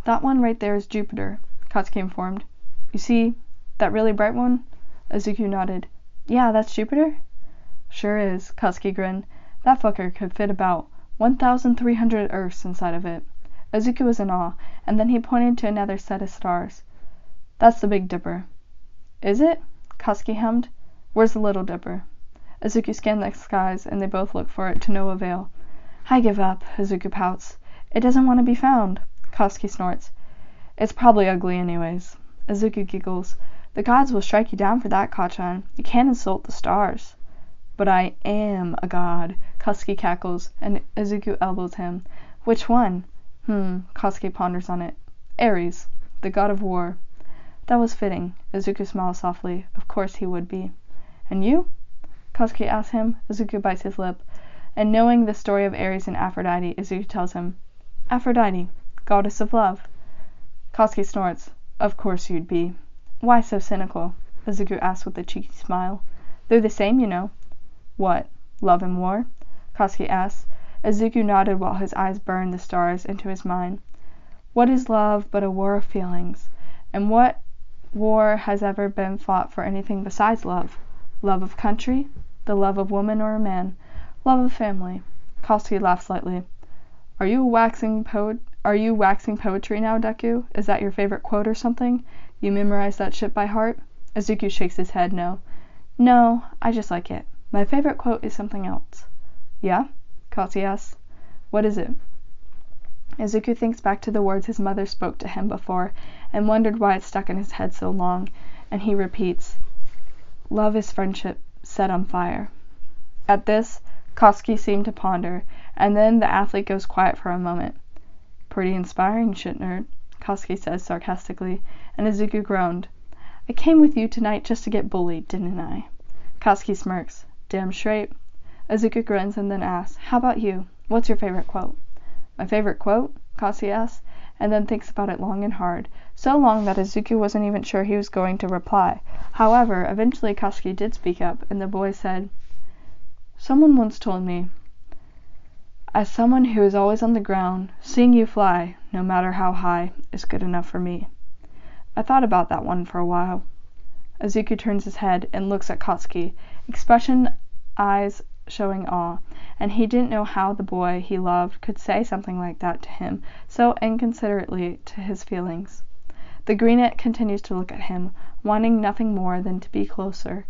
"That one right there is Jupiter," Katsuki informed. "You see that really bright one?" Izuku nodded. "Yeah, that's Jupiter?" "Sure is," Katsuki grinned. "That fucker could fit about 1,300 Earths inside of it." Izuku was in awe, and then he pointed to another set of stars. "That's the Big Dipper." "Is it?" Katsuki hummed. "Where's the Little Dipper?" Izuku scanned the skies, and they both looked for it to no avail. "I give up," Izuku pouts. "It doesn't want to be found." Katsuki snorts. "It's probably ugly anyways." Izuku giggles. "The gods will strike you down for that, Kachan. You can't insult the stars." "But I am a god," Katsuki cackles, and Izuku elbows him. "Which one?" Katsuki ponders on it. "Ares, the god of war." "That was fitting." Izuku smiles softly. Of course he would be. "And you?" Katsuki asks him. Izuku bites his lip. And knowing the story of Ares and Aphrodite, Izuku tells him. "Aphrodite, goddess of love." Katsuki snorts. "Of course you'd be." "Why so cynical?" Izuku asks with a cheeky smile. "They're the same, you know." "What, love and war?" Katsuki asks. Izuku nodded while his eyes burned the stars into his mind. "What is love but a war of feelings? And what war has ever been fought for anything besides love? Love of country? The love of woman or a man? Love of family?" Katsuki laughed slightly. Are you waxing poetry now, Deku? Is that your favorite quote or something? You memorize that shit by heart?" Izuku shakes his head no. "No, I just like it. My favorite quote is something else." "Yeah?" Katsuki asks. "What is it?" Izuku thinks back to the words his mother spoke to him before and wondered why it stuck in his head so long, and he repeats, "Love is friendship set on fire." At this, Katsuki seemed to ponder, and then the athlete goes quiet for a moment. "Pretty inspiring, shit nerd," Katsuki says sarcastically, and Izuku groaned. "I came with you tonight just to get bullied, didn't I?" Katsuki smirks. "Damn straight." Izuku grins and then asks, "How about you? What's your favorite quote?" "My favorite quote?" Katsuki asks, and then thinks about it long and hard, so long that Izuku wasn't even sure he was going to reply. However, eventually Katsuki did speak up, and the boy said, "Someone once told me, as someone who is always on the ground, seeing you fly, no matter how high, is good enough for me." I thought about that one for a while. Izuku turns his head and looks at Katsuki, expression eyes showing awe, and he didn't know how the boy he loved could say something like that to him so inconsiderately to his feelings. The greenette continues to look at him, wanting nothing more than to be closer.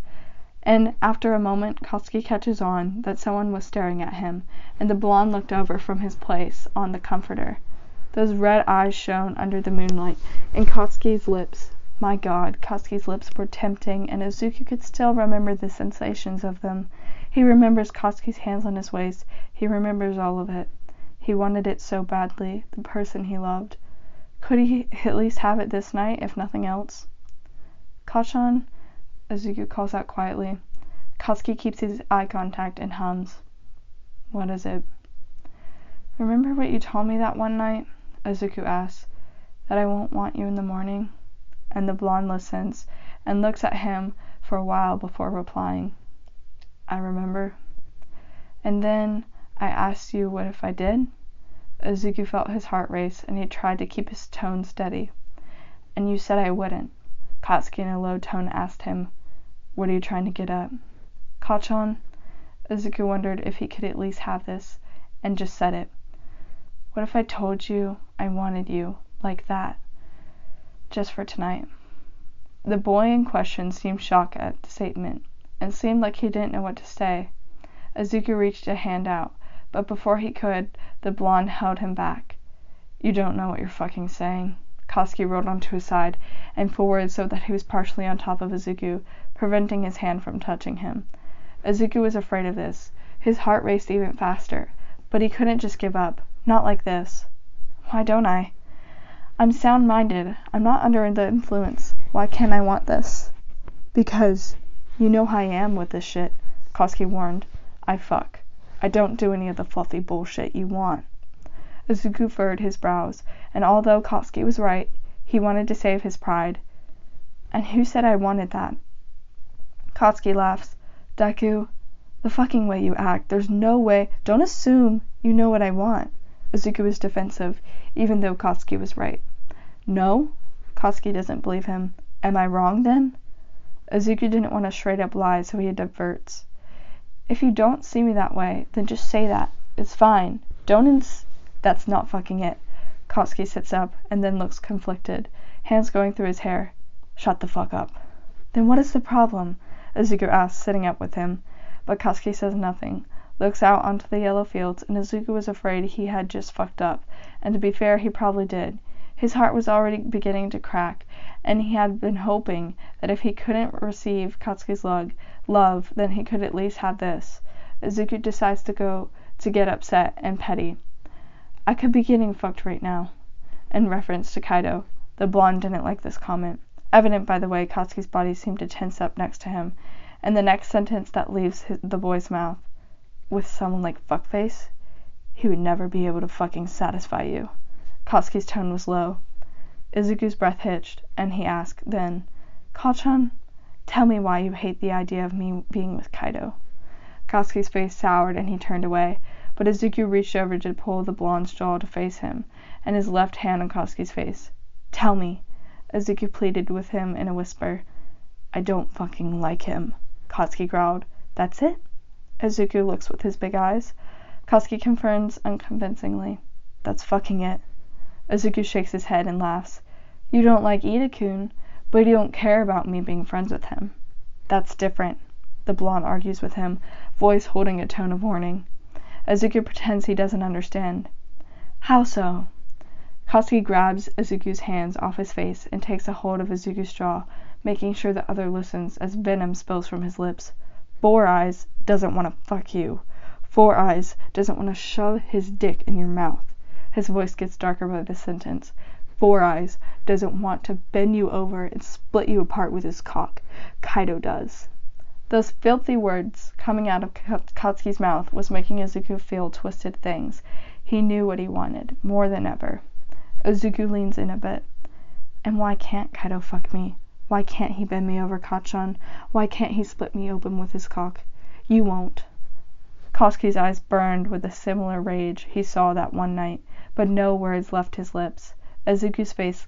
And after a moment Katsuki catches on that someone was staring at him, and the blonde looked over from his place on the comforter. Those red eyes shone under the moonlight, and Katsuki's lips, my God, Katsuki's lips were tempting, and Izuku could still remember the sensations of them. He remembers Katsuki's hands on his waist. He remembers all of it. He wanted it so badly, the person he loved. Could he at least have it this night, if nothing else? "Kachan?" Izuku calls out quietly. Katsuki keeps his eye contact and hums. "What is it?" "Remember what you told me that one night?" Izuku asks. "That I won't want you in the morning?" And the blonde listens and looks at him for a while before replying. "I remember." "And then I asked you what if I did?" Izuku felt his heart race, and he tried to keep his tone steady. "And you said I wouldn't." Katsuki in a low tone asked him, "What are you trying to get at?" "Kachan?" Izuku wondered if he could at least have this, and just said it. "What if I told you I wanted you, like that, just for tonight?" The boy in question seemed shocked at the statement, and seemed like he didn't know what to say. Izuku reached a hand out, but before he could, the blonde held him back. "You don't know what you're fucking saying." Katsuki rolled onto his side and forward so that he was partially on top of Izuku, preventing his hand from touching him. Izuku was afraid of this. His heart raced even faster, but he couldn't just give up. Not like this. "Why don't I?" I'm sound-minded. I'm not under the influence. Why can't I want this? Because you know how I am with this shit, Koski warned. I fuck. I don't do any of the fluffy bullshit you want. Izuku furrowed his brows, and although Koski was right, he wanted to save his pride. And who said I wanted that? Koski laughs. Deku, the fucking way you act, there's no way. Don't assume you know what I want. Izuku was defensive, even though Koski was right. No? Koski doesn't believe him. Am I wrong then? Izuku didn't want to straight up lie, so he diverts. If you don't see me that way, then just say that. It's fine. That's not fucking it. Koski sits up and then looks conflicted, hands going through his hair. Shut the fuck up. Then what is the problem? Izuku asks, sitting up with him. But Koski says nothing, looks out onto the yellow fields, and Izuku was afraid he had just fucked up, and to be fair, he probably did. His heart was already beginning to crack, and he had been hoping that if he couldn't receive Koski's love, then he could at least have this. Izuku decides to get upset and petty. I could be getting fucked right now. In reference to Kaido. The blonde didn't like this comment. Evident by the way Koski's body seemed to tense up next to him, and the next sentence that leaves the boy's mouth. With someone like Fuckface, he would never be able to fucking satisfy you. Koski's tone was low. Izuku's breath hitched, and he asked then, Kachan, tell me why you hate the idea of me being with Kaido. Koski's face soured and he turned away, but Izuku reached over to pull the blonde's jaw to face him, and his left hand on Koski's face. Tell me, Izuku pleaded with him in a whisper. I don't fucking like him, Koski growled. That's it? Izuku looks with his big eyes. Koski confirms unconvincingly. That's fucking it. Izuku shakes his head and laughs. You don't like Ida-kun, but you don't care about me being friends with him. That's different, the blonde argues with him, voice holding a tone of warning. Izuku pretends he doesn't understand. How so? Koski grabs Izuku's hands off his face and takes a hold of Izuku's jaw, making sure the other listens as venom spills from his lips. Four Eyes doesn't want to fuck you. Four Eyes doesn't want to shove his dick in your mouth. His voice gets darker by the sentence. Four Eyes doesn't want to bend you over and split you apart with his cock. Kaido does. Those filthy words coming out of Koski's mouth was making Izuku feel twisted things. He knew what he wanted, more than ever. Izuku leans in a bit. And why can't Kaido fuck me? Why can't he bend me over, Kachan? Why can't he split me open with his cock? You won't. Koski's eyes burned with a similar rage he saw that one night, but no words left his lips. Izuku's face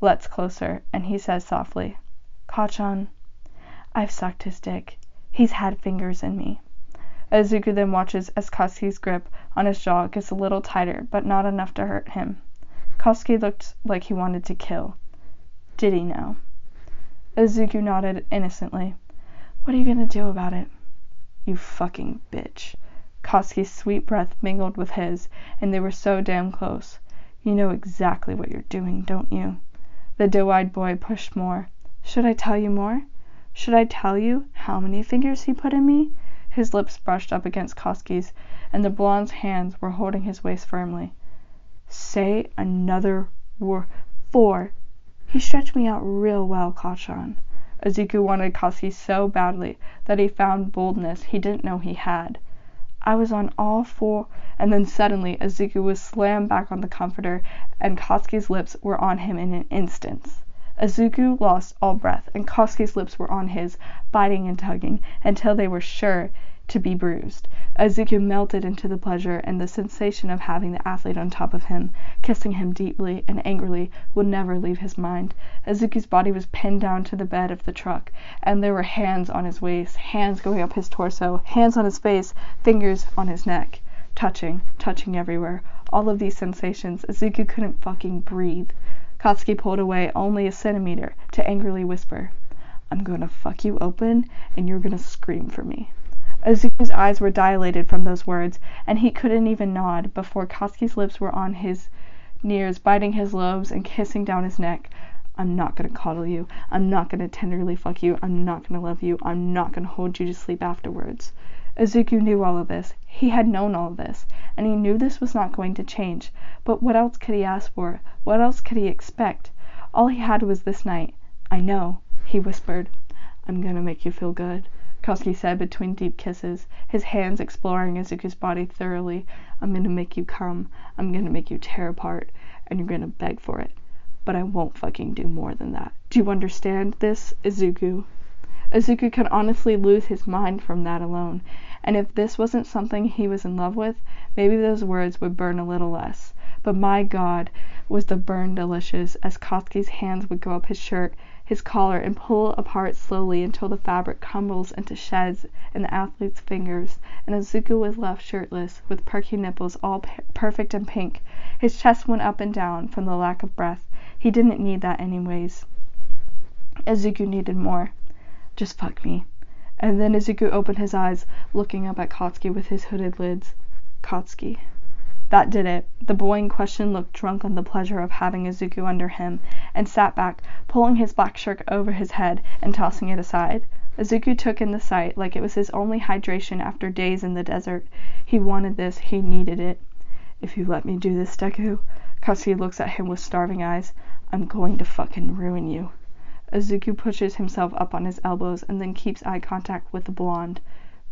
lets closer, and he says softly, Kachan, I've sucked his dick. He's had fingers in me. Izuku then watches as Koski's grip on his jaw gets a little tighter, but not enough to hurt him. Koski looked like he wanted to kill. Did he now? Izuku nodded innocently. What are you gonna do about it? You fucking bitch. Koski's sweet breath mingled with his, and they were so damn close. You know exactly what you're doing, don't you? The doe-eyed boy pushed more. Should I tell you more? Should I tell you how many fingers he put in me? His lips brushed up against Koski's, and the blonde's hands were holding his waist firmly. Say another word. 4. He stretched me out real well, Kachan. Izuku wanted Koski so badly that he found boldness he didn't know he had. I was on all 4, and then suddenly Izuku was slammed back on the comforter, and Koski's lips were on him in an instant. Izuku lost all breath, and Koski's lips were on his, biting and tugging, until they were sure to be bruised. Izuku melted into the pleasure, and the sensation of having the athlete on top of him, kissing him deeply and angrily, would never leave his mind. Izuku's body was pinned down to the bed of the truck, and there were hands on his waist, hands going up his torso, hands on his face, fingers on his neck. Touching everywhere. All of these sensations, Izuku couldn't fucking breathe. Koski pulled away only a centimeter to angrily whisper, I'm gonna fuck you open, and you're gonna scream for me. Izuku's eyes were dilated from those words, and he couldn't even nod before Koski's lips were on his ears, biting his lobes and kissing down his neck. I'm not gonna coddle you. I'm not gonna tenderly fuck you. I'm not gonna love you. I'm not gonna hold you to sleep afterwards. Izuku knew all of this. He had known all of this, and he knew this was not going to change. But what else could he ask for? What else could he expect? All he had was this night. "I know," he whispered. "I'm gonna make you feel good," Katsuki said between deep kisses, his hands exploring Izuku's body thoroughly. "I'm gonna make you come. I'm gonna make you tear apart, and you're gonna beg for it. But I won't fucking do more than that. Do you understand this, Izuku?" Izuku could honestly lose his mind from that alone, and if this wasn't something he was in love with, maybe those words would burn a little less. But my God, was the burn delicious, as Katsuki's hands would go up his shirt, his collar, and pull apart slowly until the fabric crumbles into shreds in the athlete's fingers, and Izuku was left shirtless, with perky nipples all perfect and pink. His chest went up and down from the lack of breath. He didn't need that anyways. Izuku needed more. "Just fuck me." And then Izuku opened his eyes, looking up at Katsuki with his hooded lids. Katsuki. That did it. The boy in question looked drunk on the pleasure of having Izuku under him, and sat back, pulling his black shirt over his head and tossing it aside. Izuku took in the sight like it was his only hydration after days in the desert. He wanted this, he needed it. "If you let me do this, Deku," Katsuki looks at him with starving eyes, "I'm going to fucking ruin you." Izuku pushes himself up on his elbows and then keeps eye contact with the blonde.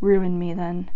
"Ruin me, then."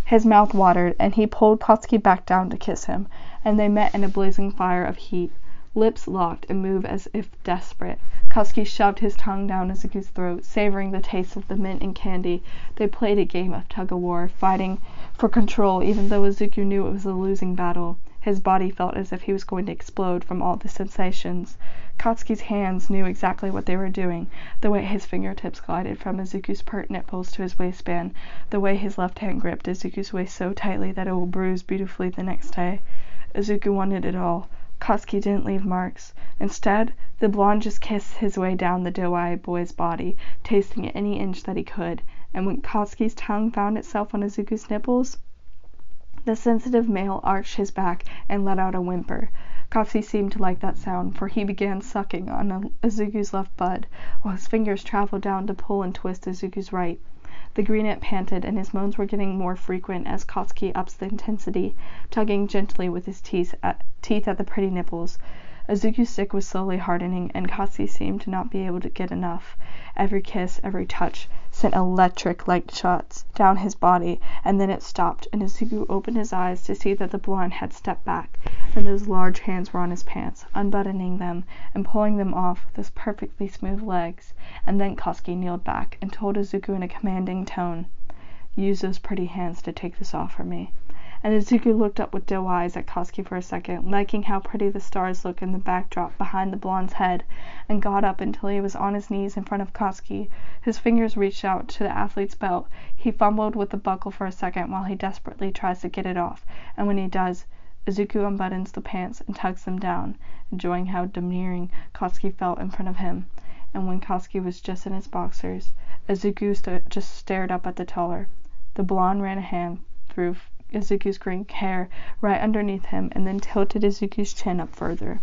His mouth watered, and he pulled Katsuki back down to kiss him, and they met in a blazing fire of heat. Lips locked and moved as if desperate. Katsuki shoved his tongue down Izuku's throat, savoring the taste of the mint and candy. They played a game of tug-of-war, fighting for control even though Izuku knew it was a losing battle. His body felt as if he was going to explode from all the sensations. Katsuki's hands knew exactly what they were doing, the way his fingertips glided from Izuku's pert nipples to his waistband, the way his left hand gripped Izuku's waist so tightly that it will bruise beautifully the next day. Izuku wanted it all. Katsuki didn't leave marks. Instead, the blonde just kissed his way down the doe-eyed boy's body, tasting any inch that he could, and when Katsuki's tongue found itself on Izuku's nipples, the sensitive male arched his back and let out a whimper. Katsuki seemed to like that sound, for he began sucking on Izuku's left bud, while his fingers traveled down to pull and twist Izuku's right. The greenette panted, and his moans were getting more frequent as Katsuki ups the intensity, tugging gently with his teeth at the pretty nipples. Izuku's stick was slowly hardening, and Katsuki seemed to not be able to get enough. Every kiss, every touch, sent electric light shots down his body, and then it stopped, and Izuku opened his eyes to see that the blonde had stepped back, and those large hands were on his pants, unbuttoning them and pulling them off those perfectly smooth legs. And then Katsuki kneeled back and told Izuku in a commanding tone, "Use those pretty hands to take this off for me." And Izuku looked up with doe eyes at Katsuki for a second, liking how pretty the stars looked in the backdrop behind the blonde's head, and got up until he was on his knees in front of Katsuki. His fingers reached out to the athlete's belt. He fumbled with the buckle for a second while he desperately tries to get it off, and when he does, Izuku unbuttons the pants and tugs them down, enjoying how demurring Katsuki felt in front of him. And when Katsuki was just in his boxers, Izuku just stared up at the taller. The blonde ran a hand through Izuku's green hair right underneath him, and then tilted Izuku's chin up further.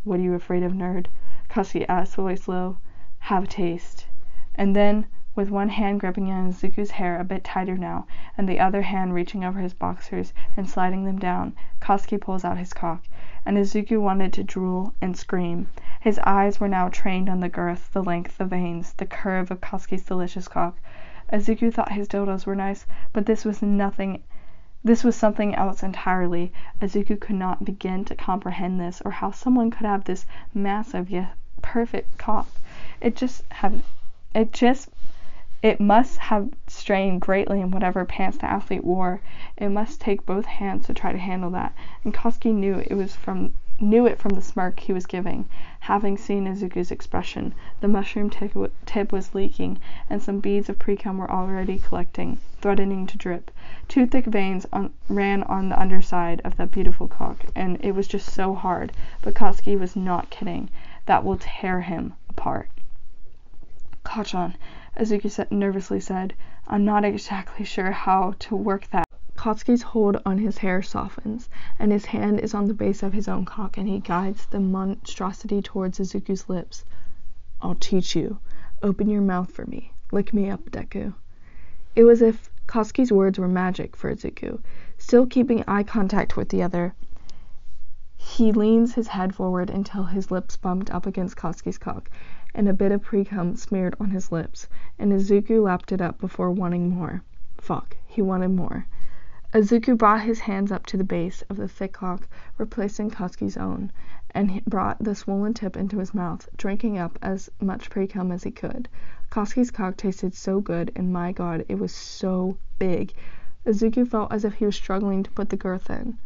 "What are you afraid of, nerd?" Katsuki asked, voice low. "Have a taste." And then, with one hand gripping on Izuku's hair a bit tighter now, and the other hand reaching over his boxers and sliding them down, Katsuki pulls out his cock, and Izuku wanted to drool and scream. His eyes were now trained on the girth, the length, the veins, the curve of Katsuki's delicious cock. Izuku thought his dildos were nice, but this was something else entirely. Izuku could not begin to comprehend this, or how someone could have this massive yet perfect cock. It must have strained greatly in whatever pants the athlete wore. It must take both hands to try to handle that, and Katsuki knew it from the smirk he was giving. Having seen Izuku's expression, the mushroom tip was leaking, and some beads of pre-cum were already collecting, threatening to drip. 2 thick veins ran on the underside of that beautiful cock, and it was just so hard, but Katsuki was not kidding. That will tear him apart. "Kachan," Izuku nervously said. "I'm not exactly sure how to work that." Katsuki's hold on his hair softens, and his hand is on the base of his own cock, and he guides the monstrosity towards Izuku's lips. "I'll teach you. Open your mouth for me. Lick me up, Deku." It was as Koski's words were magic for Izuku. Still keeping eye contact with the other, he leans his head forward until his lips bumped up against Koski's cock, and a bit of pre-cum smeared on his lips, and Izuku lapped it up before wanting more. Fuck, he wanted more. Izuku brought his hands up to the base of the thick cock, replacing Koski's own, and he brought the swollen tip into his mouth, drinking up as much pre-cum as he could. Koski's cock tasted so good, and my god, it was so big. Izuku felt as if he was struggling to put the girth in.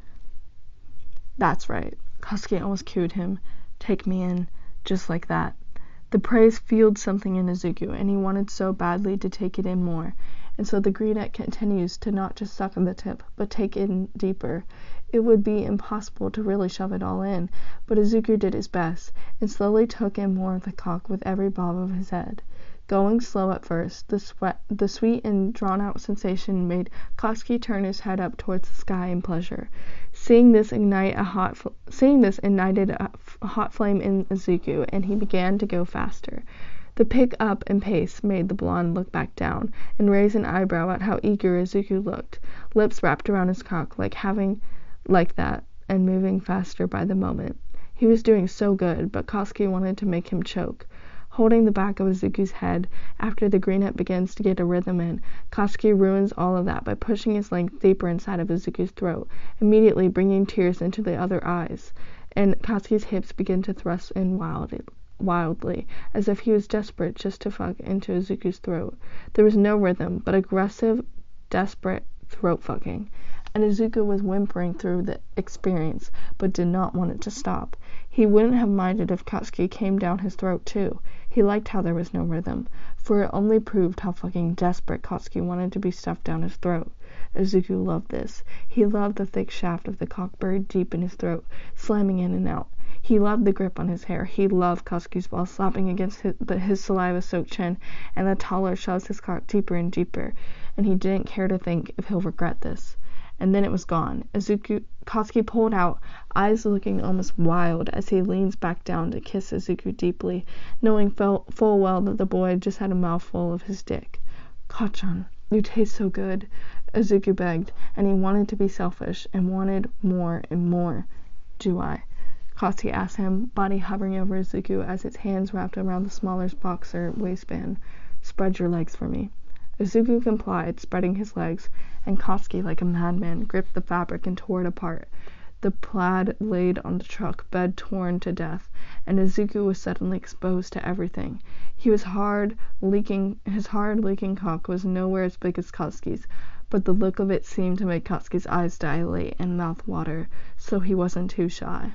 That's right. Koski almost cooed him. Take me in, just like that. The praise fueled something in Izuku, and he wanted so badly to take it in more. And so the greenette continues to not just suck on the tip, but take in deeper. It would be impossible to really shove it all in, but Izuku did his best, and slowly took in more of the cock with every bob of his head. Going slow at first, the sweet and drawn-out sensation made Koski turn his head up towards the sky in pleasure. Seeing this ignited a hot flame in Izuku, and he began to go faster. The pick up and pace made the blonde look back down, and raise an eyebrow at how eager Izuku looked, lips wrapped around his cock like that, and moving faster by the moment. He was doing so good, but Koski wanted to make him choke. Holding the back of Izuku's head, after the greenette begins to get a rhythm in, Koski ruins all of that by pushing his length deeper inside of Izuku's throat, immediately bringing tears into the other eyes, and Koski's hips begin to thrust in wildly, as if he was desperate just to fuck into Izuku's throat. There was no rhythm, but aggressive, desperate throat fucking, and Izuku was whimpering through the experience, but did not want it to stop. He wouldn't have minded if Koski came down his throat too. He liked how there was no rhythm, for it only proved how fucking desperate Koski wanted to be stuffed down his throat. Izuku loved this. He loved the thick shaft of the cock buried deep in his throat, slamming in and out. He loved the grip on his hair. He loved Koski's balls slapping against his saliva-soaked chin, and the taller shoves his cock deeper and deeper, and he didn't care to think if he'll regret this. And then it was gone. Koski pulled out, eyes looking almost wild as he leans back down to kiss Izuku deeply, knowing full well that the boy just had a mouthful of his dick. "Kachan, you taste so good," Izuku begged, and he wanted to be selfish, and wanted more and more. "Do I?" Koski asked him, body hovering over Izuku as its hands wrapped around the smaller boxer waistband. "Spread your legs for me." Izuku complied, spreading his legs, and Koski, like a madman, gripped the fabric and tore it apart. The plaid laid on the truck bed torn to death, and Izuku was suddenly exposed to everything. His hard, leaking cock was nowhere as big as Koski's, but the look of it seemed to make Koski's eyes dilate and mouth water, so he wasn't too shy.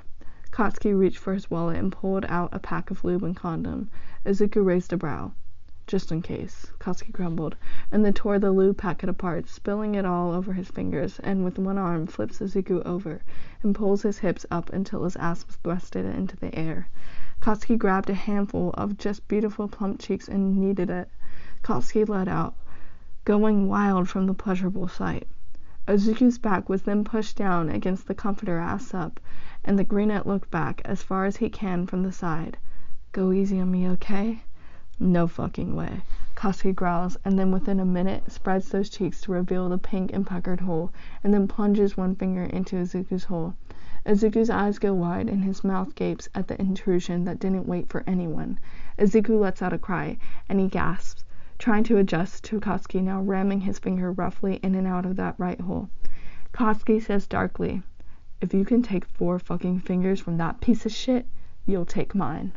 Koski reached for his wallet and pulled out a pack of lube and condom. Izuku raised a brow. "Just in case," Koski grumbled, and then tore the lube packet apart, spilling it all over his fingers, and with one arm flips Izuku over, and pulls his hips up until his ass was thrusted into the air. Koski grabbed a handful of just beautiful plump cheeks and kneaded it. Koski let out, going wild from the pleasurable sight. Izuku's back was then pushed down against the comforter ass up, and the greenette looked back as far as he can from the side. "Go easy on me, okay?" "No fucking way," Koski growls, and then within a minute spreads those cheeks to reveal the pink and puckered hole, and then plunges one finger into Izuku's hole. Izuku's eyes go wide, and his mouth gapes at the intrusion that didn't wait for anyone. Izuku lets out a cry, and he gasps, trying to adjust to Koski now ramming his finger roughly in and out of that right hole. Koski says darkly, "If you can take 4 fucking fingers from that piece of shit, you'll take mine."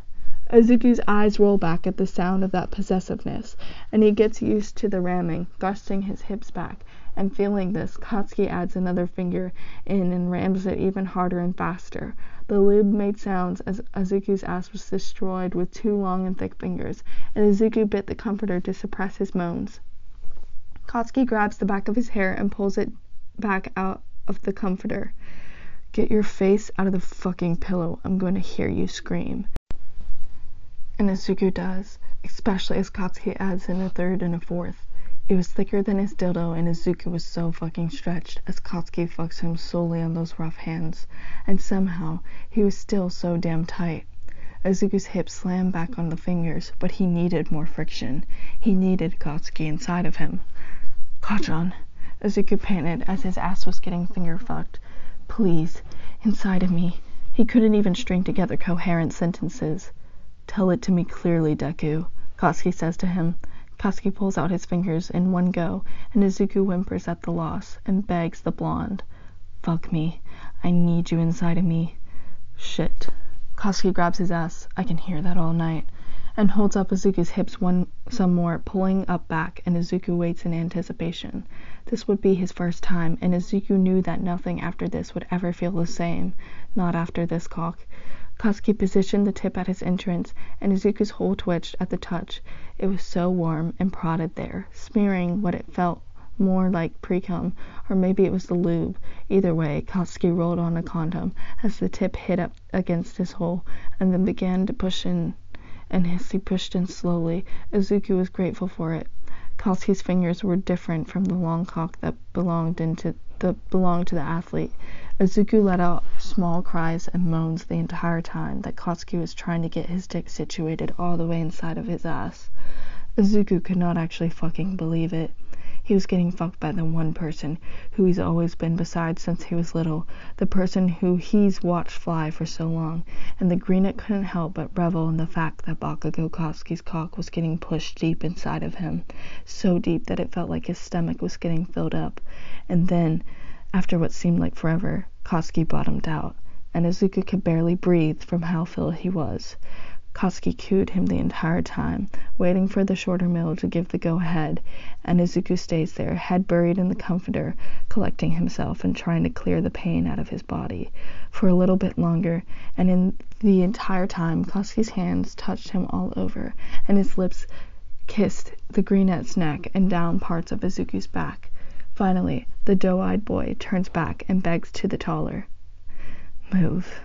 Izuku's eyes roll back at the sound of that possessiveness, and he gets used to the ramming, thrusting his hips back, and feeling this, Koski adds another finger in and rams it even harder and faster. The lube made sounds as Izuku's ass was destroyed with 2 long and thick fingers, and Izuku bit the comforter to suppress his moans. Koski grabs the back of his hair and pulls it back out of the comforter. "Get your face out of the fucking pillow. I'm going to hear you scream." And Izuku does, especially as Koski adds in a third and a fourth. It was thicker than his dildo, and Izuku was so fucking stretched as Koski fucks him solely on those rough hands, and somehow he was still so damn tight. Izuku's hips slammed back on the fingers, but he needed more friction. He needed Koski inside of him. "Kachan," Izuku panted as his ass was getting finger-fucked. "Please, inside of me." He couldn't even string together coherent sentences. "Tell it to me clearly, Deku," Katsuki says to him. Katsuki pulls out his fingers in one go, and Izuku whimpers at the loss and begs the blonde, "Fuck me. I need you inside of me." "Shit." Katsuki grabs his ass, "I can hear that all night," and holds up Izuku's hips some more, pulling up back, and Izuku waits in anticipation. This would be his first time, and Izuku knew that nothing after this would ever feel the same. Not after this cock. Katsuki positioned the tip at his entrance, and Izuku's hole twitched at the touch. It was so warm and prodded there, smearing what it felt more like pre-cum, or maybe it was the lube. Either way, Katsuki rolled on a condom as the tip hit up against his hole, and then began to push in. And as he pushed in slowly, Izuku was grateful for it. Katsuki's fingers were different from the long cock that belonged to the athlete. Izuku let out small cries and moans the entire time that Katsuki was trying to get his dick situated all the way inside of his ass. Izuku could not actually fucking believe it. He was getting fucked by the one person who he's always been beside since he was little, the person who he's watched fly for so long, and the greenet couldn't help but revel in the fact that Bakudeku Katsuki's cock was getting pushed deep inside of him, so deep that it felt like his stomach was getting filled up. And then, after what seemed like forever, Katsuki bottomed out, and Izuku could barely breathe from how filled he was. Katsuki cooed him the entire time, waiting for the shorter male to give the go-ahead, and Izuku stays there, head buried in the comforter, collecting himself and trying to clear the pain out of his body. For a little bit longer, and in the entire time, Katsuki's hands touched him all over, and his lips kissed the greenet's neck and down parts of Izuku's back. Finally, the doe-eyed boy turns back and begs to the taller, "Move."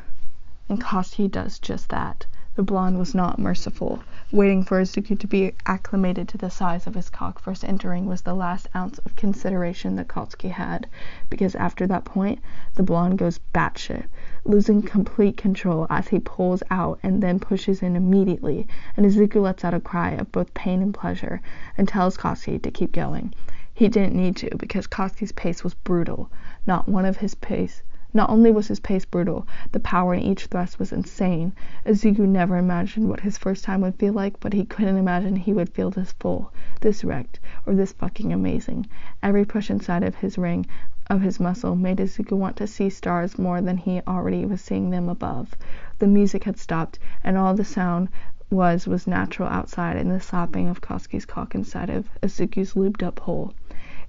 And Katsuki does just that. The blonde was not merciful. Waiting for Izuku to be acclimated to the size of his cock first entering was the last ounce of consideration that Katsuki had, because after that point, the blonde goes batshit, losing complete control as he pulls out and then pushes in immediately, and Izuku lets out a cry of both pain and pleasure and tells Katsuki to keep going. He didn't need to, because Katsuki's pace was brutal. Not only was his pace brutal, the power in each thrust was insane. Izuku never imagined what his first time would feel like, but he couldn't imagine he would feel this full, this wrecked, or this fucking amazing. Every push inside of his ring of his muscle made Izuku want to see stars more than he already was seeing them above. The music had stopped, and all the sound was natural outside and the sopping of Katsuki's cock inside of Izuku's lubed-up hole.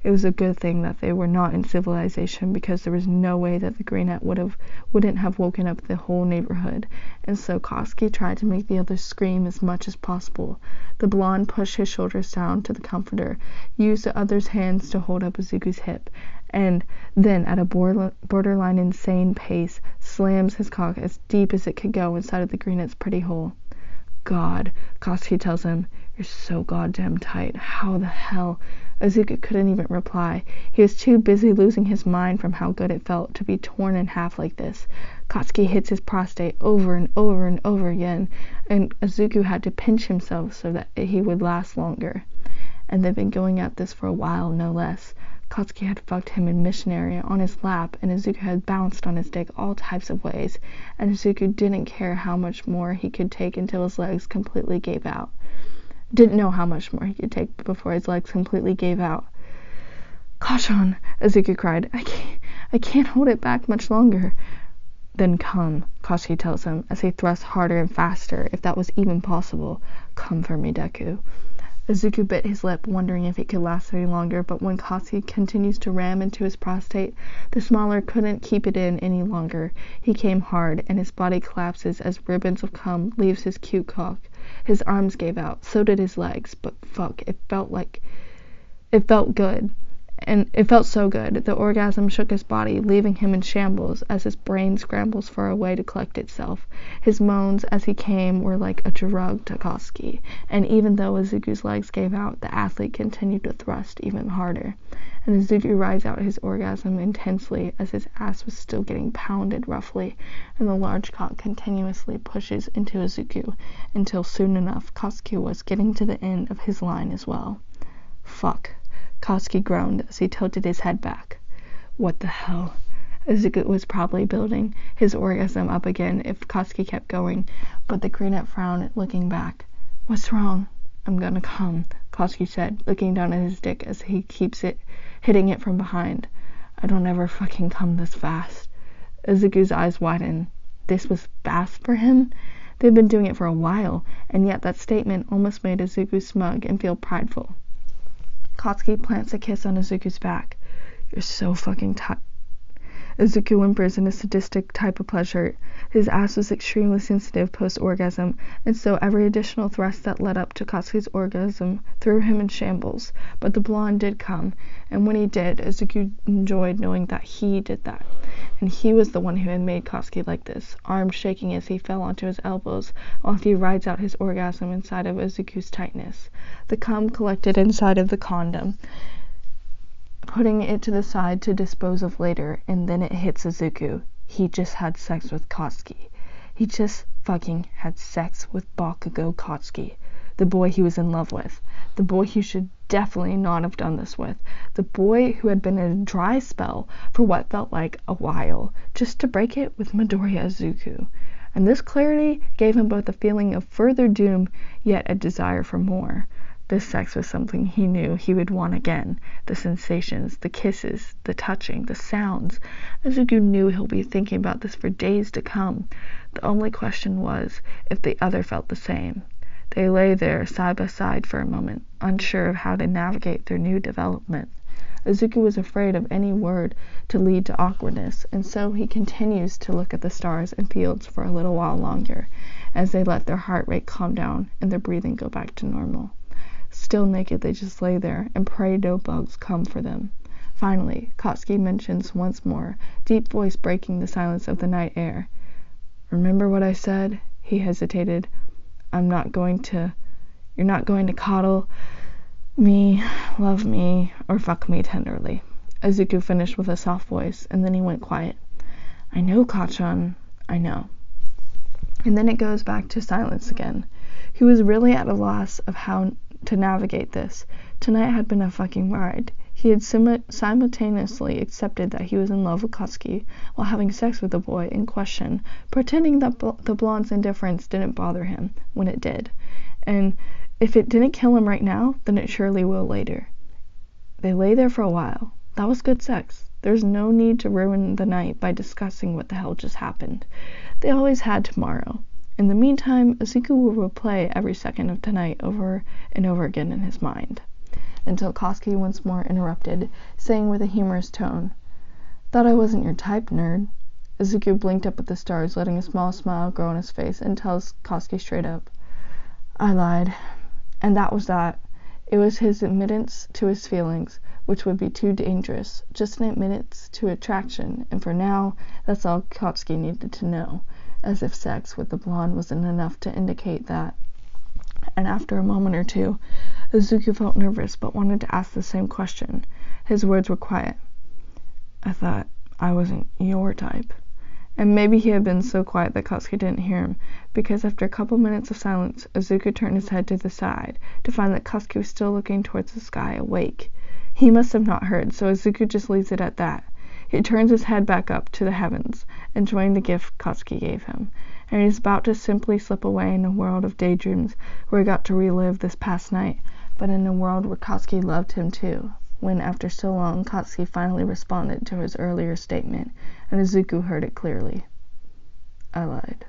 It was a good thing that they were not in civilization, because there was no way that the greenet wouldn't have woken up the whole neighborhood, and so Katsuki tried to make the others scream as much as possible. The blonde pushed his shoulders down to the comforter, used the other's hands to hold up Izuku's hip, and then at a borderline insane pace, slams his cock as deep as it could go inside of the greenet's pretty hole. "God," Katsuki tells him, "you're so goddamn tight. How the hell?" Izuku couldn't even reply. He was too busy losing his mind from how good it felt to be torn in half like this. Katsuki hits his prostate over and over and over again, and Izuku had to pinch himself so that he would last longer. And they've been going at this for a while, no less. Katsuki had fucked him in missionary on his lap, and Izuku had bounced on his dick all types of ways, and Izuku didn't care how much more he could take until his legs completely gave out. Didn't know how much more he could take before his legs completely gave out. "Kachan," Izuku cried. I can't hold it back much longer." "Then come," Katsuki tells him, as he thrusts harder and faster, if that was even possible. "Come for me, Deku." Izuku bit his lip, wondering if he could last any longer, but when Katsuki continues to ram into his prostate, the smaller couldn't keep it in any longer. He came hard, and his body collapses as ribbons of cum leaves his cute cock. His arms gave out, so did his legs, but fuck, it felt good. And it felt so good. The orgasm shook his body, leaving him in shambles as his brain scrambles for a way to collect itself. His moans as he came were like a drug to Katsuki, and even though Izuku's legs gave out, the athlete continued to thrust even harder. And Izuku rides out his orgasm intensely as his ass was still getting pounded roughly, and the large cock continuously pushes into Izuku until soon enough Katsuki was getting to the end of his line as well. Fuck. Katsuki groaned as he tilted his head back. What the hell? Izuku was probably building his orgasm up again if Katsuki kept going, but the Greenette frowned, looking back. What's wrong? I'm gonna come, Katsuki said, looking down at his dick as he keeps hitting it from behind. I don't ever fucking come this fast. Izuku's eyes widened. This was fast for him? They'd been doing it for a while, and yet that statement almost made Izuku smug and feel prideful. Katsuki plants a kiss on Izuku's back. You're so fucking tight. Izuku whimpers in a sadistic type of pleasure. His ass was extremely sensitive post-orgasm, and so every additional thrust that led up to Katsuki's orgasm threw him in shambles. But the blonde did come, and when he did, Izuku enjoyed knowing that he did that. And he was the one who had made Katsuki like this, arms shaking as he fell onto his elbows while he rides out his orgasm inside of Izuku's tightness. The cum collected inside of the condom, putting it to the side to dispose of later, and then it hits Izuku. He just had sex with Katsuki. He just fucking had sex with Bakudeku Katsuki, the boy he was in love with, the boy he should definitely not have done this with, the boy who had been in a dry spell for what felt like a while, just to break it with Midoriya Izuku. And this clarity gave him both a feeling of further doom, yet a desire for more. This sex was something he knew he would want again. The sensations, the kisses, the touching, the sounds. Izuku knew he'll be thinking about this for days to come. The only question was if the other felt the same. They lay there side by side for a moment, unsure of how to navigate their new development. Izuku was afraid of any word to lead to awkwardness, and so he continues to look at the stars and fields for a little while longer, as they let their heart rate calm down and their breathing go back to normal. Still naked, they just lay there and pray no bugs come for them. Finally, Katsuki mentions once more, deep voice breaking the silence of the night air. Remember what I said? He hesitated. You're not going to coddle me, love me, or fuck me tenderly. Izuku finished with a soft voice, and then he went quiet. I know, Kachan, I know. And then it goes back to silence again. He was really at a loss of how to navigate this. Tonight had been a fucking ride. He had simultaneously accepted that he was in love with Katsuki while having sex with the boy in question, pretending that the blonde's indifference didn't bother him when it did. And if it didn't kill him right now, then it surely will later. They lay there for a while. That was good sex. There's no need to ruin the night by discussing what the hell just happened. They always had tomorrow. In the meantime, Izuku will replay every second of tonight over and over again in his mind, until Katsuki once more interrupted, saying with a humorous tone, Thought I wasn't your type, nerd. Izuku blinked up at the stars, letting a small smile grow on his face, and tells Katsuki straight up, I lied. And that was that. It was his admittance to his feelings, which would be too dangerous, just an admittance to attraction, and for now, that's all Katsuki needed to know. As if sex with the blonde wasn't enough to indicate that. And after a moment or two, Izuku felt nervous but wanted to ask the same question. His words were quiet. I thought I wasn't your type. And maybe he had been so quiet that Katsuki didn't hear him, because after a couple minutes of silence, Izuku turned his head to the side to find that Katsuki was still looking towards the sky, awake. He must have not heard, so Izuku just leaves it at that. He turns his head back up to the heavens, enjoying the gift Katsuki gave him, and he's about to simply slip away in a world of daydreams where he got to relive this past night, but in a world where Katsuki loved him too, when after so long Katsuki finally responded to his earlier statement, and Izuku heard it clearly. I lied.